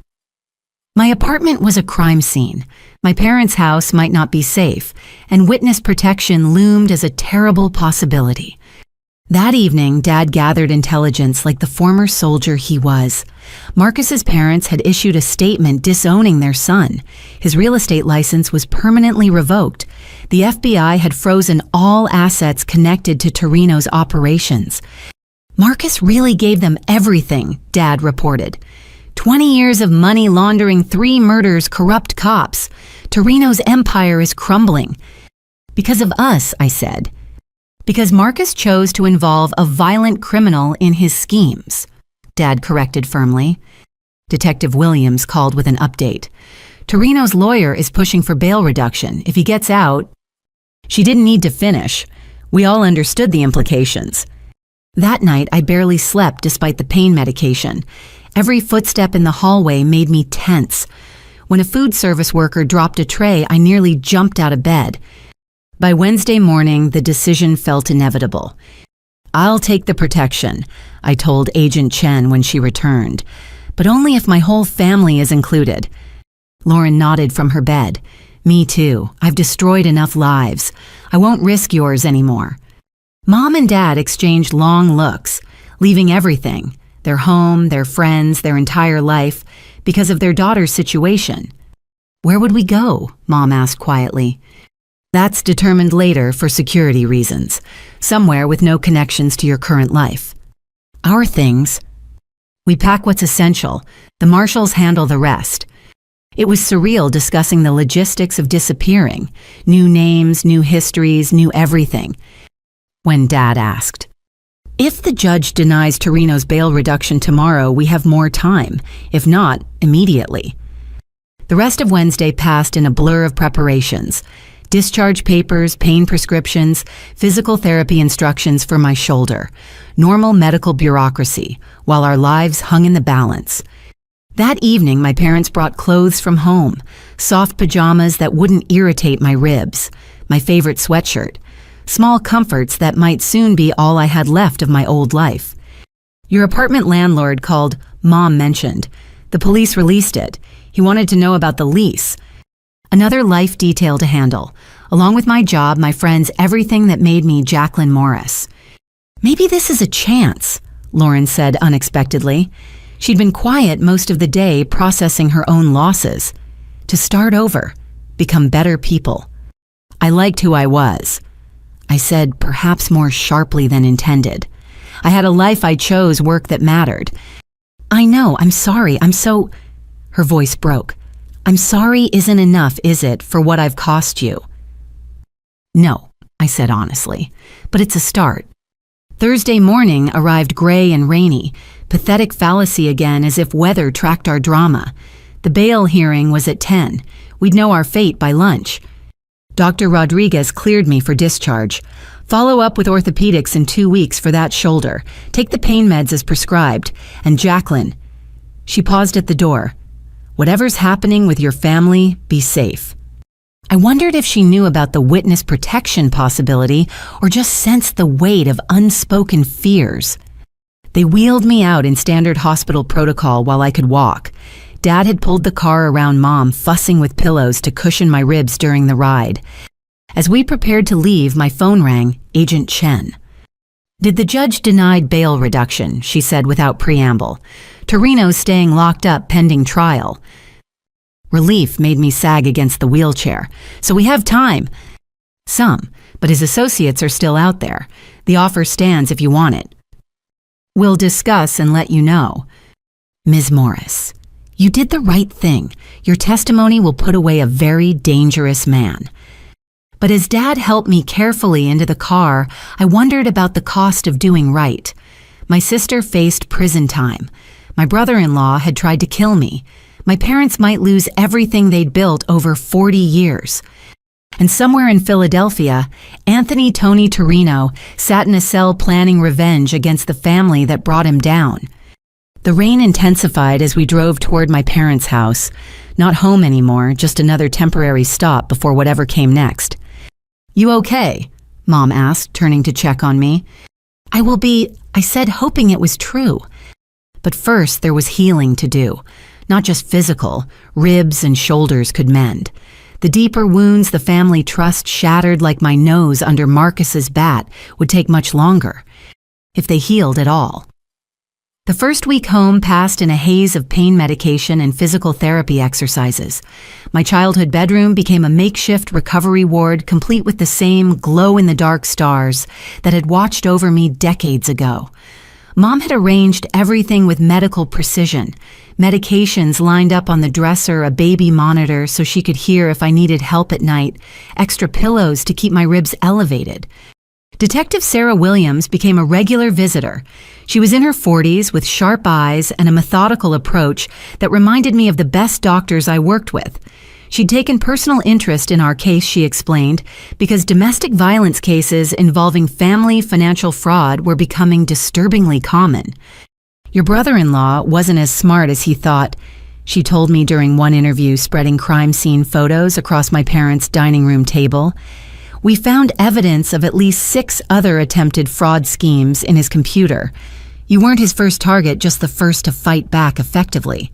My apartment was a crime scene. My parents' house might not be safe, and witness protection loomed as a terrible possibility. That evening, Dad gathered intelligence like the former soldier he was. Marcus's parents had issued a statement disowning their son. His real estate license was permanently revoked. The FBI had frozen all assets connected to Torino's operations. Marcus really gave them everything, Dad reported. 20 years of money laundering, 3 murders, corrupt cops. Torino's empire is crumbling. Because of us, I said. Because Marcus chose to involve a violent criminal in his schemes, Dad corrected firmly. Detective Williams called with an update. Torino's lawyer is pushing for bail reduction. If he gets out, she didn't need to finish. We all understood the implications. That night, I barely slept despite the pain medication. Every footstep in the hallway made me tense. When a food service worker dropped a tray, I nearly jumped out of bed. By Wednesday morning, the decision felt inevitable. I'll take the protection, I told Agent Chen when she returned, but only if my whole family is included. Lauren nodded from her bed. Me too. I've destroyed enough lives. I won't risk yours anymore. Mom and Dad exchanged long looks, leaving everything, their home, their friends, their entire life, because of their daughter's situation. Where would we go? Mom asked quietly. That's determined later for security reasons, somewhere with no connections to your current life. Our things. We pack what's essential. The marshals handle the rest. It was surreal discussing the logistics of disappearing. New names, new histories, new everything. When Dad asked, if the judge denies Torino's bail reduction tomorrow, we have more time. If not, immediately. The rest of Wednesday passed in a blur of preparations. Discharge papers, pain prescriptions, physical therapy instructions for my shoulder. Normal medical bureaucracy, while our lives hung in the balance. That evening, my parents brought clothes from home, soft pajamas that wouldn't irritate my ribs, my favorite sweatshirt, small comforts that might soon be all I had left of my old life. Your apartment landlord called, Mom mentioned. The police released it. He wanted to know about the lease. Another life detail to handle, along with my job, my friends, everything that made me Jacqueline Morris. Maybe this is a chance, Lauren said unexpectedly. She'd been quiet most of the day, processing her own losses. To start over, become better people. I liked who I was. I said, perhaps more sharply than intended. I had a life I chose, work that mattered. I know, I'm sorry, Her voice broke. I'm sorry isn't enough, is it, for what I've cost you? No, I said honestly, but it's a start. Thursday morning arrived gray and rainy, pathetic fallacy again, as if weather tracked our drama. The bail hearing was at 10. We'd know our fate by lunch. Dr. Rodriguez cleared me for discharge. Follow up with orthopedics in 2 weeks for that shoulder. Take the pain meds as prescribed. And Jacqueline. She paused at the door. Whatever's happening with your family, be safe. I wondered if she knew about the witness protection possibility or just sensed the weight of unspoken fears. They wheeled me out in standard hospital protocol while I could walk. Dad had pulled the car around Mom, fussing with pillows to cushion my ribs during the ride. As we prepared to leave, my phone rang, Agent Chen. Did the judge deny bail reduction, she said without preamble. Torino's staying locked up pending trial. Relief made me sag against the wheelchair. So we have time. Some, but his associates are still out there. The offer stands if you want it. We'll discuss and let you know. Ms. Morris, you did the right thing. Your testimony will put away a very dangerous man. But as Dad helped me carefully into the car, I wondered about the cost of doing right. My sister faced prison time. My brother-in-law had tried to kill me. My parents might lose everything they'd built over 40 years. And somewhere in Philadelphia, Anthony Tony Torino sat in a cell planning revenge against the family that brought him down. The rain intensified as we drove toward my parents' house. Not home anymore, just another temporary stop before whatever came next. You okay? Mom asked, turning to check on me. I will be, I said, hoping it was true. But first there was healing to do. Not just physical, ribs and shoulders could mend. The deeper wounds the family trust shattered like my nose under Marcus's bat would take much longer, if they healed at all. The first week home passed in a haze of pain medication and physical therapy exercises. My childhood bedroom became a makeshift recovery ward complete with the same glow-in-the-dark stars that had watched over me decades ago. Mom had arranged everything with medical precision. Medications lined up on the dresser, a baby monitor so she could hear if I needed help at night, extra pillows to keep my ribs elevated. Detective Sarah Williams became a regular visitor. She was in her 40s with sharp eyes and a methodical approach that reminded me of the best doctors I worked with. She'd taken personal interest in our case, she explained, because domestic violence cases involving family financial fraud were becoming disturbingly common. Your brother-in-law wasn't as smart as he thought, she told me during one interview, spreading crime scene photos across my parents' dining room table. We found evidence of at least 6 other attempted fraud schemes in his computer. You weren't his first target, just the first to fight back effectively.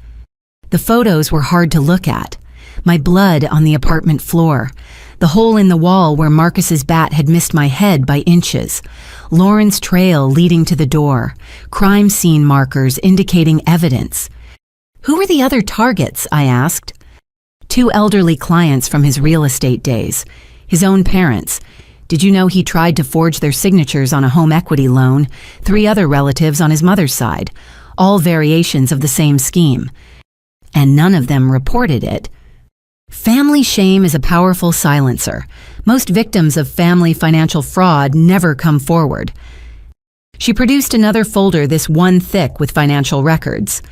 The photos were hard to look at. My blood on the apartment floor, the hole in the wall where Marcus's bat had missed my head by inches, Lauren's trail leading to the door, crime scene markers indicating evidence. Who were the other targets? I asked. 2 elderly clients from his real estate days, his own parents. Did you know he tried to forge their signatures on a home equity loan? 3 other relatives on his mother's side, all variations of the same scheme. And none of them reported it. Family shame is a powerful silencer. Most victims of family financial fraud never come forward. She produced another folder, this one thick with financial records.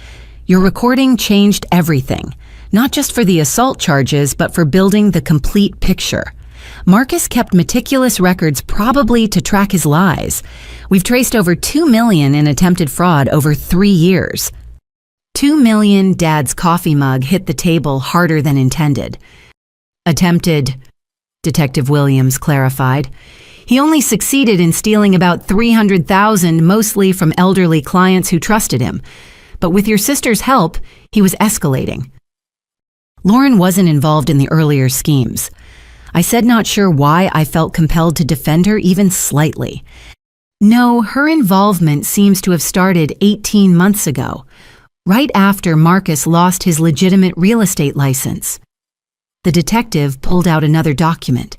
Your recording changed everything, not just for the assault charges, but for building the complete picture. Marcus kept meticulous records, probably to track his lies. We've traced over $2 million in attempted fraud over 3 years. $2 million. Dad's coffee mug hit the table harder than intended. Attempted, Detective Williams clarified. He only succeeded in stealing about $300,000, mostly from elderly clients who trusted him. But with your sister's help, he was escalating. Lauren wasn't involved in the earlier schemes. I said, not sure why I felt compelled to defend her even slightly. No, her involvement seems to have started 18 months ago, right after Marcus lost his legitimate real estate license. The detective pulled out another document,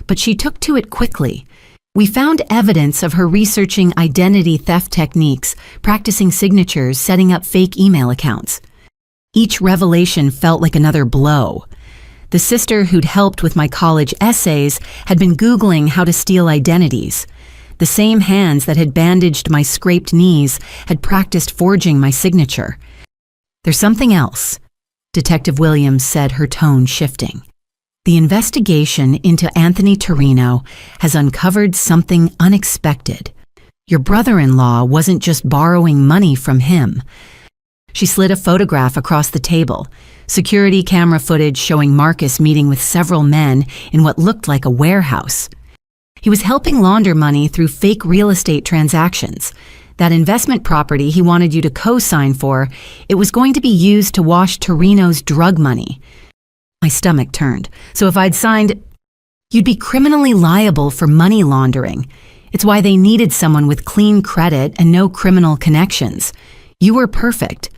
but she took to it quickly. We found evidence of her researching identity theft techniques, practicing signatures, setting up fake email accounts. Each revelation felt like another blow. The sister who'd helped with my college essays had been Googling how to steal identities. The same hands that had bandaged my scraped knees had practiced forging my signature. There's something else, Detective Williams said, her tone shifting. The investigation into Anthony Torino has uncovered something unexpected. Your brother-in-law wasn't just borrowing money from him. She slid a photograph across the table, security camera footage showing Marcus meeting with several men in what looked like a warehouse. He was helping launder money through fake real estate transactions. That investment property he wanted you to co-sign for, it was going to be used to wash Torino's drug money. My stomach turned. So if I'd signed, you'd be criminally liable for money laundering. It's why they needed someone with clean credit and no criminal connections. You were perfect.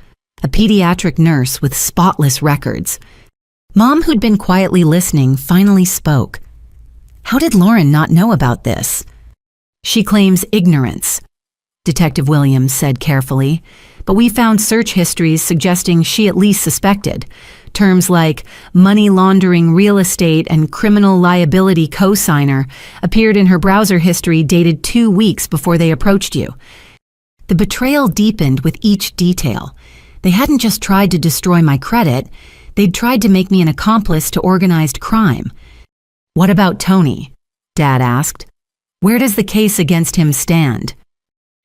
A pediatric nurse with spotless records. Mom, who'd been quietly listening, finally spoke. How did Lauren not know about this? She claims ignorance, Detective Williams said carefully, but we found search histories suggesting she at least suspected. Terms like money laundering real estate and criminal liability co-signer appeared in her browser history dated 2 weeks before they approached you. The betrayal deepened with each detail. They hadn't just tried to destroy my credit, they'd tried to make me an accomplice to organized crime. What about Tony? Dad asked. Where does the case against him stand?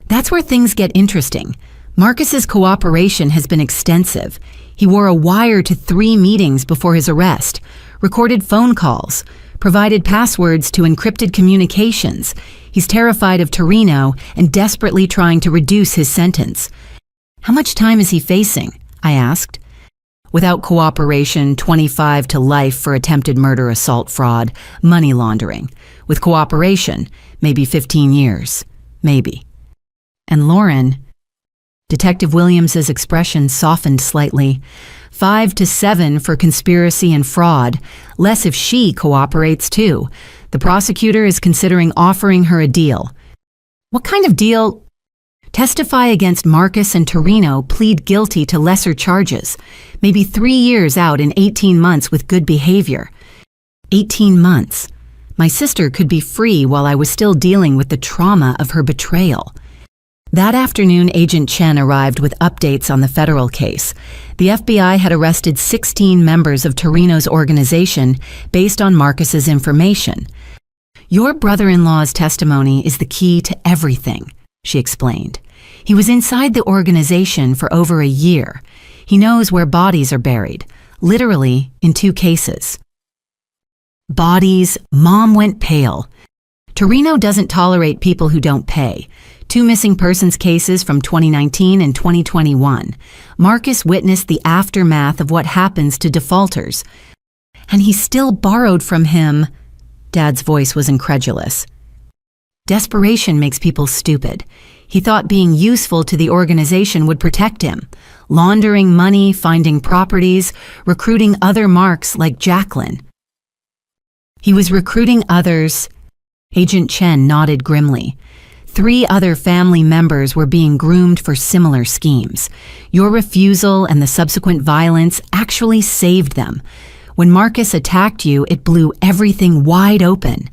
That's where things get interesting. Marcus's cooperation has been extensive. He wore a wire to 3 meetings before his arrest, recorded phone calls, provided passwords to encrypted communications. He's terrified of Torino and desperately trying to reduce his sentence. How much time is he facing? I asked. Without cooperation, 25 to life for attempted murder, assault, fraud, money laundering. With cooperation, maybe 15 years. Maybe. And Lauren, Detective Williams's expression softened slightly. 5 to 7 for conspiracy and fraud, less if she cooperates too. The prosecutor is considering offering her a deal. What kind of deal? Testify against Marcus and Torino, plead guilty to lesser charges. Maybe 3 years out in 18 months with good behavior. 18 months. My sister could be free while I was still dealing with the trauma of her betrayal. That afternoon, Agent Chen arrived with updates on the federal case. The FBI had arrested 16 members of Torino's organization based on Marcus's information. Your brother-in-law's testimony is the key to everything, she explained. He was inside the organization for over a year. He knows where bodies are buried, literally in 2 cases. Bodies, Mom went pale. Torino doesn't tolerate people who don't pay. 2 missing persons cases from 2019 and 2021. Marcus witnessed the aftermath of what happens to defaulters. And he still borrowed from him. Dad's voice was incredulous. Desperation makes people stupid. He thought being useful to the organization would protect him. Laundering money, finding properties, recruiting other marks like Jacqueline. He was recruiting others. Agent Chen nodded grimly. 3 other family members were being groomed for similar schemes. Your refusal and the subsequent violence actually saved them. When Marcus attacked you, it blew everything wide open.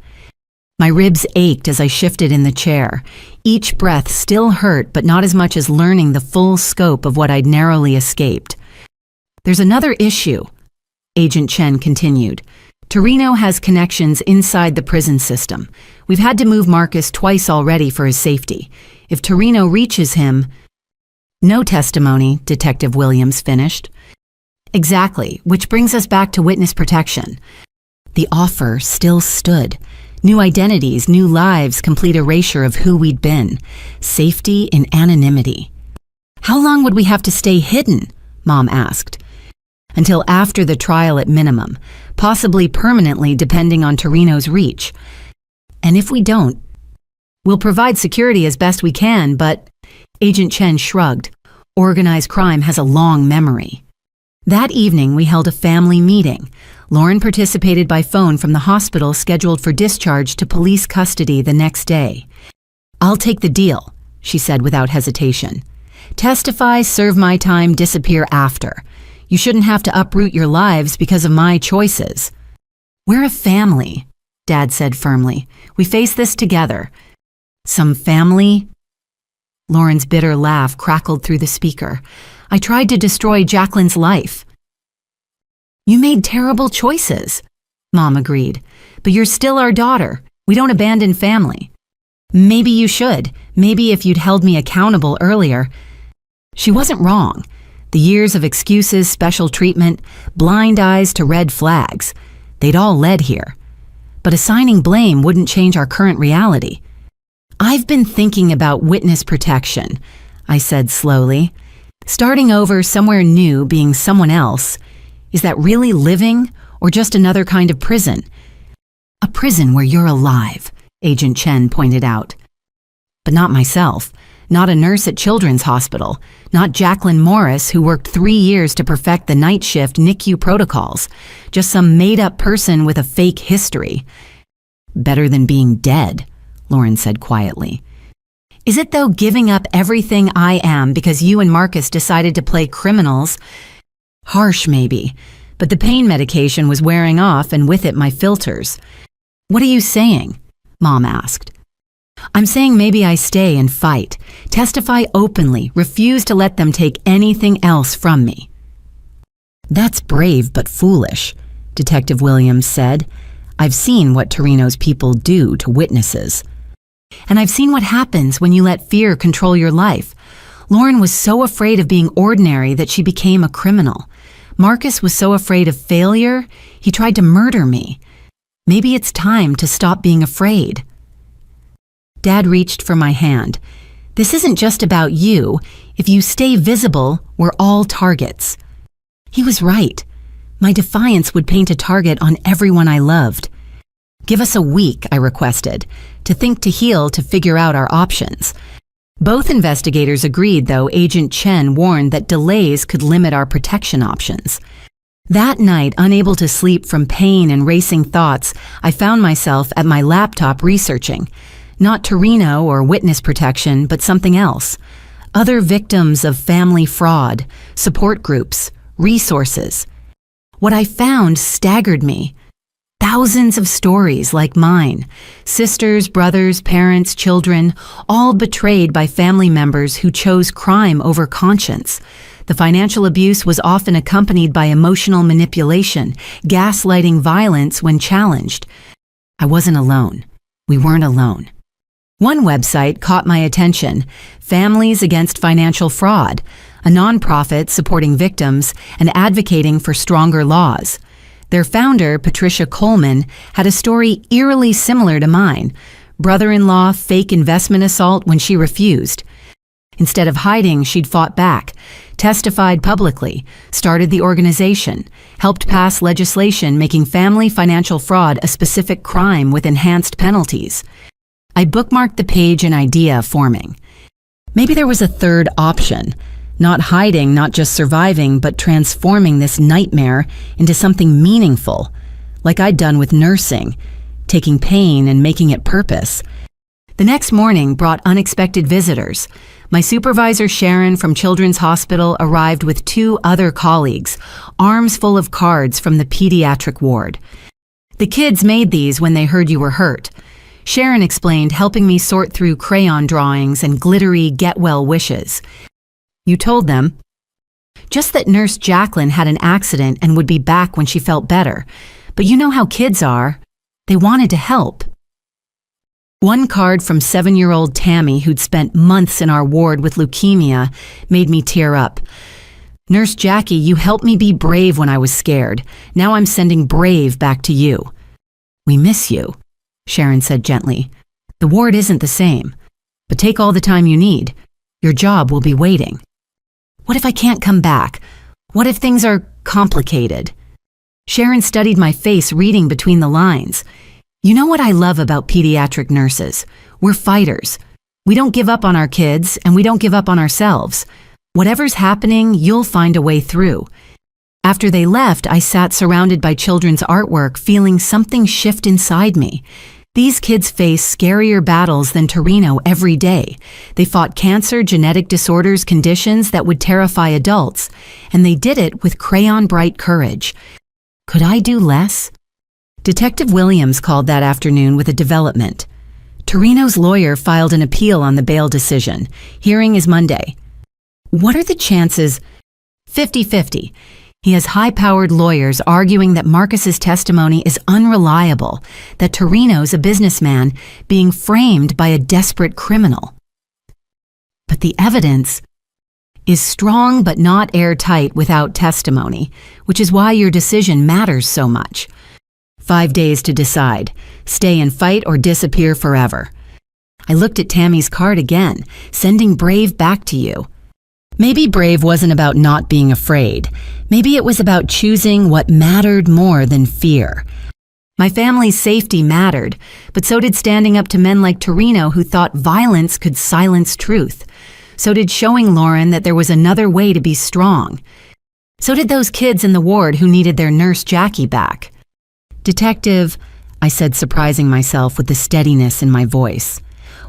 My ribs ached as I shifted in the chair. Each breath still hurt, but not as much as learning the full scope of what I'd narrowly escaped. There's another issue, Agent Chen continued. Torino has connections inside the prison system. We've had to move Marcus twice already for his safety. If Torino reaches him... No testimony, Detective Williams finished. Exactly, which brings us back to witness protection. The offer still stood. New identities, new lives, complete erasure of who we'd been. Safety in anonymity. How long would we have to stay hidden? Mom asked. Until after the trial at minimum, possibly permanently depending on Torino's reach. And if we don't, we'll provide security as best we can, but Agent Chen shrugged. Organized crime has a long memory. That evening, we held a family meeting. Lauren participated by phone from the hospital scheduled for discharge to police custody the next day. I'll take the deal, she said without hesitation. Testify, serve my time, disappear after. You shouldn't have to uproot your lives because of my choices. We're a family, Dad said firmly. We face this together. Some family? Lauren's bitter laugh crackled through the speaker. I tried to destroy Jacqueline's life. You made terrible choices, Mom agreed. But you're still our daughter. We don't abandon family. Maybe you should. Maybe if you'd held me accountable earlier. She wasn't wrong. The years of excuses, special treatment, blind eyes to red flags, they'd all led here. But assigning blame wouldn't change our current reality. I've been thinking about witness protection, I said slowly. Starting over somewhere new, being someone else, is that really living or just another kind of prison? A prison where you're alive, Agent Chen pointed out. But not myself. Not a nurse at Children's Hospital. Not Jacqueline Morris, who worked 3 years to perfect the night shift NICU protocols. Just some made-up person with a fake history. Better than being dead, Lauren said quietly. Is it, though, giving up everything I am because you and Marcus decided to play criminals? Harsh, maybe, but the pain medication was wearing off and with it my filters. What are you saying? Mom asked. I'm saying maybe I stay and fight, testify openly, refuse to let them take anything else from me. That's brave but foolish, Detective Williams said. I've seen what Torino's people do to witnesses. And I've seen what happens when you let fear control your life. Lauren was so afraid of being ordinary that she became a criminal. Marcus was so afraid of failure, he tried to murder me. Maybe it's time to stop being afraid. Dad reached for my hand. This isn't just about you. If you stay visible, we're all targets. He was right. My defiance would paint a target on everyone I loved. Give us a week, I requested, to think, to heal, to figure out our options. Both investigators agreed, though Agent Chen warned that delays could limit our protection options. That night, unable to sleep from pain and racing thoughts, I found myself at my laptop researching. Not Torino or witness protection, but something else. Other victims of family fraud, support groups, resources. What I found staggered me. Thousands of stories like mine. Sisters, brothers, parents, children, all betrayed by family members who chose crime over conscience. The financial abuse was often accompanied by emotional manipulation, gaslighting, violence when challenged. I wasn't alone. We weren't alone. One website caught my attention, Families Against Financial Fraud, a nonprofit supporting victims and advocating for stronger laws. Their founder, Patricia Coleman, had a story eerily similar to mine. Brother-in-law fake investment assault when she refused. Instead of hiding, she'd fought back, testified publicly, started the organization, helped pass legislation making family financial fraud a specific crime with enhanced penalties. I bookmarked the page, an idea forming. Maybe there was a third option. Not hiding, not just surviving, but transforming this nightmare into something meaningful, like I'd done with nursing, taking pain and making it purpose. The next morning brought unexpected visitors. My supervisor, Sharon, from Children's Hospital, arrived with 2 other colleagues, arms full of cards from the pediatric ward. The kids made these when they heard you were hurt. Sharon explained, helping me sort through crayon drawings and glittery get-well wishes. You told them, just that Nurse Jacqueline had an accident and would be back when she felt better. But you know how kids are. They wanted to help. One card from 7-year-old Tammy, who'd spent months in our ward with leukemia, made me tear up. Nurse Jackie, you helped me be brave when I was scared. Now I'm sending brave back to you. We miss you, Sharon said gently. The ward isn't the same, but take all the time you need. Your job will be waiting. What if I can't come back? What if things are complicated? Sharon studied my face, reading between the lines. You know what I love about pediatric nurses? We're fighters. We don't give up on our kids, and we don't give up on ourselves. Whatever's happening, you'll find a way through. After they left, I sat surrounded by children's artwork, feeling something shift inside me. These kids face scarier battles than Torino every day. They fought cancer, genetic disorders, conditions that would terrify adults, and they did it with crayon-bright courage. Could I do less? Detective Williams called that afternoon with a development. Torino's lawyer filed an appeal on the bail decision. Hearing is Monday. What are the chances? 50-50. He has high-powered lawyers arguing that Marcus's testimony is unreliable, that Torino's a businessman being framed by a desperate criminal. But the evidence is strong but not airtight without testimony, which is why your decision matters so much. 5 days to decide. Stay and fight or disappear forever. I looked at Tammy's card again, sending brave back to you. Maybe brave wasn't about not being afraid. Maybe it was about choosing what mattered more than fear. My family's safety mattered, but so did standing up to men like Torino who thought violence could silence truth. So did showing Lauren that there was another way to be strong. So did those kids in the ward who needed their Nurse Jackie back. Detective, I said, surprising myself with the steadiness in my voice.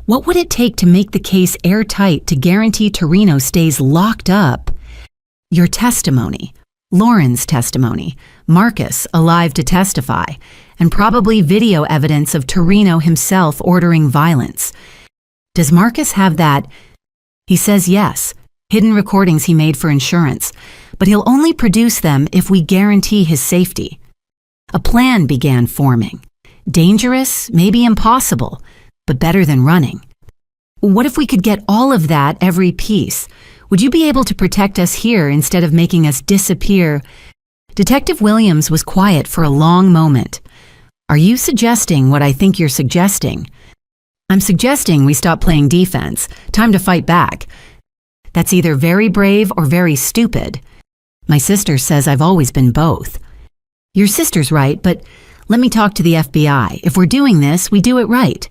What would it take to make the case airtight to guarantee Torino stays locked up? Your testimony, Lauren's testimony, Marcus alive to testify, and probably video evidence of Torino himself ordering violence. Does Marcus have that? He says yes, hidden recordings he made for insurance, but he'll only produce them if we guarantee his safety. A plan began forming. Dangerous, maybe impossible, but better than running. What if we could get all of that, every piece? Would you be able to protect us here instead of making us disappear? Detective Williams was quiet for a long moment. Are you suggesting what I think you're suggesting? I'm suggesting we stop playing defense. Time to fight back. That's either very brave or very stupid. My sister says I've always been both. Your sister's right, but let me talk to the FBI. If we're doing this, we do it right.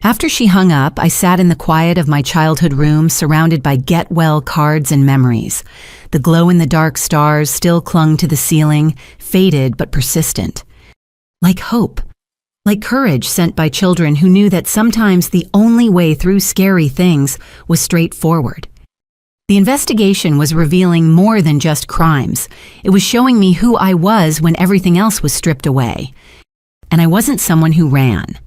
After she hung up, I sat in the quiet of my childhood room, surrounded by get-well cards and memories. The glow-in-the-dark stars still clung to the ceiling, faded but persistent. Like hope. like courage sent by children who knew that sometimes the only way through scary things was straightforward. The investigation was revealing more than just crimes. It was showing me who I was when everything else was stripped away. And I wasn't someone who ran.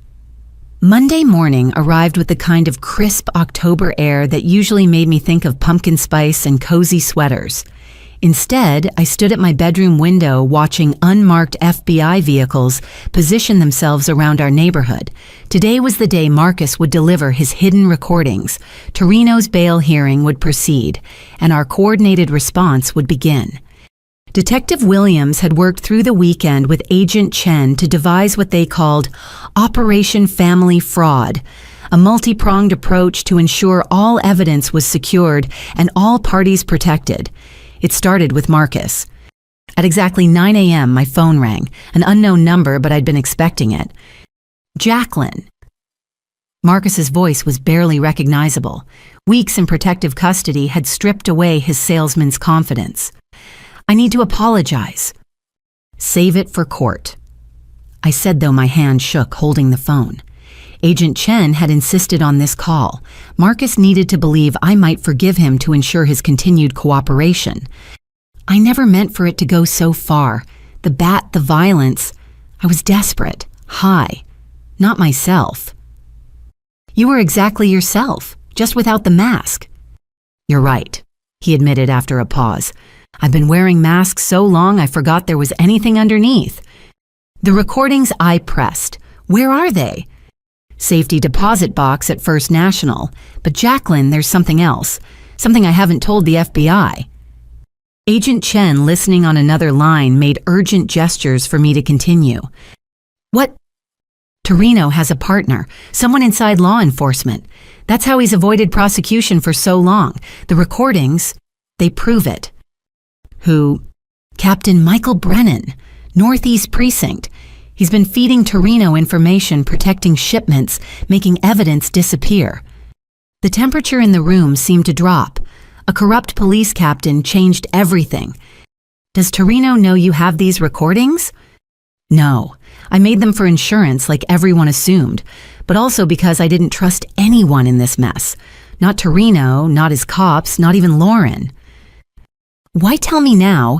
Monday morning arrived with the kind of crisp October air that usually made me think of pumpkin spice and cozy sweaters. Instead, I stood at my bedroom window watching unmarked FBI vehicles position themselves around our neighborhood. Today was the day Marcus would deliver his hidden recordings. Torino's bail hearing would proceed, and our coordinated response would begin. Detective Williams had worked through the weekend with Agent Chen to devise what they called Operation Family Fraud, a multi-pronged approach to ensure all evidence was secured and all parties protected. It started with Marcus. At exactly 9 a.m., my phone rang, an unknown number, but I'd been expecting it. Jacqueline. Marcus's voice was barely recognizable. Weeks in protective custody had stripped away his salesman's confidence. I need to apologize. Save it for court. I said, though my hand shook holding the phone. Agent Chen had insisted on this call. Marcus needed to believe I might forgive him to ensure his continued cooperation. I never meant for it to go so far. The bat, the violence. I was desperate, high, not myself. You were exactly yourself, just without the mask. You're right, he admitted after a pause. I've been wearing masks so long I forgot there was anything underneath. The recordings I pressed, where are they? Safety deposit box at First National. But Jacqueline, there's something else. Something I haven't told the FBI. Agent Chen, listening on another line, made urgent gestures for me to continue. What? Torino has a partner, someone inside law enforcement. That's how he's avoided prosecution for so long. The recordings, they prove it. Who? Captain Michael Brennan, Northeast Precinct. He's been feeding Torino information, protecting shipments, making evidence disappear. The temperature in the room seemed to drop. A corrupt police captain changed everything. Does Torino know you have these recordings? No. I made them for insurance like everyone assumed, but also because I didn't trust anyone in this mess. Not Torino, not his cops, not even Lauren. Why tell me now?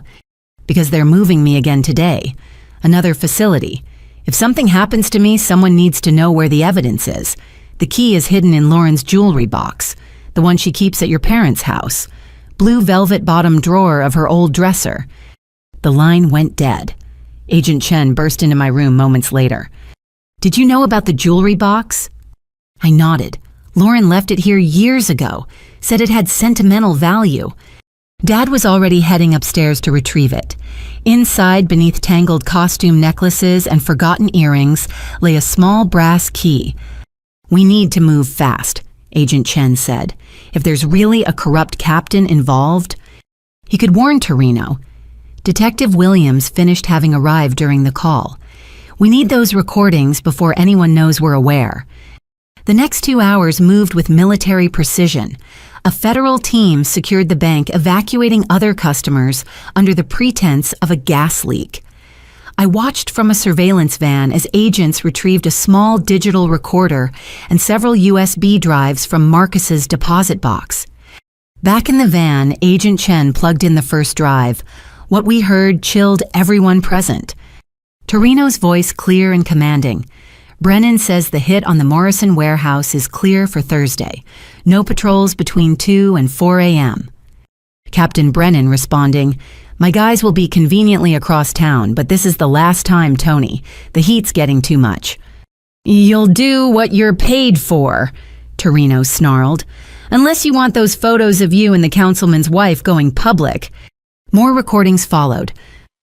Because they're moving me again today. Another facility. If something happens to me, someone needs to know where the evidence is. The key is hidden in Lauren's jewelry box, the one she keeps at your parents' house. Blue velvet bottom drawer of her old dresser. The line went dead. Agent Chen burst into my room moments later. Did you know about the jewelry box? I nodded. Lauren left it here years ago, said it had sentimental value. Dad was already heading upstairs to retrieve it. Inside, beneath tangled costume necklaces and forgotten earrings, lay a small brass key. We need to move fast, Agent Chen said. If there's really a corrupt captain involved, he could warn Torino. Detective Williams finished having arrived during the call. We need those recordings before anyone knows we're aware. The next 2 hours moved with military precision. A federal team secured the bank, evacuating other customers under the pretense of a gas leak. I watched from a surveillance van as agents retrieved a small digital recorder and several USB drives from Marcus's deposit box. Back in the van, Agent Chen plugged in the first drive. What we heard chilled everyone present. Torino's voice clear and commanding. Brennan says the hit on the Morrison warehouse is clear for Thursday. No patrols between 2 and 4 a.m. Captain Brennan responding, my guys will be conveniently across town, but this is the last time, Tony. The heat's getting too much. You'll do what you're paid for, Torino snarled. Unless you want those photos of you and the councilman's wife going public. More recordings followed.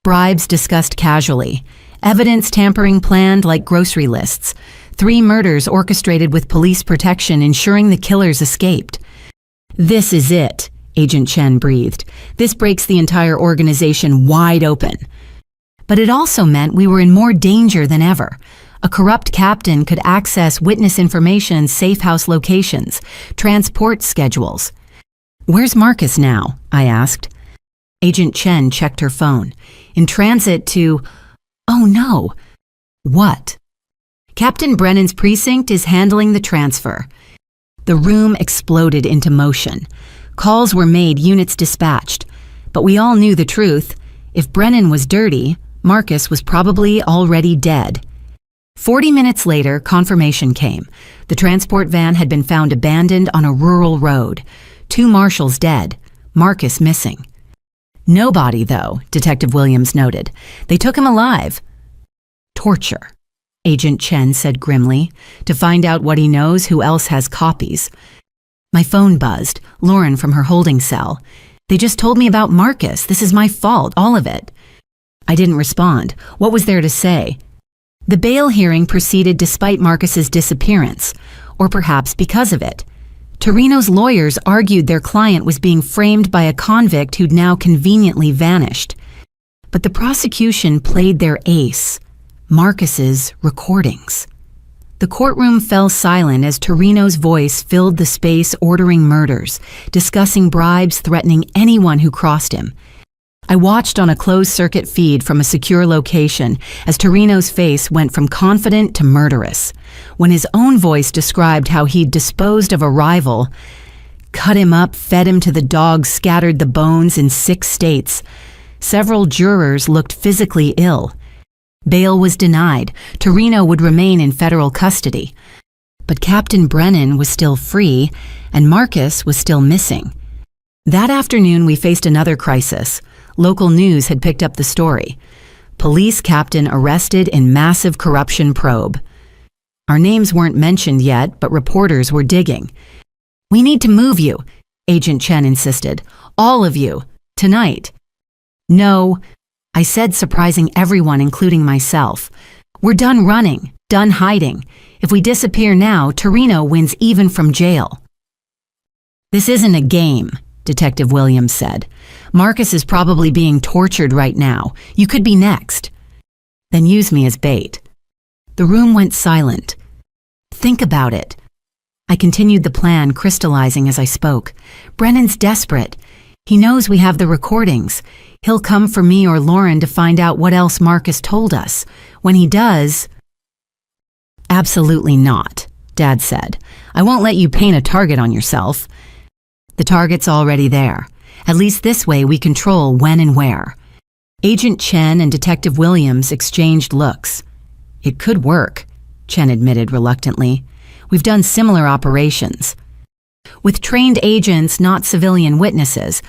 Bribes discussed casually. Evidence tampering planned like grocery lists. 3 murders orchestrated with police protection ensuring the killers escaped. This is it, Agent Chen breathed. This breaks the entire organization wide open. But it also meant we were in more danger than ever. A corrupt captain could access witness information, safe house locations, transport schedules. Where's Marcus now? I asked. Agent Chen checked her phone. In transit to... Oh no. What? Captain Brennan's precinct is handling the transfer. The room exploded into motion. Calls were made, units dispatched. But we all knew the truth. If Brennan was dirty, Marcus was probably already dead. 40 minutes later, confirmation came. The transport van had been found abandoned on a rural road. 2 marshals dead, Marcus missing. No body, though, Detective Williams noted. They took him alive. Torture, Agent Chen said grimly. To find out what he knows, who else has copies. My phone buzzed, Lauren from her holding cell. They just told me about Marcus. This is my fault, all of it. I didn't respond. What was there to say? The bail hearing proceeded despite Marcus's disappearance, or perhaps because of it. Torino's lawyers argued their client was being framed by a convict who'd now conveniently vanished. But the prosecution played their ace, Marcus's recordings. The courtroom fell silent as Torino's voice filled the space ordering murders, discussing bribes threatening anyone who crossed him. I watched on a closed-circuit feed from a secure location as Torino's face went from confident to murderous. When his own voice described how he'd disposed of a rival, cut him up, fed him to the dogs, scattered the bones in 6 states, several jurors looked physically ill. Bail was denied. Torino would remain in federal custody. But Captain Brennan was still free, and Marcus was still missing. That afternoon, we faced another crisis. Local news had picked up the story. Police captain arrested in massive corruption probe. Our names weren't mentioned yet, but reporters were digging. "We need to move you," Agent Chen insisted. "All of you. Tonight." "No," I said, surprising everyone, including myself. "We're done running, done hiding. If we disappear now, Torino wins even from jail." "This isn't a game," Detective Williams said. "Marcus is probably being tortured right now. You could be next." "Then use me as bait." The room went silent. "Think about it." I continued the plan, crystallizing as I spoke. "Brennan's desperate. He knows we have the recordings. He'll come for me or Lauren to find out what else Marcus told us. When he does..." "Absolutely not," Dad said. "I won't let you paint a target on yourself." "The target's already there. At least this way we control when and where." Agent Chen and Detective Williams exchanged looks. "It could work," Chen admitted reluctantly. "We've done similar operations. With trained agents, not civilian witnesses."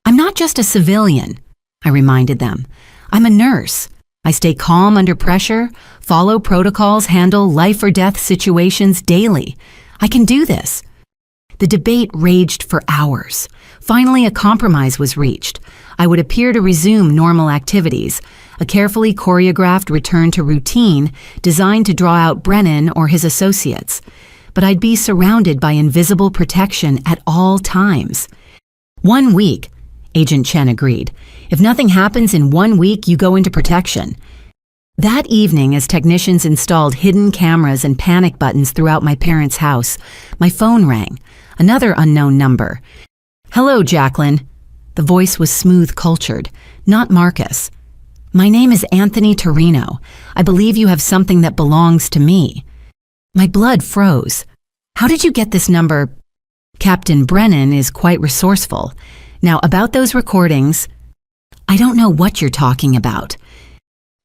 "I'm not just a civilian," I reminded them. "I'm a nurse. I stay calm under pressure, follow protocols, handle life or death situations daily. I can do this." The debate raged for hours. Finally, a compromise was reached. I would appear to resume normal activities, a carefully choreographed return to routine designed to draw out Brennan or his associates. But I'd be surrounded by invisible protection at all times. 1 week, Agent Chen agreed. "If nothing happens in 1 week, you go into protection." That evening, as technicians installed hidden cameras and panic buttons throughout my parents' house, my phone rang. Another unknown number. "Hello, Jacqueline." The voice was smooth-cultured, not Marcus. "My name is Anthony Torino. I believe you have something that belongs to me." My blood froze. "How did you get this number?" "Captain Brennan is quite resourceful. Now, about those recordings..." "I don't know what you're talking about."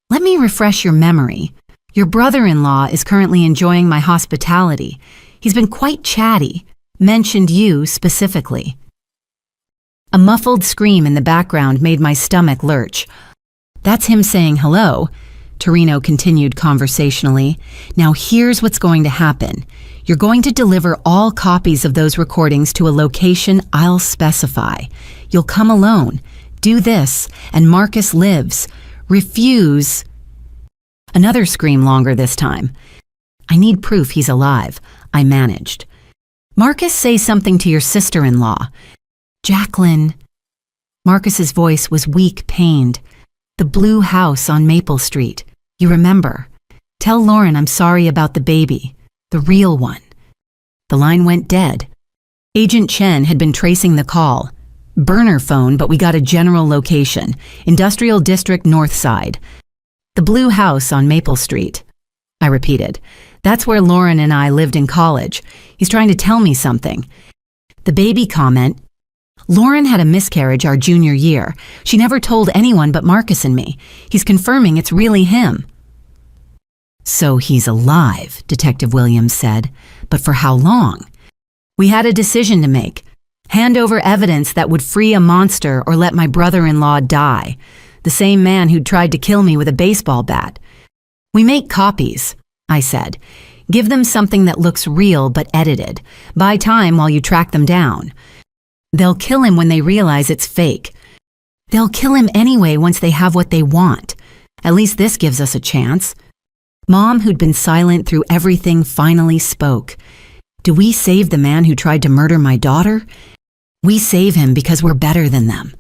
"Let me refresh your memory. Your brother-in-law is currently enjoying my hospitality. He's been quite chatty. Mentioned you specifically." A muffled scream in the background made my stomach lurch. "That's him saying hello," Torino continued conversationally. "Now here's what's going to happen. You're going to deliver all copies of those recordings to a location I'll specify. You'll come alone. Do this, and Marcus lives. Refuse..." Another scream, longer this time. "I need proof he's alive," I managed. "Marcus, say something to your sister-in-law." "Jacqueline..." Marcus's voice was weak, pained. "The blue house on Maple Street. You remember. Tell Lauren I'm sorry about the baby. The real one." The line went dead. Agent Chen had been tracing the call. Burner phone, but we got a general location. Industrial District North Side. The blue house on Maple Street. I repeated. That's where Lauren and I lived in college. He's trying to tell me something. The baby comment, Lauren had a miscarriage our junior year. She never told anyone but Marcus and me. He's confirming it's really him. So he's alive, Detective Williams said. But for how long? We had a decision to make. Hand over evidence that would free a monster or let my brother-in-law die. The same man who'd tried to kill me with a baseball bat. We make copies, I said. Give them something that looks real but edited. Buy time while you track them down. They'll kill him when they realize it's fake. They'll kill him anyway once they have what they want. At least this gives us a chance. Mom, who'd been silent through everything, finally spoke. Do we save the man who tried to murder my daughter? We save him because we're better than them,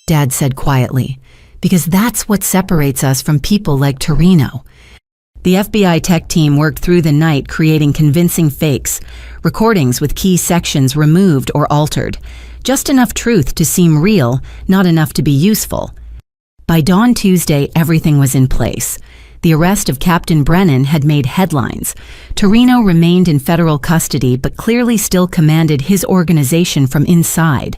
Dad said quietly, because that's what separates us from people like Torino. The FBI tech team worked through the night creating convincing fakes, recordings with key sections removed or altered, just enough truth to seem real, not enough to be useful. By dawn Tuesday, everything was in place. The arrest of Captain Brennan had made headlines. Torino remained in federal custody but clearly still commanded his organization from inside.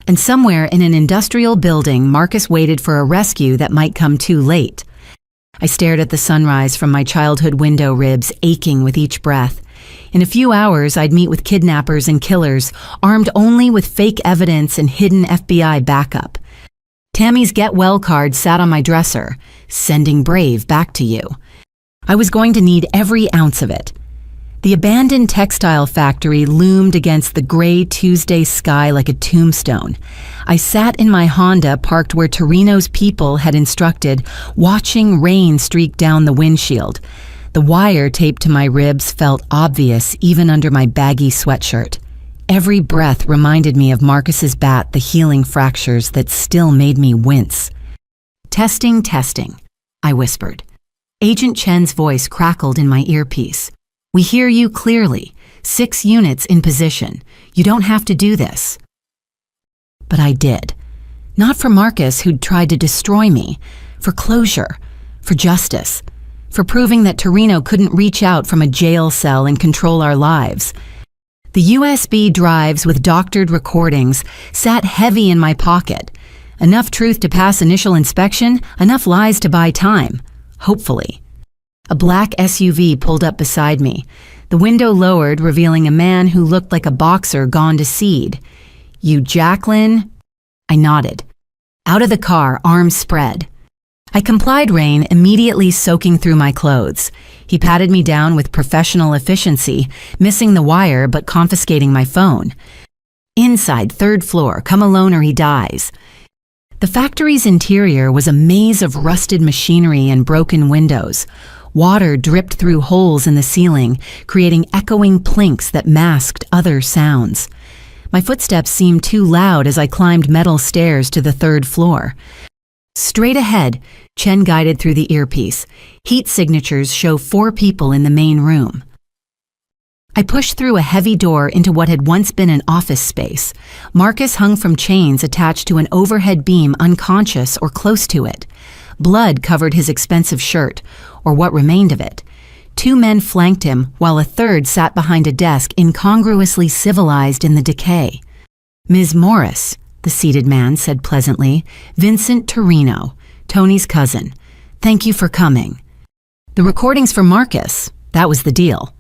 And somewhere in an industrial building, Marcus waited for a rescue that might come too late. I stared at the sunrise from my childhood window, ribs aching with each breath. In a few hours, I'd meet with kidnappers and killers, armed only with fake evidence and hidden FBI backup. Tammy's Get Well card sat on my dresser, sending brave back to you. I was going to need every ounce of it. The abandoned textile factory loomed against the gray Tuesday sky like a tombstone. I sat in my Honda parked where Torino's people had instructed, watching rain streak down the windshield. The wire taped to my ribs felt obvious even under my baggy sweatshirt. Every breath reminded me of Marcus's bat, the healing fractures that still made me wince. Testing, I whispered. Agent Chen's voice crackled in my earpiece. We hear you clearly. 6 units in position. You don't have to do this. But I did. Not for Marcus, who'd tried to destroy me. For closure. For justice. For proving that Torino couldn't reach out from a jail cell and control our lives. The USB drives with doctored recordings sat heavy in my pocket. Enough truth to pass initial inspection, enough lies to buy time. Hopefully. A black SUV pulled up beside me. The window lowered, revealing a man who looked like a boxer gone to seed. You, Jacqueline? I nodded. Out of the car, arms spread. I complied, rain immediately soaking through my clothes. He patted me down with professional efficiency, missing the wire but confiscating my phone. Inside, 3rd floor, come alone or he dies. The factory's interior was a maze of rusted machinery and broken windows. Water dripped through holes in the ceiling, creating echoing plinks that masked other sounds. My footsteps seemed too loud as I climbed metal stairs to the 3rd floor. Straight ahead, Chen guided through the earpiece. Heat signatures show 4 people in the main room. I pushed through a heavy door into what had once been an office space. Marcus hung from chains attached to an overhead beam, unconscious or close to it. Blood covered his expensive shirt, or what remained of it. 2 men flanked him, while a 3rd sat behind a desk, incongruously civilized in the decay. Ms. Morris, the seated man said pleasantly. Vincent Torino, Tony's cousin. Thank you for coming. The recordings for Marcus, that was the deal.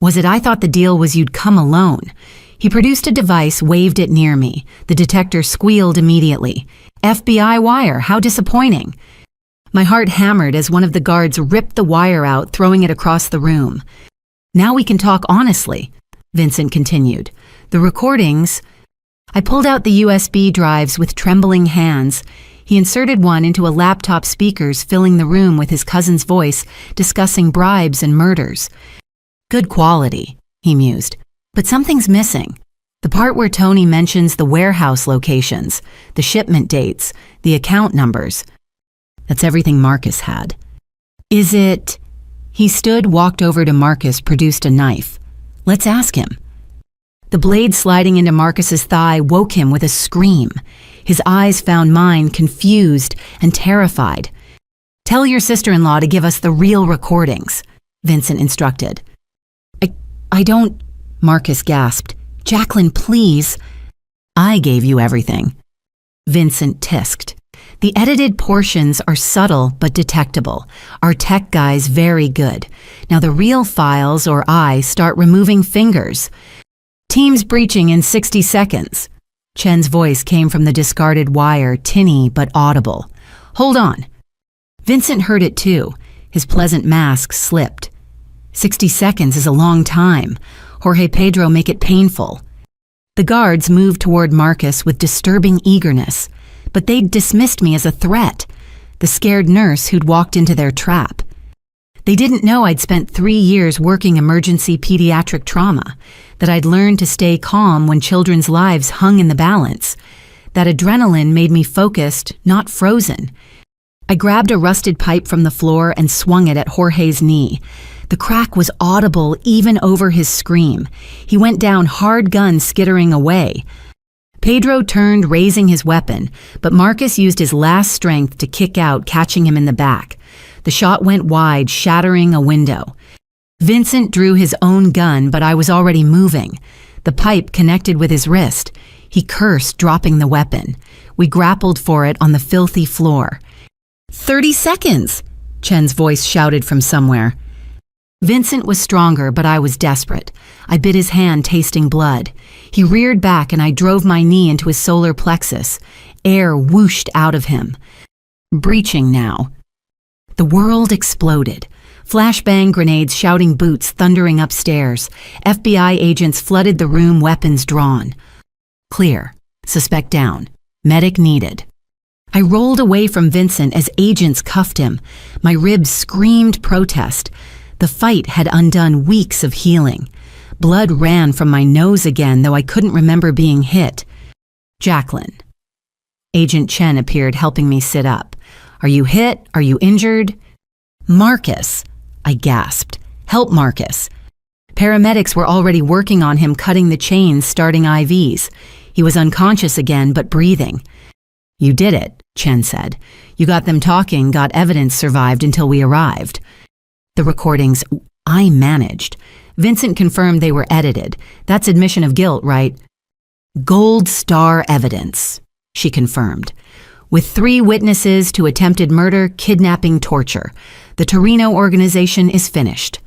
Was it I thought the deal was you'd come alone? He produced a device, waved it near me. The detector squealed immediately. FBI wire, how disappointing. My heart hammered as one of the guards ripped the wire out, throwing it across the room. Now we can talk honestly, Vincent continued. The recordings... I pulled out the USB drives with trembling hands. He inserted one into a laptop speakers, filling the room with his cousin's voice, discussing bribes and murders. Good quality, he mused, but something's missing. The part where Tony mentions the warehouse locations, the shipment dates, the account numbers. That's everything Marcus had. Is it... He stood, walked over to Marcus, produced a knife. Let's ask him. The blade sliding into Marcus's thigh woke him with a scream. His eyes found mine, confused and terrified. Tell your sister-in-law to give us the real recordings. Vincent instructed. I don't, Marcus gasped. Jacqueline, please. I gave you everything. Vincent tisked. The edited portions are subtle but detectable. Our tech guy's very good. Now the real files or I start removing fingers. Team's breaching in 60 seconds. Chen's voice came from the discarded wire, tinny but audible. Hold on. Vincent heard it too. His pleasant mask slipped. 60 seconds is a long time. Jorge Pedro, make it painful. The guards moved toward Marcus with disturbing eagerness, but they'd dismissed me as a threat, the scared nurse who'd walked into their trap. They didn't know I'd spent 3 years working emergency pediatric trauma, that I'd learned to stay calm when children's lives hung in the balance, that adrenaline made me focused, not frozen. I grabbed a rusted pipe from the floor and swung it at Jorge's knee. The crack was audible even over his scream. He went down, hard gun skittering away. Pedro turned, raising his weapon, but Marcus used his last strength to kick out, catching him in the back. The shot went wide, shattering a window. Vincent drew his own gun, but I was already moving. The pipe connected with his wrist. He cursed, dropping the weapon. We grappled for it on the filthy floor. 30 seconds, Chen's voice shouted from somewhere. Vincent was stronger, but I was desperate. I bit his hand, tasting blood. He reared back and I drove my knee into his solar plexus. Air whooshed out of him. Breaching now. The world exploded. Flashbang grenades, shouting boots, thundering upstairs. FBI agents flooded the room, weapons drawn. Clear. Suspect down. Medic needed. I rolled away from Vincent as agents cuffed him. My ribs screamed protest. The fight had undone weeks of healing. Blood ran from my nose again, though I couldn't remember being hit. Jacqueline. Agent Chen appeared, helping me sit up. Are you hit? Are you injured? Marcus, I gasped. Help Marcus. Paramedics were already working on him, cutting the chains, starting IVs. He was unconscious again, but breathing. You did it, Chen said. You got them talking, got evidence, survived until we arrived. The recordings, I managed. Vincent confirmed they were edited. That's admission of guilt, right? Gold star evidence, she confirmed. With 3 witnesses to attempted murder, kidnapping, torture. The Torino organization is finished.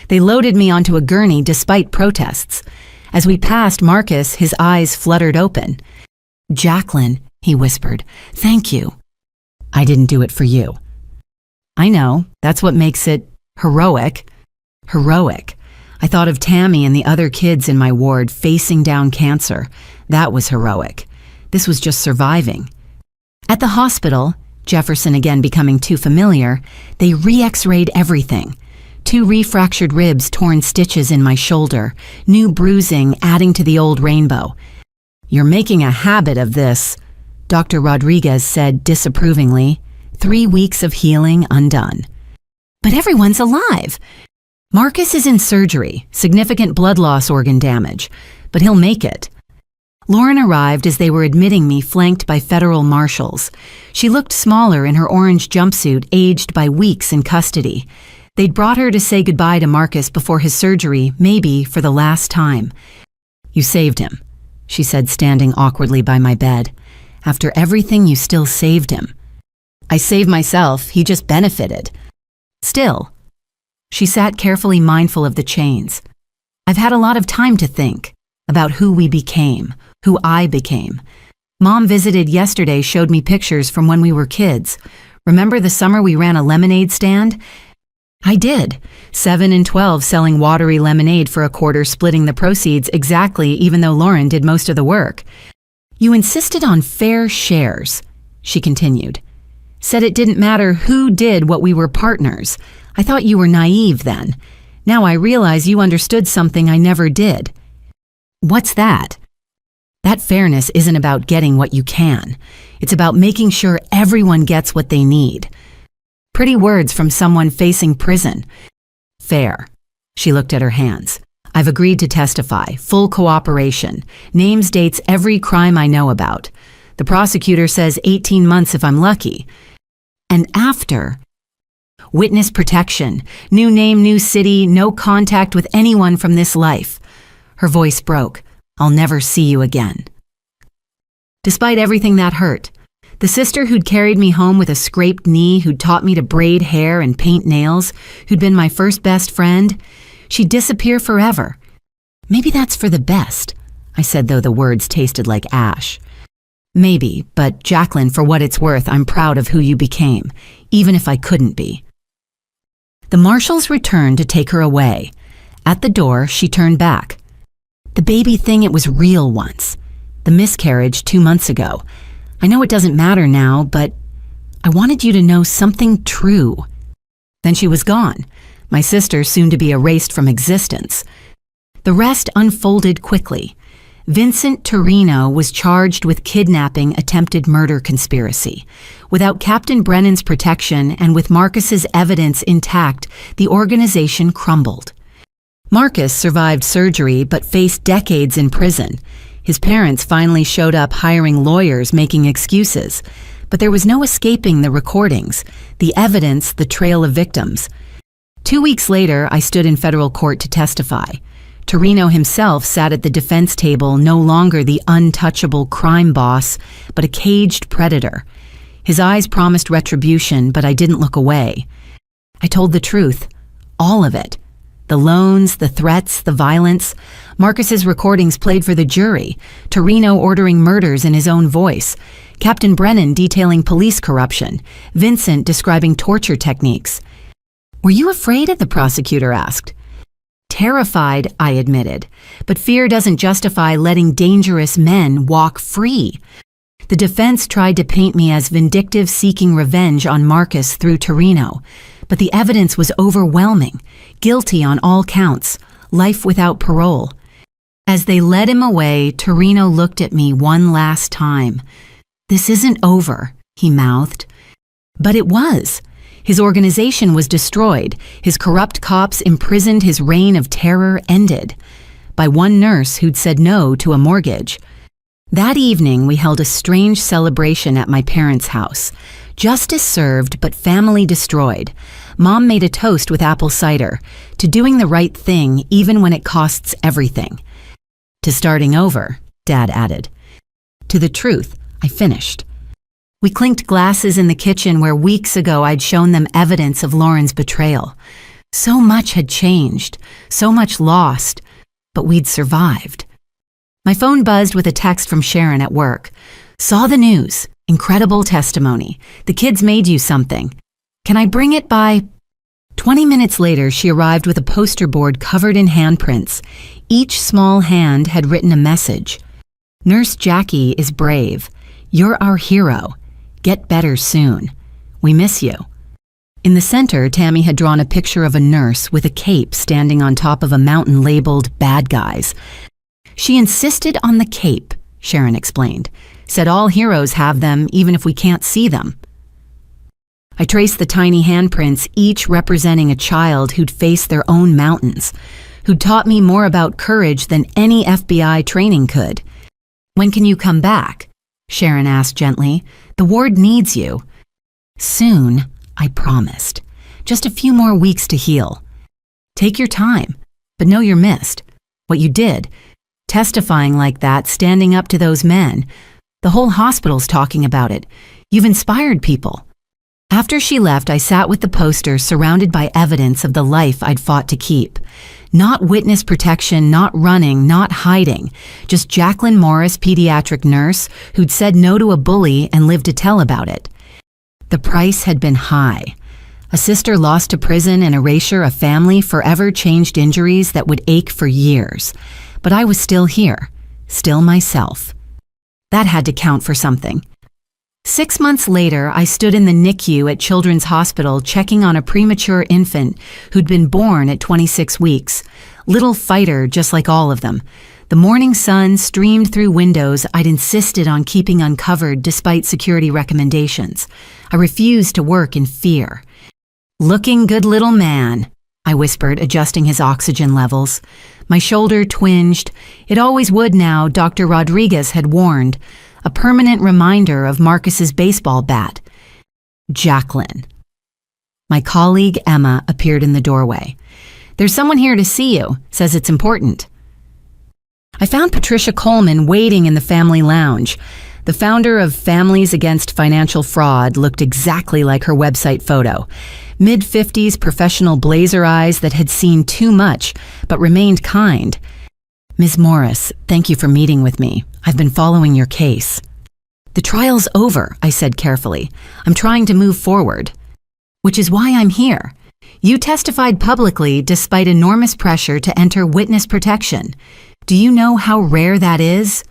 They loaded me onto a gurney despite protests. As we passed Marcus, his eyes fluttered open. Jacqueline, he whispered, thank you. I didn't do it for you. I know, that's what makes it heroic. Heroic. I thought of Tammy and the other kids in my ward facing down cancer. That was heroic. This was just surviving. At the hospital, Jefferson again becoming too familiar, they re-x-rayed everything. 2 refractured ribs, torn stitches in my shoulder, new bruising adding to the old rainbow. You're making a habit of this, Dr. Rodriguez said disapprovingly. 3 weeks of healing undone. But everyone's alive. Marcus is in surgery, significant blood loss, organ damage, but he'll make it. Lauren arrived as they were admitting me, flanked by federal marshals. She looked smaller in her orange jumpsuit, aged by weeks in custody. They'd brought her to say goodbye to Marcus before his surgery, maybe for the last time. You saved him, she said, standing awkwardly by my bed. After everything, you still saved him. I saved myself, he just benefited. Still. She sat carefully, mindful of the chains. I've had a lot of time to think about who we became, who I became. Mom visited yesterday, showed me pictures from when we were kids. Remember the summer we ran a lemonade stand? I did. 7 and 12 selling watery lemonade for a quarter, splitting the proceeds exactly, even though Lauren did most of the work. You insisted on fair shares, she continued. Said it didn't matter who did what, we were partners. I thought you were naive then. Now I realize you understood something I never did. What's that? That fairness isn't about getting what you can. It's about making sure everyone gets what they need. Pretty words from someone facing prison. Fair. She looked at her hands. I've agreed to testify, full cooperation. Names, dates, every crime I know about. The prosecutor says 18 months if I'm lucky. And after, Witness protection. New name, new city, no contact with anyone from this life. Her voice broke. I'll never see you again. Despite everything that hurt, the sister who'd carried me home with a scraped knee, who'd taught me to braid hair and paint nails, who'd been my first best friend, she'd disappear forever. Maybe that's for the best, I said, though the words tasted like ash. Maybe, but Jacqueline, for what it's worth, I'm proud of who you became, even if I couldn't be. The marshals returned to take her away. At the door, she turned back. The baby thing, it was real once. The miscarriage 2 months ago. I know it doesn't matter now, but I wanted you to know something true. Then she was gone, my sister soon to be erased from existence. The rest unfolded quickly. Vincent Torino was charged with kidnapping, attempted murder conspiracy. Without Captain Brennan's protection and with Marcus's evidence intact, the organization crumbled. Marcus survived surgery but faced decades in prison. His parents finally showed up, hiring lawyers, making excuses. But there was no escaping the recordings, the evidence, the trail of victims. 2 weeks later, I stood in federal court to testify. Torino himself sat at the defense table, no longer the untouchable crime boss, but a caged predator. His eyes promised retribution, but I didn't look away. I told the truth, all of it. The loans, the threats, the violence. Marcus's recordings played for the jury. Torino ordering murders in his own voice. Captain Brennan detailing police corruption. Vincent describing torture techniques. Were you afraid? The prosecutor asked. Terrified, I admitted. But fear doesn't justify letting dangerous men walk free. The defense tried to paint me as vindictive, seeking revenge on Marcus through Torino. But the evidence was overwhelming. Guilty on all counts. Life without parole. As they led him away, Torino looked at me one last time. This isn't over, he mouthed. But it was. His organization was destroyed. His corrupt cops imprisoned. His reign of terror ended. By one nurse who'd said no to a mortgage. That evening, we held a strange celebration at my parents' house. Justice served, but family destroyed. Mom made a toast with apple cider, to doing the right thing even when it costs everything. To starting over, Dad added. To the truth, I finished. We clinked glasses in the kitchen where weeks ago I'd shown them evidence of Lauren's betrayal. So much had changed, so much lost, but we'd survived. My phone buzzed with a text from Sharon at work. Saw the news. Incredible testimony. The kids made you something. Can I bring it by? 20 minutes later, she arrived with a poster board covered in handprints. Each small hand had written a message. Nurse Jackie is brave. You're our hero. Get better soon. We miss you. In the center, Tammy had drawn a picture of a nurse with a cape standing on top of a mountain labeled Bad Guys. She insisted on the cape, Sharon explained. Said all heroes have them, even if we can't see them. I traced the tiny handprints, each representing a child who'd faced their own mountains, who'd taught me more about courage than any FBI training could. When can you come back? Sharon asked gently. The ward needs you. Soon, I promised. Just a few more weeks to heal. Take your time, but know you're missed. What you did, testifying like that, standing up to those men. The whole hospital's talking about it. You've inspired people. After she left, I sat with the poster surrounded by evidence of the life I'd fought to keep. Not witness protection, not running, not hiding. Just Jacqueline Morris, pediatric nurse, who'd said no to a bully and lived to tell about it. The price had been high. A sister lost to prison and erasure, a family forever changed injuries that would ache for years. But I was still here, still myself. That had to count for something. 6 months later, I stood in the NICU at Children's Hospital checking on a premature infant who'd been born at 26 weeks. Little fighter, just like all of them. The morning sun streamed through windows I'd insisted on keeping uncovered despite security recommendations. I refused to work in fear. Looking good little man, I whispered, adjusting his oxygen levels. My shoulder twinged. It always would now, Dr. Rodriguez had warned. A permanent reminder of Marcus's baseball bat. Jacqueline. My colleague Emma appeared in the doorway. "There's someone here to see you, says it's important." I found Patricia Coleman waiting in the family lounge. The founder of Families Against Financial Fraud looked exactly like her website photo. Mid-50s professional blazer eyes that had seen too much, but remained kind. "Ms. Morris, thank you for meeting with me. I've been following your case." "The trial's over," I said carefully. "I'm trying to move forward." "Which is why I'm here. You testified publicly despite enormous pressure to enter witness protection. Do you know how rare that is?"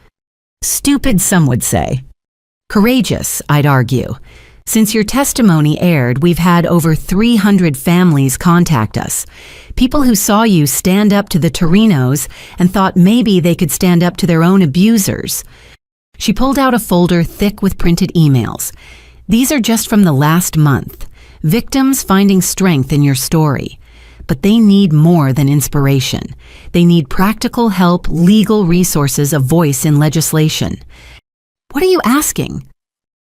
"Stupid, some would say." "Courageous, I'd argue. Since your testimony aired, we've had over 300 families contact us. People who saw you stand up to the Torinos and thought maybe they could stand up to their own abusers." She pulled out a folder thick with printed emails. "These are just from the last month. Victims finding strength in your story. But they need more than inspiration. They need practical help, legal resources, a voice in legislation." "What are you asking?"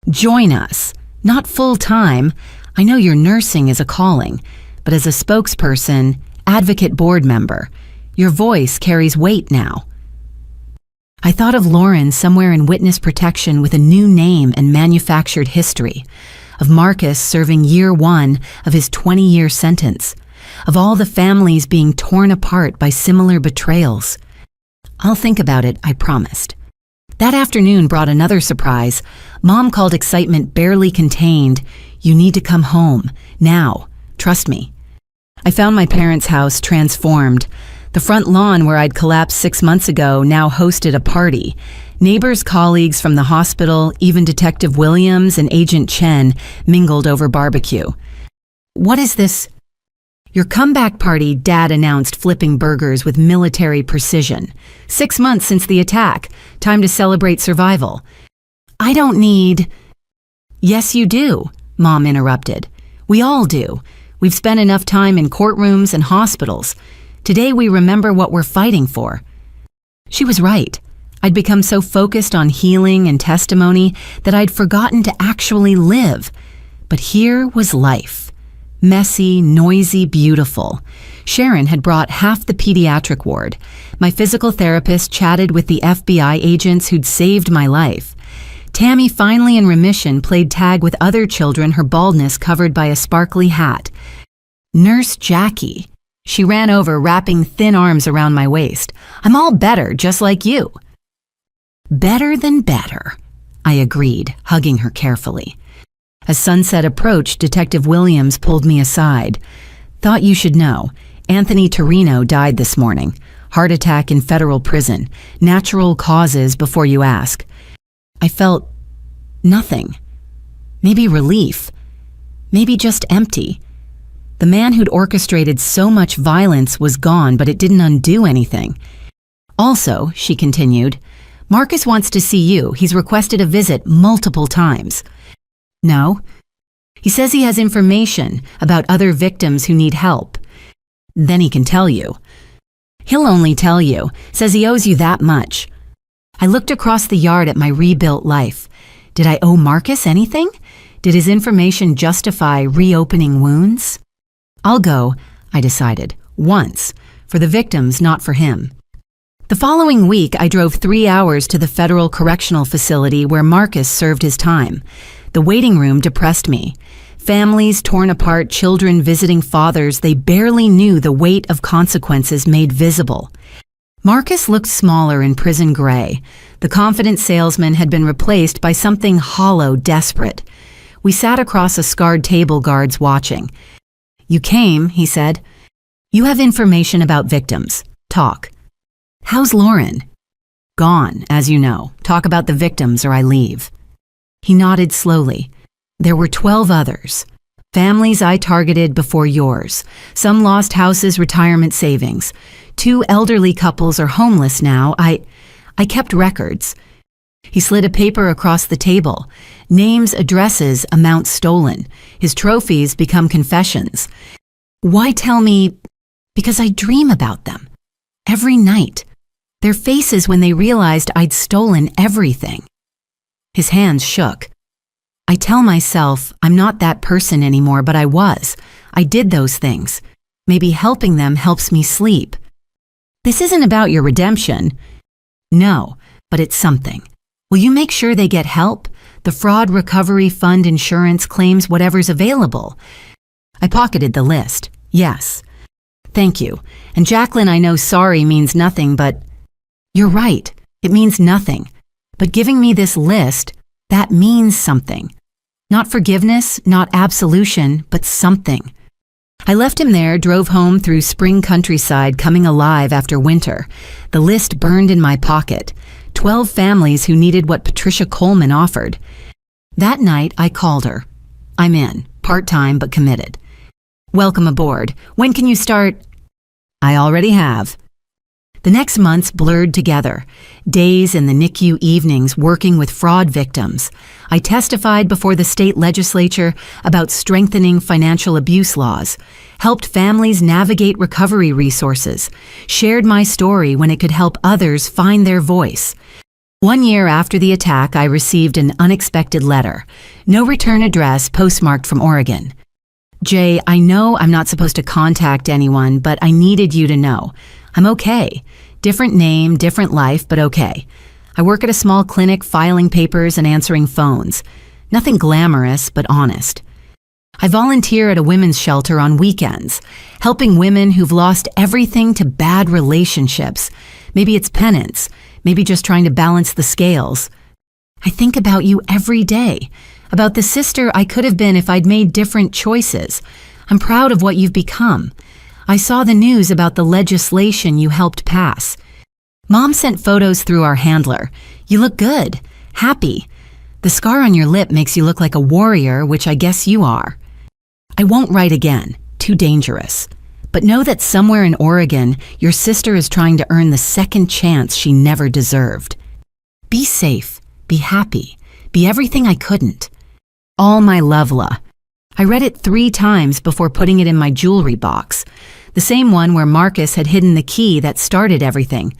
"Join us. Not full-time. I know your nursing is a calling, but as a spokesperson, advocate board member, your voice carries weight now." I thought of Lauren somewhere in witness protection with a new name and manufactured history, of Marcus serving year 1 of his 20-year sentence, of all the families being torn apart by similar betrayals. "I'll think about it," I promised. That afternoon brought another surprise. Mom called excitement barely contained. "You need to come home. Now. Trust me." I found my parents' house transformed. The front lawn where I'd collapsed 6 months ago now hosted a party. Neighbors, colleagues from the hospital, even Detective Williams and Agent Chen mingled over barbecue. "What is this?" "Your comeback party," Dad announced, flipping burgers with military precision. 6 months since the attack. Time to celebrate survival." "I don't need—" "Yes, you do," Mom interrupted. "We all do. We've spent enough time in courtrooms and hospitals. Today we remember what we're fighting for." She was right. I'd become so focused on healing and testimony that I'd forgotten to actually live. But here was life. Messy, noisy, beautiful. Sharon had brought half the pediatric ward. My physical therapist chatted with the FBI agents who'd saved my life. Tammy, finally in remission, played tag with other children, her baldness covered by a sparkly hat. Nurse Jackie. She ran over, wrapping thin arms around my waist. "I'm all better, just like you." "Better than better," I agreed, hugging her carefully. As sunset approached, Detective Williams pulled me aside. "Thought you should know. Anthony Torino died this morning. Heart attack in federal prison. Natural causes before you ask." I felt nothing. Maybe relief. Maybe just empty. The man who'd orchestrated so much violence was gone, but it didn't undo anything. "Also," she continued, "Marcus wants to see you. He's requested a visit multiple times." "No." "He says he has information about other victims who need help." "Then he can tell you." "He'll only tell you. Says he owes you that much." I looked across the yard at my rebuilt life. Did I owe Marcus anything? Did his information justify reopening wounds? "I'll go," I decided, once, for the victims, not for him. The following week, I drove 3 hours to the federal correctional facility where Marcus served his time. The waiting room depressed me. Families torn apart, children visiting fathers they barely knew, the weight of consequences made visible. Marcus looked smaller in prison gray. The confident salesman had been replaced by something hollow, desperate. We sat across a scarred table, guards watching. "You came," he said. "You have information about victims. Talk." "How's Lauren?" "Gone, as you know. Talk about the victims or I leave." He nodded slowly. "There were 12 others. Families I targeted before yours. Some lost houses, retirement savings. 2 elderly couples are homeless now. I kept records." He slid a paper across the table. Names, addresses, amounts stolen. His trophies become confessions. "Why tell me?" "Because I dream about them. Every night. Their faces when they realized I'd stolen everything." His hands shook. I tell myself I'm not that person anymore, but I was. I did those things. Maybe helping them helps me sleep. This isn't about your redemption. No, but it's something. Will you make sure they get help? The Fraud Recovery Fund insurance claims whatever's available. I pocketed the list. Yes. Thank you. And Jacqueline, I know sorry means nothing, but you're right. It means nothing. But giving me this list, that means something. Not forgiveness, not absolution, but something. I left him there, drove home through spring countryside, coming alive after winter. The list burned in my pocket. 12 families who needed what Patricia Coleman offered. That night, I called her. I'm in, part-time but committed. Welcome aboard. When can you start? I already have. The next months blurred together. Days in the NICU, evenings working with fraud victims. I testified before the state legislature about strengthening financial abuse laws, helped families navigate recovery resources, shared my story when it could help others find their voice. 1 year after the attack, I received an unexpected letter. No return address, postmarked from Oregon. Jay, I know I'm not supposed to contact anyone, but I needed you to know. I'm okay. Different name, different life, but okay. I work at a small clinic filing papers and answering phones. Nothing glamorous, but honest. I volunteer at a women's shelter on weekends, helping women who've lost everything to bad relationships. Maybe it's penance, maybe just trying to balance the scales. I think about you every day, about the sister I could have been if I'd made different choices. I'm proud of what you've become. I saw the news about the legislation you helped pass. Mom sent photos through our handler. You look good, happy. The scar on your lip makes you look like a warrior, which I guess you are. I won't write again, too dangerous. But know that somewhere in Oregon, your sister is trying to earn the second chance she never deserved. Be safe, be happy, be everything I couldn't. All my love, La. I read it 3 times before putting it in my jewelry box. The same one where Marcus had hidden the key that started everything.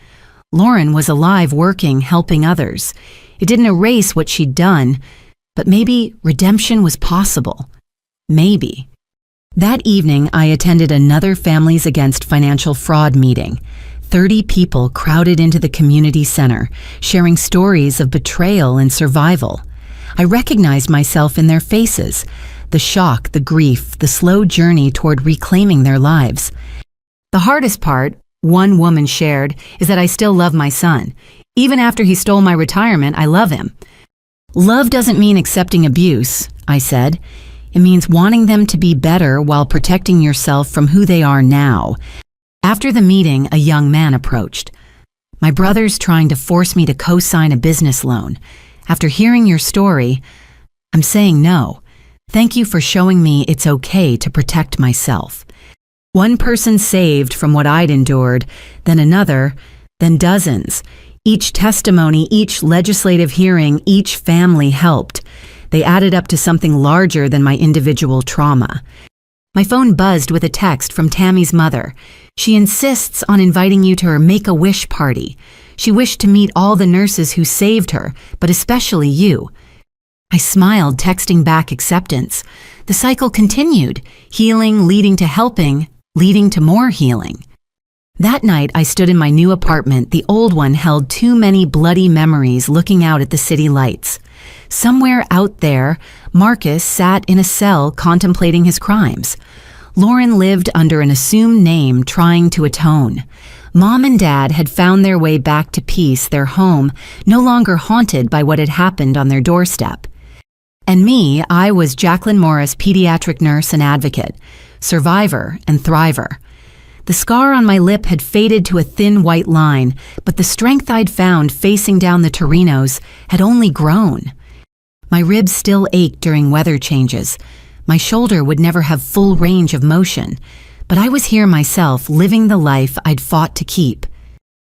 Lauren was alive, working, helping others. It didn't erase what she'd done, but maybe redemption was possible. Maybe. That evening, I attended another Families Against Financial Fraud meeting. 30 people crowded into the community center, sharing stories of betrayal and survival. I recognized myself in their faces, the shock, the grief, the slow journey toward reclaiming their lives. The hardest part, one woman shared, is that I still love my son. Even after he stole my retirement, I love him. Love doesn't mean accepting abuse, I said. It means wanting them to be better while protecting yourself from who they are now. After the meeting, a young man approached. My brother's trying to force me to co-sign a business loan. After hearing your story, I'm saying no. Thank you for showing me it's okay to protect myself. One person saved from what I'd endured, then another, then dozens. Each testimony, each legislative hearing, each family helped. They added up to something larger than my individual trauma. My phone buzzed with a text from Tammy's mother. She insists on inviting you to her Make-A-Wish party. She wished to meet all the nurses who saved her, but especially you. I smiled, texting back acceptance. The cycle continued, healing leading to helping, leading to more healing. That night, I stood in my new apartment. The old one held too many bloody memories looking out at the city lights. Somewhere out there, Marcus sat in a cell contemplating his crimes. Lauren lived under an assumed name, trying to atone. Mom and Dad had found their way back to peace, their home no longer haunted by what had happened on their doorstep. And me, I was Jacqueline Morris, pediatric nurse and advocate, survivor and thriver. The scar on my lip had faded to a thin white line, but the strength I'd found facing down the Torinos had only grown. My ribs still ached during weather changes. My shoulder would never have full range of motion, but I was here myself, living the life I'd fought to keep.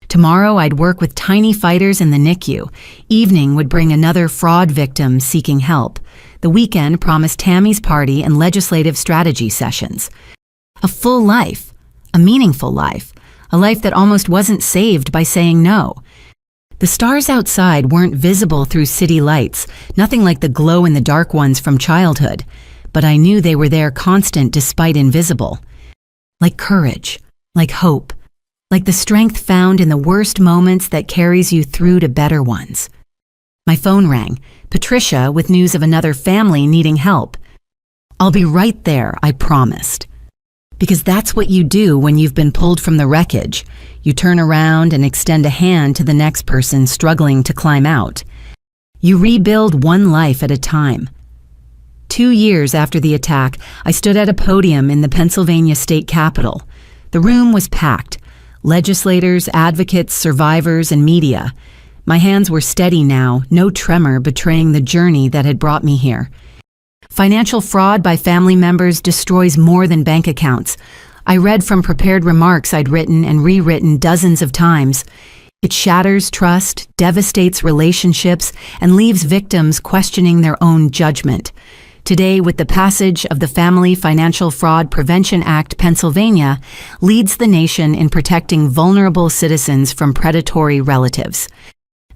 Tomorrow I'd work with tiny fighters in the NICU. Evening would bring another fraud victim seeking help. The weekend promised Tammy's party and legislative strategy sessions. A full life, a meaningful life, a life that almost wasn't saved by saying no. The stars outside weren't visible through city lights, nothing like the glow-in-the-dark ones from childhood, but I knew they were there constant despite invisible. Like courage, like hope, like the strength found in the worst moments that carries you through to better ones. My phone rang, Patricia with news of another family needing help. "I'll be right there," I promised. Because that's what you do when you've been pulled from the wreckage. You turn around and extend a hand to the next person struggling to climb out. You rebuild one life at a time. 2 years after the attack, I stood at a podium in the Pennsylvania state capitol. The room was packed. Legislators, advocates, survivors, and media. My hands were steady now, no tremor betraying the journey that had brought me here. Financial fraud by family members destroys more than bank accounts. I read from prepared remarks I'd written and rewritten dozens of times. It shatters trust, devastates relationships, and leaves victims questioning their own judgment. Today, with the passage of the Family Financial Fraud Prevention Act, Pennsylvania leads the nation in protecting vulnerable citizens from predatory relatives.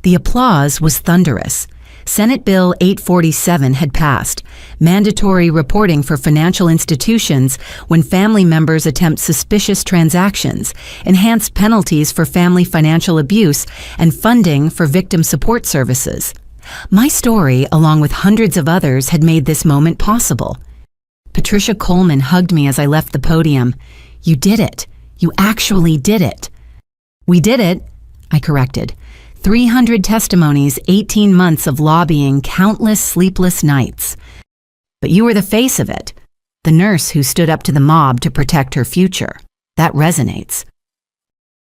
The applause was thunderous. Senate Bill 847 had passed, mandatory reporting for financial institutions when family members attempt suspicious transactions, enhanced penalties for family financial abuse, and funding for victim support services. My story, along with hundreds of others, had made this moment possible. Patricia Coleman hugged me as I left the podium. "You did it. You actually did it." "We did it," I corrected. 300 testimonies, 18 months of lobbying, countless sleepless nights. But you were the face of it, the nurse who stood up to the mob to protect her future. That resonates.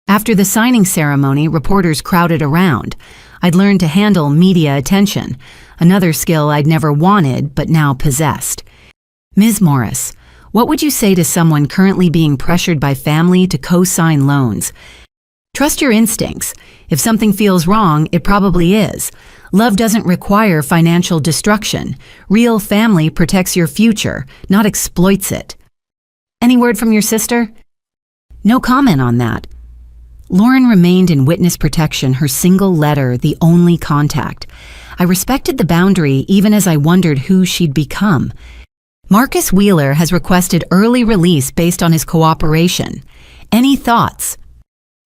After the signing ceremony, reporters crowded around. I'd learned to handle media attention, another skill I'd never wanted but now possessed. "Ms. Morris, what would you say to someone currently being pressured by family to co-sign loans? Trust your instincts. If something feels wrong, it probably is. Love doesn't require financial destruction. Real family protects your future, not exploits it." "Any word from your sister?" "No comment on that." Lauren remained in witness protection, her single letter the only contact. I respected the boundary even as I wondered who she'd become. Marcus Wheeler has requested early release based on his cooperation. Any thoughts?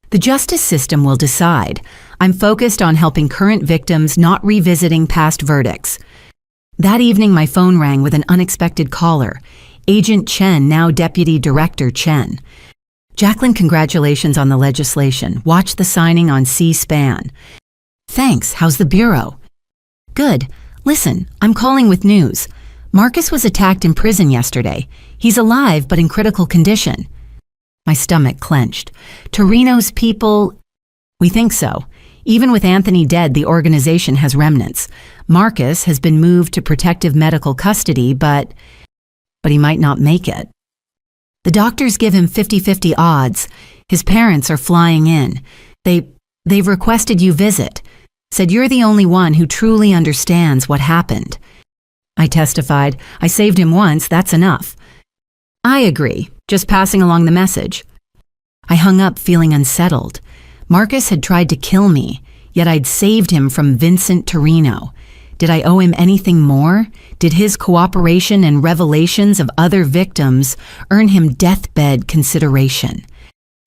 The justice system will decide. I'm focused on helping current victims, not revisiting past verdicts. That evening, my phone rang with an unexpected caller. Agent Chen, now Deputy Director Chen. "Jacqueline, congratulations on the legislation. Watch the signing on C-SPAN." "Thanks. How's the Bureau?" "Good. Listen, I'm calling with news. Marcus was attacked in prison yesterday. He's alive, but in critical condition." My stomach clenched. "Torino's people..." "We think so. Even with Anthony dead, the organization has remnants. Marcus has been moved to protective medical custody, but he might not make it. The doctors give him 50-50 odds. His parents are flying in. They've requested you visit. Said you're the only one who truly understands what happened." I testified. "I saved him once, that's enough." "I agree. Just passing along the message." I hung up feeling unsettled. Marcus had tried to kill me, yet I'd saved him from Vincent Torino. Did I owe him anything more? Did his cooperation and revelations of other victims earn him deathbed consideration?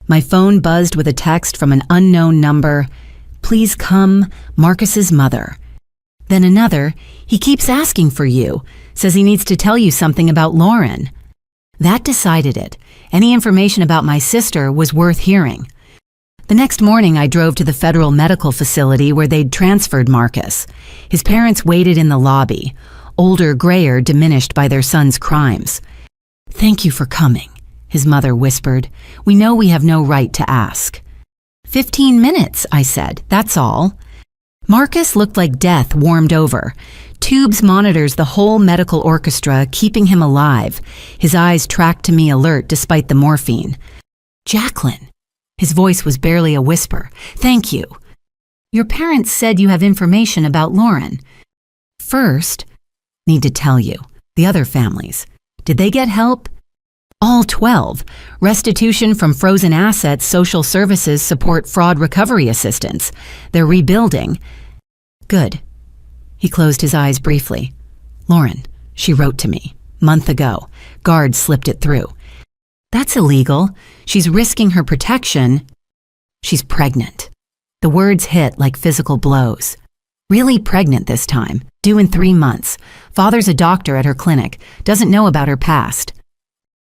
My phone buzzed with a text from an unknown number. "Please come, Marcus's mother." Then another, "He keeps asking for you. Says he needs to tell you something about Lauren." That decided it. Any information about my sister was worth hearing. The next morning, I drove to the federal medical facility where they'd transferred Marcus. His parents waited in the lobby, older, grayer, diminished by their son's crimes. "Thank you for coming," his mother whispered. "We know we have no right to ask." 15 minutes, I said. That's all. Marcus looked like death warmed over. Tubes monitors the whole medical orchestra, keeping him alive. His eyes tracked to me alert despite the morphine. "Jacqueline." His voice was barely a whisper. "Thank you. Your parents said you have information about Lauren." "First, need to tell you, the other families. Did they get help?" All 12. Restitution from frozen assets, social services support fraud recovery assistance. They're rebuilding. Good. He closed his eyes briefly. Lauren, she wrote to me. Month ago. Guards slipped it through. That's illegal. She's risking her protection. She's pregnant. The words hit like physical blows. Really pregnant this time. Due in 3 months. Father's a doctor at her clinic. Doesn't know about her past.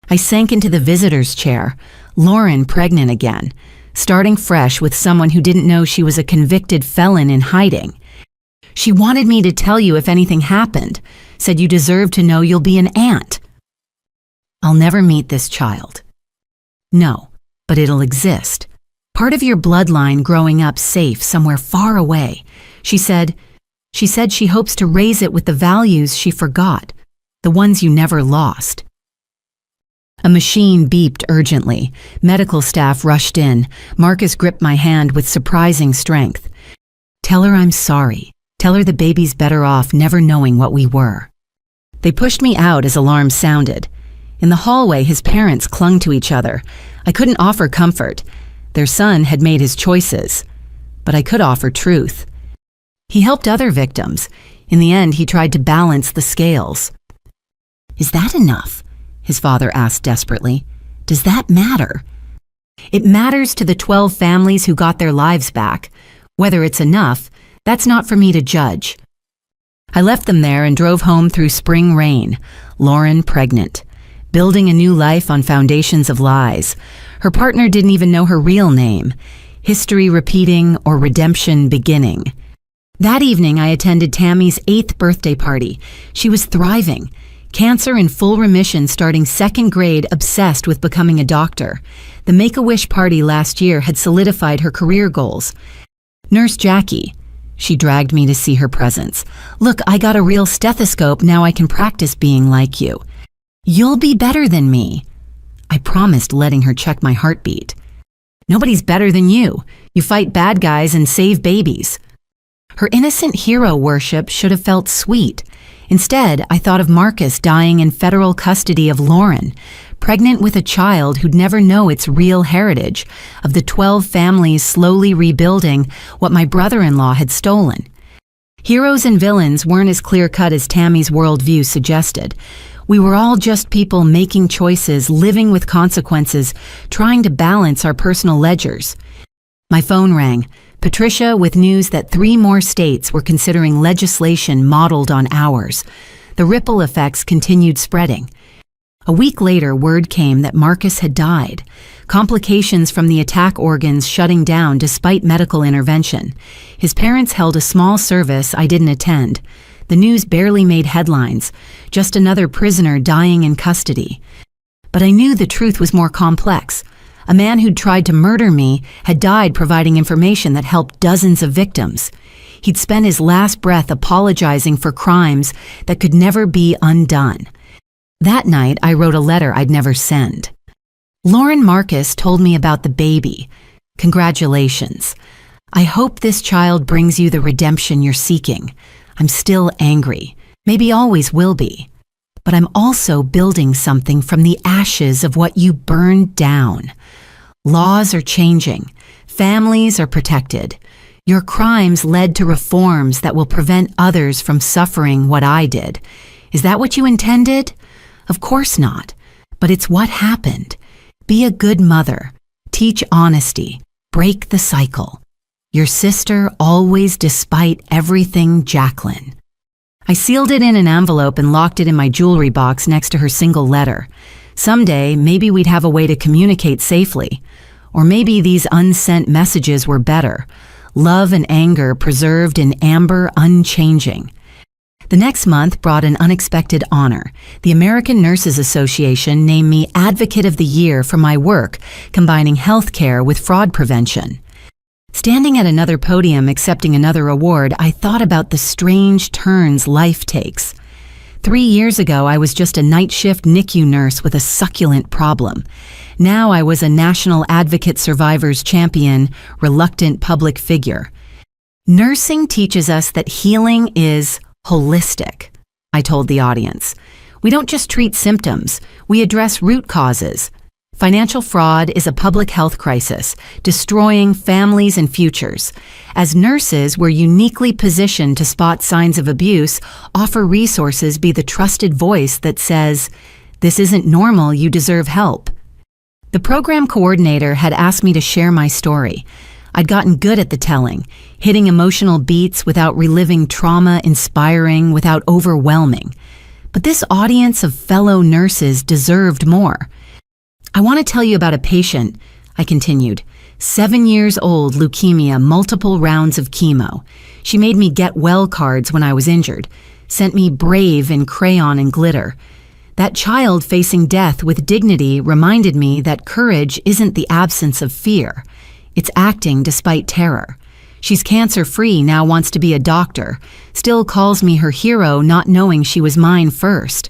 I sank into the visitor's chair. Lauren pregnant again. Starting fresh with someone who didn't know she was a convicted felon in hiding. She wanted me to tell you if anything happened. Said you deserve to know you'll be an aunt. I'll never meet this child. No, but it'll exist. Part of your bloodline growing up safe somewhere far away. She said she hopes to raise it with the values she forgot, the ones you never lost. A machine beeped urgently. Medical staff rushed in. Marcus gripped my hand with surprising strength. Tell her I'm sorry. Tell her the baby's better off never knowing what we were. They pushed me out as alarms sounded. In the hallway, his parents clung to each other. I couldn't offer comfort. Their son had made his choices. But I could offer truth. He helped other victims. In the end, he tried to balance the scales. Is that enough? His father asked desperately. Does that matter? It matters to the 12 families who got their lives back. Whether it's enough, that's not for me to judge. I left them there and drove home through spring rain. Lauren pregnant. Building a new life on foundations of lies. Her partner didn't even know her real name. History repeating or redemption beginning. That evening, I attended Tammy's 8th birthday party. She was thriving. Cancer in full remission, starting 2nd grade, obsessed with becoming a doctor. The Make-A-Wish party last year had solidified her career goals. Nurse Jackie. She dragged me to see her presence. Look, I got a real stethoscope, now I can practice being like you. You'll be better than me. I promised, letting her check my heartbeat. Nobody's better than you. You fight bad guys and save babies. Her innocent hero worship should have felt sweet. Instead, I thought of Marcus dying in federal custody of Lauren, pregnant with a child who'd never know its real heritage, of the 12 families slowly rebuilding what my brother-in-law had stolen. Heroes and villains weren't as clear-cut as Tammy's worldview suggested. We were all just people making choices, living with consequences, trying to balance our personal ledgers. My phone rang. Patricia with news that 3 more states were considering legislation modeled on ours. The ripple effects continued spreading. A week later, word came that Marcus had died. Complications from the attack organs shutting down despite medical intervention. His parents held a small service I didn't attend. The news barely made headlines. Just another prisoner dying in custody. But I knew the truth was more complex. A man who'd tried to murder me had died providing information that helped dozens of victims. He'd spent his last breath apologizing for crimes that could never be undone. That night, I wrote a letter I'd never send. Lauren Marcus told me about the baby. Congratulations. I hope this child brings you the redemption you're seeking. I'm still angry. Maybe always will be. But I'm also building something from the ashes of what you burned down. Laws are changing. Families are protected. Your crimes led to reforms that will prevent others from suffering what I did. Is that what you intended? Of course not. But it's what happened. Be a good mother. Teach honesty. Break the cycle. Your sister always, despite everything, Jacqueline. I sealed it in an envelope and locked it in my jewelry box next to her single letter. Someday, maybe we'd have a way to communicate safely. Or maybe these unsent messages were better. Love and anger preserved in amber, unchanging. The next month brought an unexpected honor. The American Nurses Association named me Advocate of the Year for my work, combining healthcare with fraud prevention. Standing at another podium accepting another award, I thought about the strange turns life takes. 3 years ago, I was just a night shift NICU nurse with a succulent problem. Now I was a National Advocate Survivors Champion, reluctant public figure. Nursing teaches us that healing is holistic, I told the audience. We don't just treat symptoms, we address root causes. Financial fraud is a public health crisis, destroying families and futures. As nurses, we're uniquely positioned to spot signs of abuse, offer resources, be the trusted voice that says, "This isn't normal, you deserve help." The program coordinator had asked me to share my story. I'd gotten good at the telling, hitting emotional beats without reliving trauma, inspiring without overwhelming. But this audience of fellow nurses deserved more. "I want to tell you about a patient," I continued. 7 years old, leukemia, multiple rounds of chemo. She made me get well cards when I was injured, sent me brave in crayon and glitter. That child facing death with dignity reminded me that courage isn't the absence of fear. It's acting despite terror. She's cancer-free, now wants to be a doctor, still calls me her hero, not knowing she was mine first.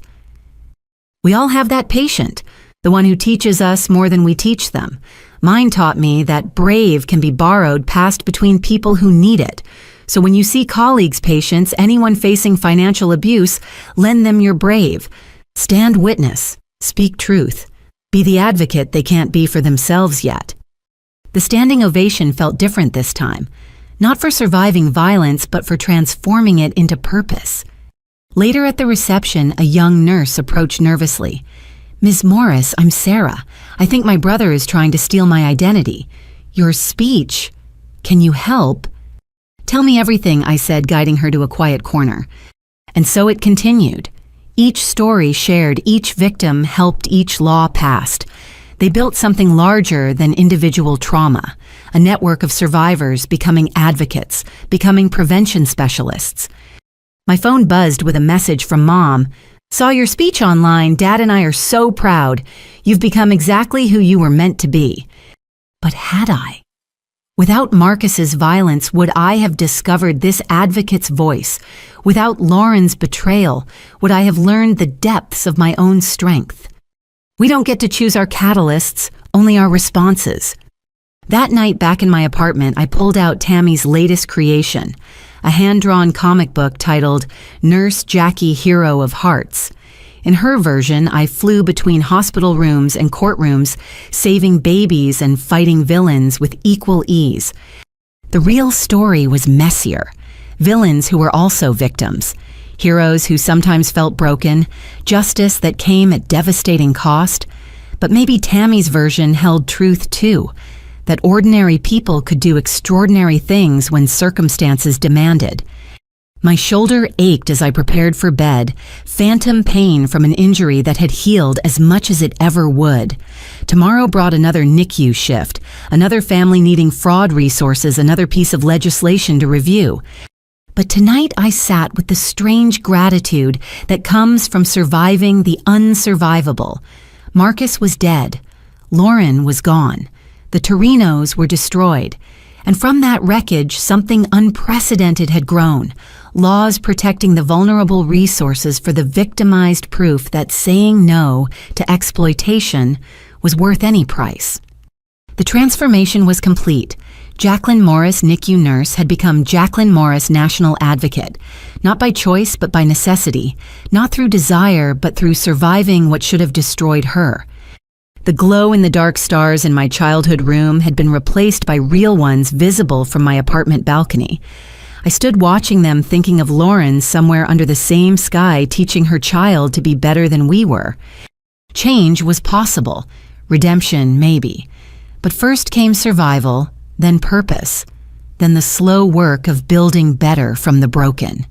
We all have that patient, the one who teaches us more than we teach them. Mine taught me that brave can be borrowed, passed between people who need it. So when you see colleagues, patients, anyone facing financial abuse, lend them your brave. Stand witness, speak truth, be the advocate they can't be for themselves yet. The standing ovation felt different this time, not for surviving violence, but for transforming it into purpose. Later at the reception, a young nurse approached nervously. "Ms. Morris, I'm Sarah. I think my brother is trying to steal my identity. Your speech. Can you help?" "Tell me everything," I said, guiding her to a quiet corner. And so it continued. Each story shared, each victim helped, each law passed. They built something larger than individual trauma, a network of survivors becoming advocates, becoming prevention specialists. My phone buzzed with a message from Mom. "Saw your speech online. Dad and I are so proud. You've become exactly who you were meant to be." But had I? Without Marcus's violence, would I have discovered this advocate's voice? Without Lauren's betrayal, would I have learned the depths of my own strength? We don't get to choose our catalysts, only our responses. That night back in my apartment, I pulled out Tammy's latest creation, a hand-drawn comic book titled Nurse Jackie, Hero of Hearts. In her version, I flew between hospital rooms and courtrooms, saving babies and fighting villains with equal ease. The real story was messier. Villains who were also victims. Heroes who sometimes felt broken. Justice that came at devastating cost. But maybe Tammy's version held truth too. That ordinary people could do extraordinary things when circumstances demanded. My shoulder ached as I prepared for bed, phantom pain from an injury that had healed as much as it ever would. Tomorrow brought another NICU shift, another family needing fraud resources, another piece of legislation to review. But tonight I sat with the strange gratitude that comes from surviving the unsurvivable. Marcus was dead. Lauren was gone. The Torinos were destroyed. And from that wreckage, something unprecedented had grown. Laws protecting the vulnerable resources for the victimized, proof that saying no to exploitation was worth any price. The transformation was complete. Jacqueline Morris, NICU nurse, had become Jacqueline Morris, national advocate. Not by choice, but by necessity. Not through desire, but through surviving what should have destroyed her. The glow-in-the-dark stars in my childhood room had been replaced by real ones visible from my apartment balcony. I stood watching them, thinking of Lauren somewhere under the same sky, teaching her child to be better than we were. Change was possible. Redemption, maybe. But first came survival, then purpose, then the slow work of building better from the broken.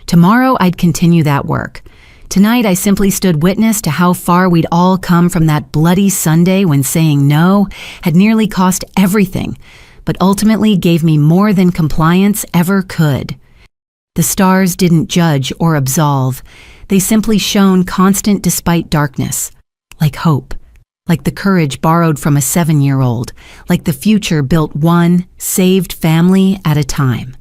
Tomorrow I'd continue that work. Tonight I simply stood witness to how far we'd all come from that bloody Sunday when saying no had nearly cost everything, but ultimately gave me more than compliance ever could. The stars didn't judge or absolve. They simply shone constant despite darkness, like hope, like the courage borrowed from a 7-year-old, like the future built one saved family at a time.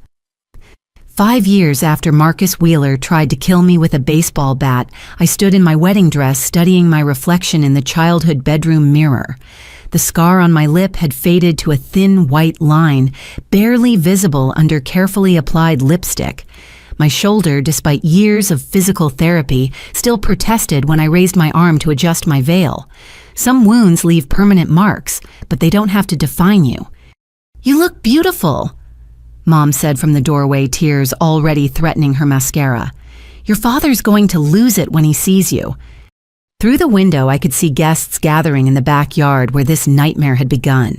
5 years after Marcus Wheeler tried to kill me with a baseball bat, I stood in my wedding dress studying my reflection in the childhood bedroom mirror. The scar on my lip had faded to a thin white line, barely visible under carefully applied lipstick. My shoulder, despite years of physical therapy, still protested when I raised my arm to adjust my veil. Some wounds leave permanent marks, but they don't have to define you. "You look beautiful," Mom said from the doorway, tears already threatening her mascara. "Your father's going to lose it when he sees you." Through the window, I could see guests gathering in the backyard where this nightmare had begun.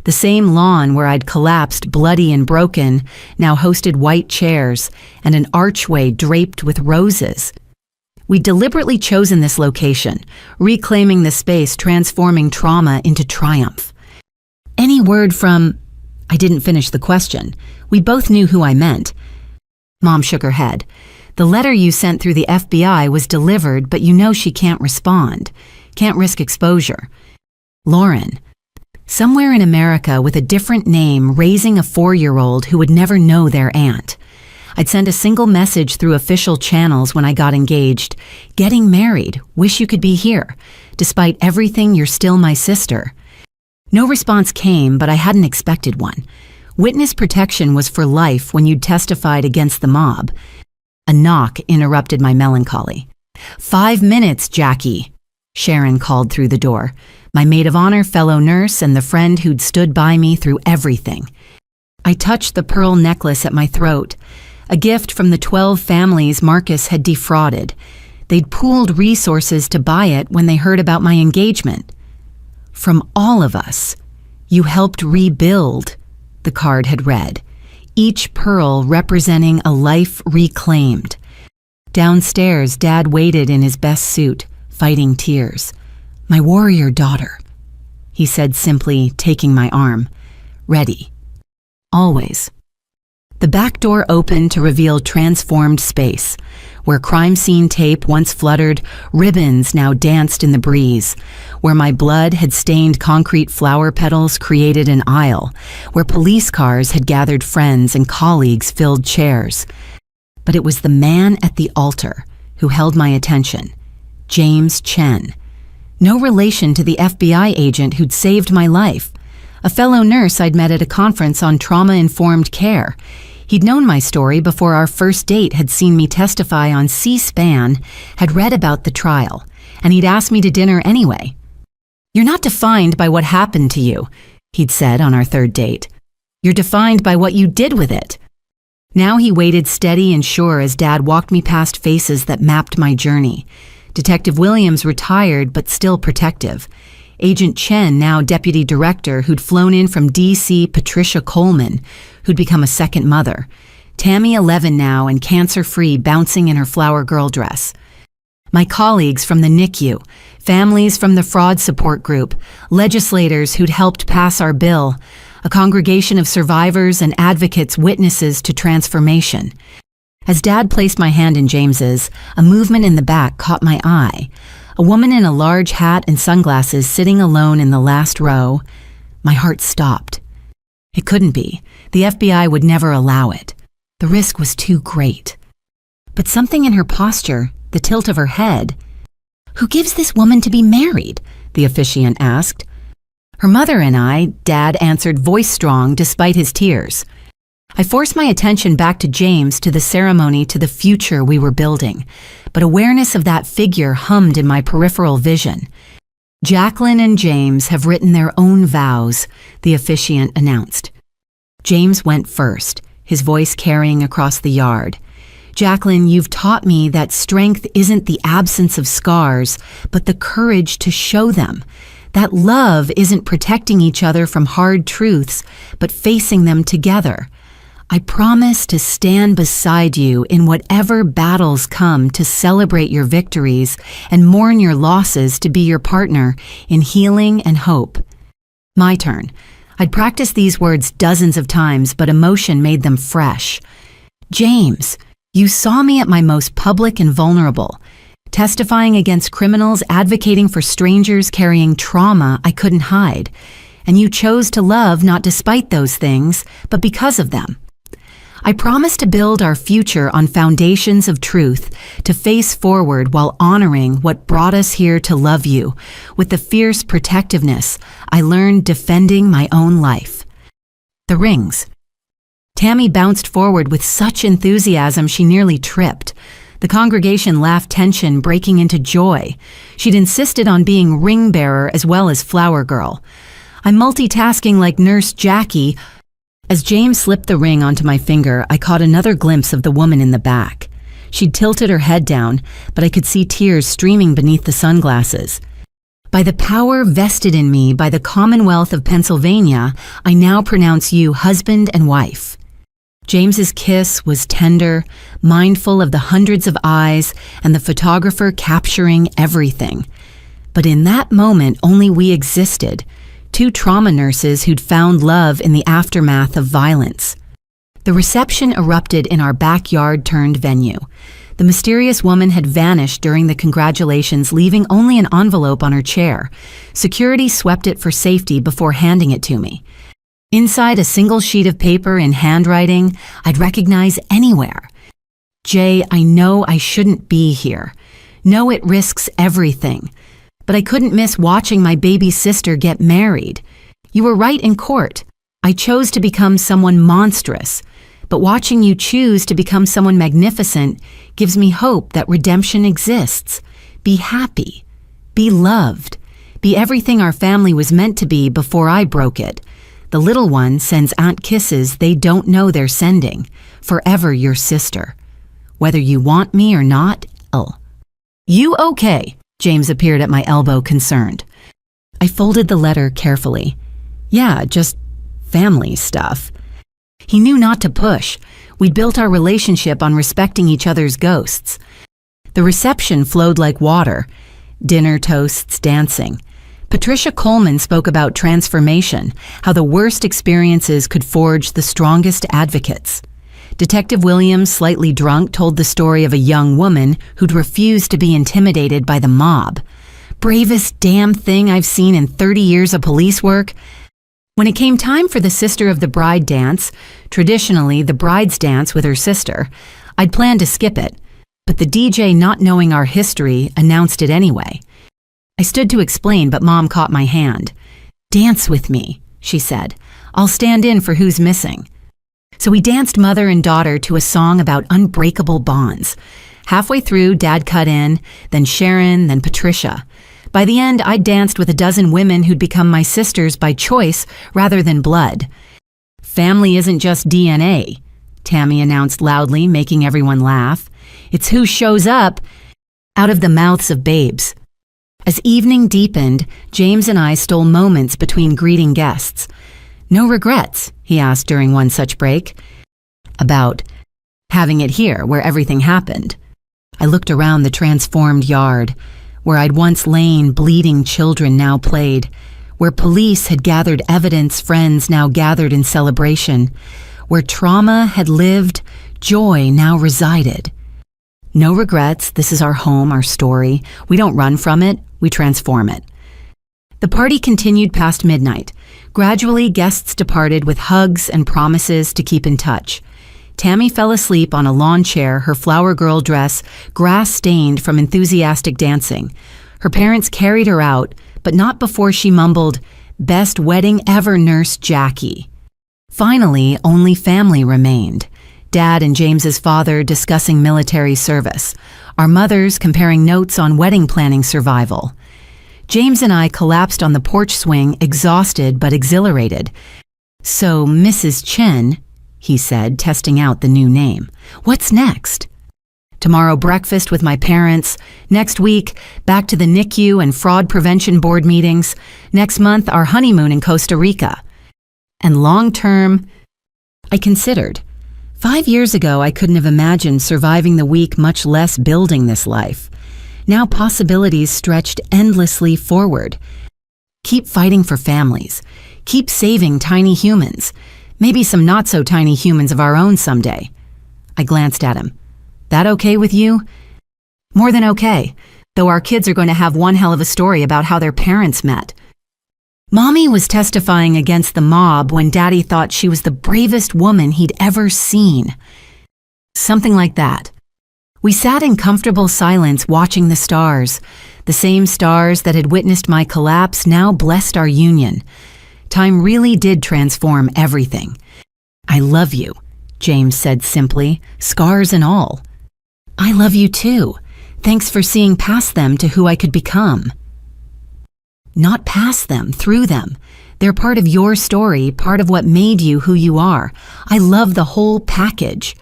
The same lawn where I'd collapsed, bloody and broken, now hosted white chairs and an archway draped with roses. We'd deliberately chosen this location, reclaiming the space, transforming trauma into triumph. "Any word from—" I didn't finish the question. We both knew who I meant. Mom shook her head. "The letter you sent through the FBI was delivered, but you know she can't respond. Can't risk exposure." Lauren. Somewhere in America with a different name, raising a 4-year-old who would never know their aunt. I'd send a single message through official channels when I got engaged. "Getting married. Wish you could be here. Despite everything, you're still my sister." No response came, but I hadn't expected one. Witness protection was for life when you'd testified against the mob. A knock interrupted my melancholy. "5 minutes, Jackie," Sharon called through the door. My maid of honor, fellow nurse, and the friend who'd stood by me through everything. I touched the pearl necklace at my throat, a gift from the 12 families Marcus had defrauded. They'd pooled resources to buy it when they heard about my engagement. "From all of us, you helped rebuild," the card had read, each pearl representing a life reclaimed. Downstairs, Dad waited in his best suit, fighting tears. "My warrior daughter," he said simply, taking my arm. "Ready. Always." The back door opened to reveal transformed space. Where crime scene tape once fluttered, ribbons now danced in the breeze. Where my blood had stained concrete flower petals created an aisle. Where police cars had gathered friends and colleagues filled chairs. But it was the man at the altar who held my attention. James Chen. No relation to the FBI agent who'd saved my life. A fellow nurse I'd met at a conference on trauma-informed care. He'd known my story before our first date, had seen me testify on C-SPAN, had read about the trial, and he'd asked me to dinner anyway. "You're not defined by what happened to you," he'd said on our third date. "You're defined by what you did with it." Now he waited steady and sure as Dad walked me past faces that mapped my journey. Detective Williams retired but still protective. Agent Chen, now deputy director, who'd flown in from D.C., Patricia Coleman, who'd become a second mother. Tammy, 11 now and cancer-free, bouncing in her flower girl dress. My colleagues from the NICU, families from the fraud support group, legislators who'd helped pass our bill, a congregation of survivors and advocates, witnesses to transformation. As Dad placed my hand in James's, a movement in the back caught my eye. A woman in a large hat and sunglasses sitting alone in the last row. My heart stopped. It couldn't be. The FBI would never allow it. The risk was too great. But something in her posture, the tilt of her head. "Who gives this woman to be married?" the officiant asked. "Her mother and I," Dad answered, voice strong despite his tears. I forced my attention back to James, to the ceremony, to the future we were building, but awareness of that figure hummed in my peripheral vision. "Jacqueline and James have written their own vows," the officiant announced. James went first, his voice carrying across the yard. "Jacqueline, you've taught me that strength isn't the absence of scars, but the courage to show them. That love isn't protecting each other from hard truths, but facing them together. I promise to stand beside you in whatever battles come, to celebrate your victories and mourn your losses, to be your partner in healing and hope." My turn. I'd practiced these words dozens of times, but emotion made them fresh. "James, you saw me at my most public and vulnerable, testifying against criminals, advocating for strangers, carrying trauma I couldn't hide. And you chose to love not despite those things, but because of them. I promise to build our future on foundations of truth, to face forward while honoring what brought us here, to love you with the fierce protectiveness I learned defending my own life." The rings. Tammy bounced forward with such enthusiasm she nearly tripped. The congregation laughed, tension breaking into joy. She'd insisted on being ring bearer as well as flower girl. I'm multitasking like Nurse Jackie. As James slipped the ring onto my finger, I caught another glimpse of the woman in the back. She'd tilted her head down, but I could see tears streaming beneath the sunglasses. By the power vested in me by the Commonwealth of Pennsylvania, I now pronounce you husband and wife. James's kiss was tender, mindful of the hundreds of eyes and the photographer capturing everything. But in that moment, only we existed, two trauma nurses who'd found love in the aftermath of violence. The reception erupted in our backyard-turned venue. The mysterious woman had vanished during the congratulations, leaving only an envelope on her chair. Security swept it for safety before handing it to me. Inside a single sheet of paper in handwriting I'd recognize anywhere. Jay, I know I shouldn't be here. Know it risks everything. But I couldn't miss watching my baby sister get married. You were right in court. I chose to become someone monstrous. But watching you choose to become someone magnificent gives me hope that redemption exists. Be happy. Be loved. Be everything our family was meant to be before I broke it. The little one sends aunt kisses they don't know they're sending. Forever your sister. Whether you want me or not, L. You okay? James appeared at my elbow, concerned. I folded the letter carefully. Yeah, just family stuff. He knew not to push. We'd built our relationship on respecting each other's ghosts. The reception flowed like water. Dinner, toasts, dancing. Patricia Coleman spoke about transformation, how the worst experiences could forge the strongest advocates. Detective Williams, slightly drunk, told the story of a young woman who'd refused to be intimidated by the mob. Bravest damn thing I've seen in 30 years of police work. When it came time for the sister of the bride dance, traditionally the bride's dance with her sister, I'd planned to skip it, but the DJ, not knowing our history, announced it anyway. I stood to explain, but Mom caught my hand. Dance with me, she said. I'll stand in for who's missing. So we danced mother and daughter to a song about unbreakable bonds. Halfway through, Dad cut in, then Sharon, then Patricia. By the end, I danced with a dozen women who'd become my sisters by choice rather than blood. Family isn't just DNA, Tammy announced loudly, making everyone laugh. It's who shows up out of the mouths of babes. As evening deepened, James and I stole moments between greeting guests. No regrets, he asked during one such break. About having it here where everything happened. I looked around the transformed yard. Where I'd once lain, bleeding children now played. Where police had gathered evidence, friends now gathered in celebration. Where trauma had lived, joy now resided. No regrets, this is our home, our story. We don't run from it, we transform it. The party continued past midnight. Gradually, guests departed with hugs and promises to keep in touch. Tammy fell asleep on a lawn chair, her flower girl dress grass-stained from enthusiastic dancing. Her parents carried her out, but not before she mumbled, "Best wedding ever, Nurse Jackie." Finally, only family remained. Dad and James's father discussing military service. Our mothers comparing notes on wedding planning survival. James and I collapsed on the porch swing, exhausted but exhilarated. "So, Mrs. Chen," he said, testing out the new name. "What's next?" Tomorrow, breakfast with my parents. Next week, back to the NICU and fraud prevention board meetings. Next month, our honeymoon in Costa Rica. And long-term, I considered. 5 years ago, I couldn't have imagined surviving the week, much less building this life. Now possibilities stretched endlessly forward. Keep fighting for families. Keep saving tiny humans. Maybe some not-so-tiny humans of our own someday. I glanced at him. That okay with you? More than okay, though our kids are going to have one hell of a story about how their parents met. Mommy was testifying against the mob when Daddy thought she was the bravest woman he'd ever seen. Something like that. We sat in comfortable silence watching the stars. The same stars that had witnessed my collapse now blessed our union. Time really did transform everything. I love you, James said simply, scars and all. I love you too. Thanks for seeing past them to who I could become. Not past them, through them. They're part of your story, part of what made you who you are. I love the whole package.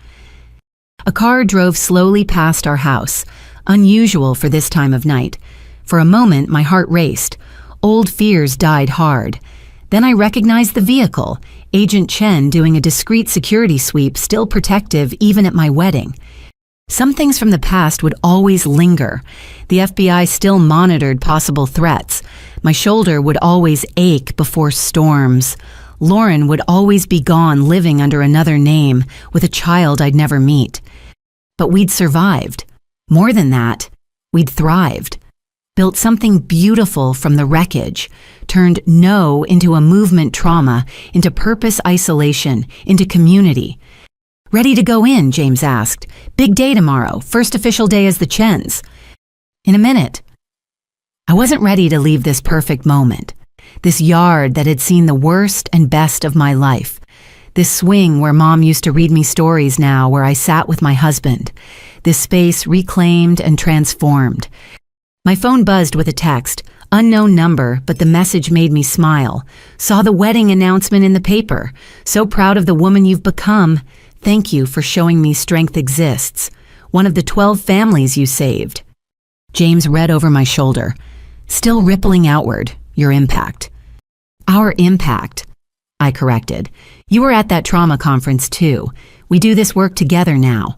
A car drove slowly past our house, unusual for this time of night. For a moment, my heart raced. Old fears died hard. Then I recognized the vehicle, Agent Chen doing a discreet security sweep, still protective even at my wedding. Some things from the past would always linger. The FBI still monitored possible threats. My shoulder would always ache before storms. Lauren would always be gone, living under another name, with a child I'd never meet. But we'd survived. More than that, we'd thrived. Built something beautiful from the wreckage, turned no into a movement trauma, into purpose isolation, into community. Ready to go in, James asked. Big day tomorrow, first official day as the Chens. In a minute. I wasn't ready to leave this perfect moment. This yard that had seen the worst and best of my life. This swing where Mom used to read me stories now, where I sat with my husband. This space reclaimed and transformed. My phone buzzed with a text, unknown number, but the message made me smile. Saw the wedding announcement in the paper. So proud of the woman you've become. Thank you for showing me strength exists. One of the 12 families you saved. James read over my shoulder. Still rippling outward, your impact. Our impact, I corrected. You were at that trauma conference too. We do this work together now.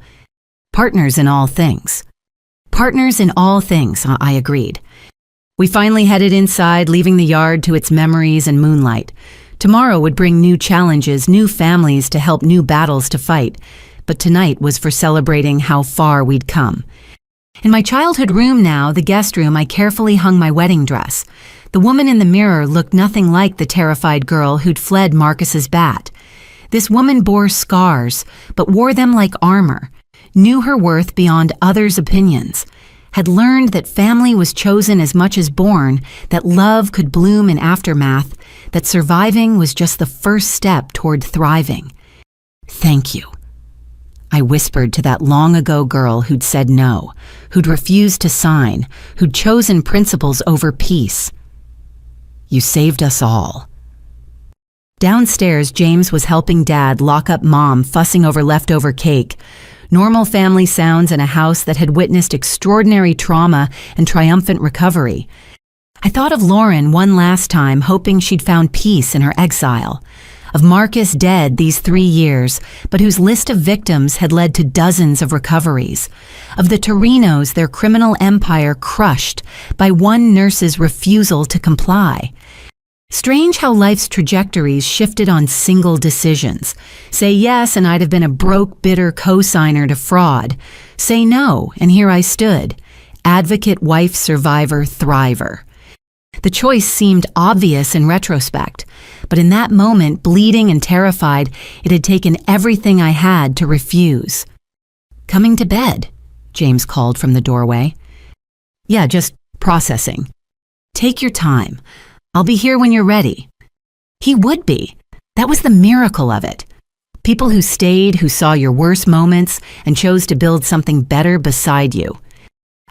Partners in all things. Partners in all things, I agreed. We finally headed inside, leaving the yard to its memories and moonlight. Tomorrow would bring new challenges, new families to help, new battles to fight. But tonight was for celebrating how far we'd come. In my childhood room now, the guest room, I carefully hung my wedding dress. The woman in the mirror looked nothing like the terrified girl who'd fled Marcus's bat. This woman bore scars, but wore them like armor, knew her worth beyond others' opinions, had learned that family was chosen as much as born, that love could bloom in aftermath, that surviving was just the first step toward thriving. Thank you. I whispered to that long-ago girl who'd said no, who'd refused to sign, who'd chosen principles over peace. You saved us all. Downstairs, James was helping Dad lock up Mom, fussing over leftover cake. Normal family sounds in a house that had witnessed extraordinary trauma and triumphant recovery. I thought of Lauren one last time, hoping she'd found peace in her exile. Of Marcus dead these 3 years, but whose list of victims had led to dozens of recoveries. Of the Torinos, their criminal empire crushed by one nurse's refusal to comply. Strange how life's trajectories shifted on single decisions. Say yes, and I'd have been a broke, bitter co-signer to fraud. Say no, and here I stood. Advocate, wife, survivor, thriver. The choice seemed obvious in retrospect, but in that moment, bleeding and terrified, it had taken everything I had to refuse. Coming to bed, James called from the doorway. Yeah, just processing. Take your time. I'll be here when you're ready. He would be. That was the miracle of it. People who stayed, who saw your worst moments, and chose to build something better beside you.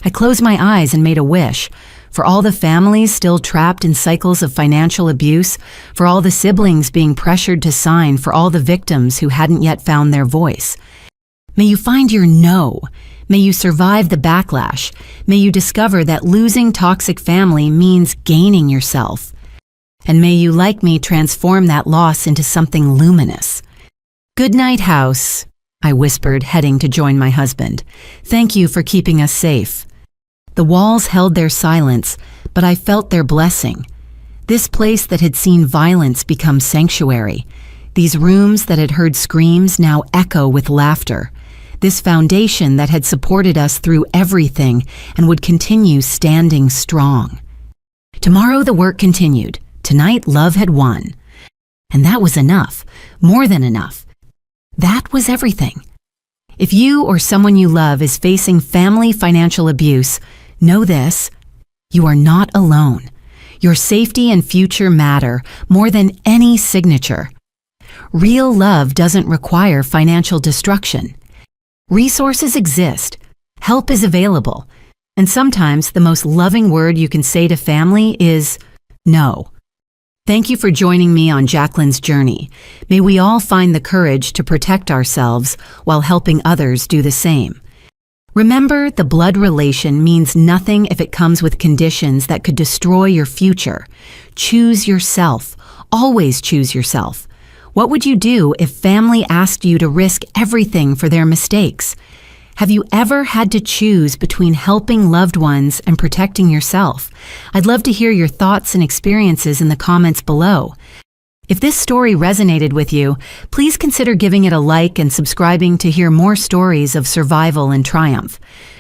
I closed my eyes and made a wish. For all the families still trapped in cycles of financial abuse, for all the siblings being pressured to sign, for all the victims who hadn't yet found their voice. May you find your no. May you survive the backlash. May you discover that losing toxic family means gaining yourself. And may you, like me, transform that loss into something luminous. Good night, house, I whispered, heading to join my husband. Thank you for keeping us safe. The walls held their silence, but I felt their blessing. This place that had seen violence become sanctuary. These rooms that had heard screams now echo with laughter. This foundation that had supported us through everything and would continue standing strong. Tomorrow the work continued. Tonight love had won. And that was enough, more than enough. That was everything. If you or someone you love is facing family financial abuse, know this: you are not alone. Your safety and future matter more than any signature. Real love doesn't require financial destruction. Resources exist, help is available, and sometimes the most loving word you can say to family is no. Thank you for joining me on Jacqueline's journey. May we all find the courage to protect ourselves while helping others do the same. Remember, the blood relation means nothing if it comes with conditions that could destroy your future. Choose yourself. Always choose yourself. What would you do if family asked you to risk everything for their mistakes? Have you ever had to choose between helping loved ones and protecting yourself? I'd love to hear your thoughts and experiences in the comments below. If this story resonated with you, please consider giving it a like and subscribing to hear more stories of survival and triumph.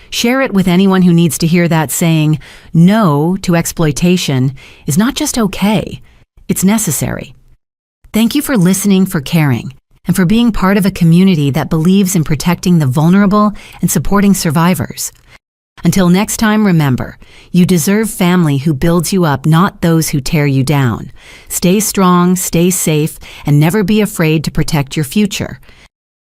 Share it with anyone who needs to hear that saying, no to exploitation is not just okay, it's necessary. Thank you for listening, for caring, and for being part of a community that believes in protecting the vulnerable and supporting survivors. Until next time, remember, you deserve family who builds you up, not those who tear you down. Stay strong, stay safe, and never be afraid to protect your future.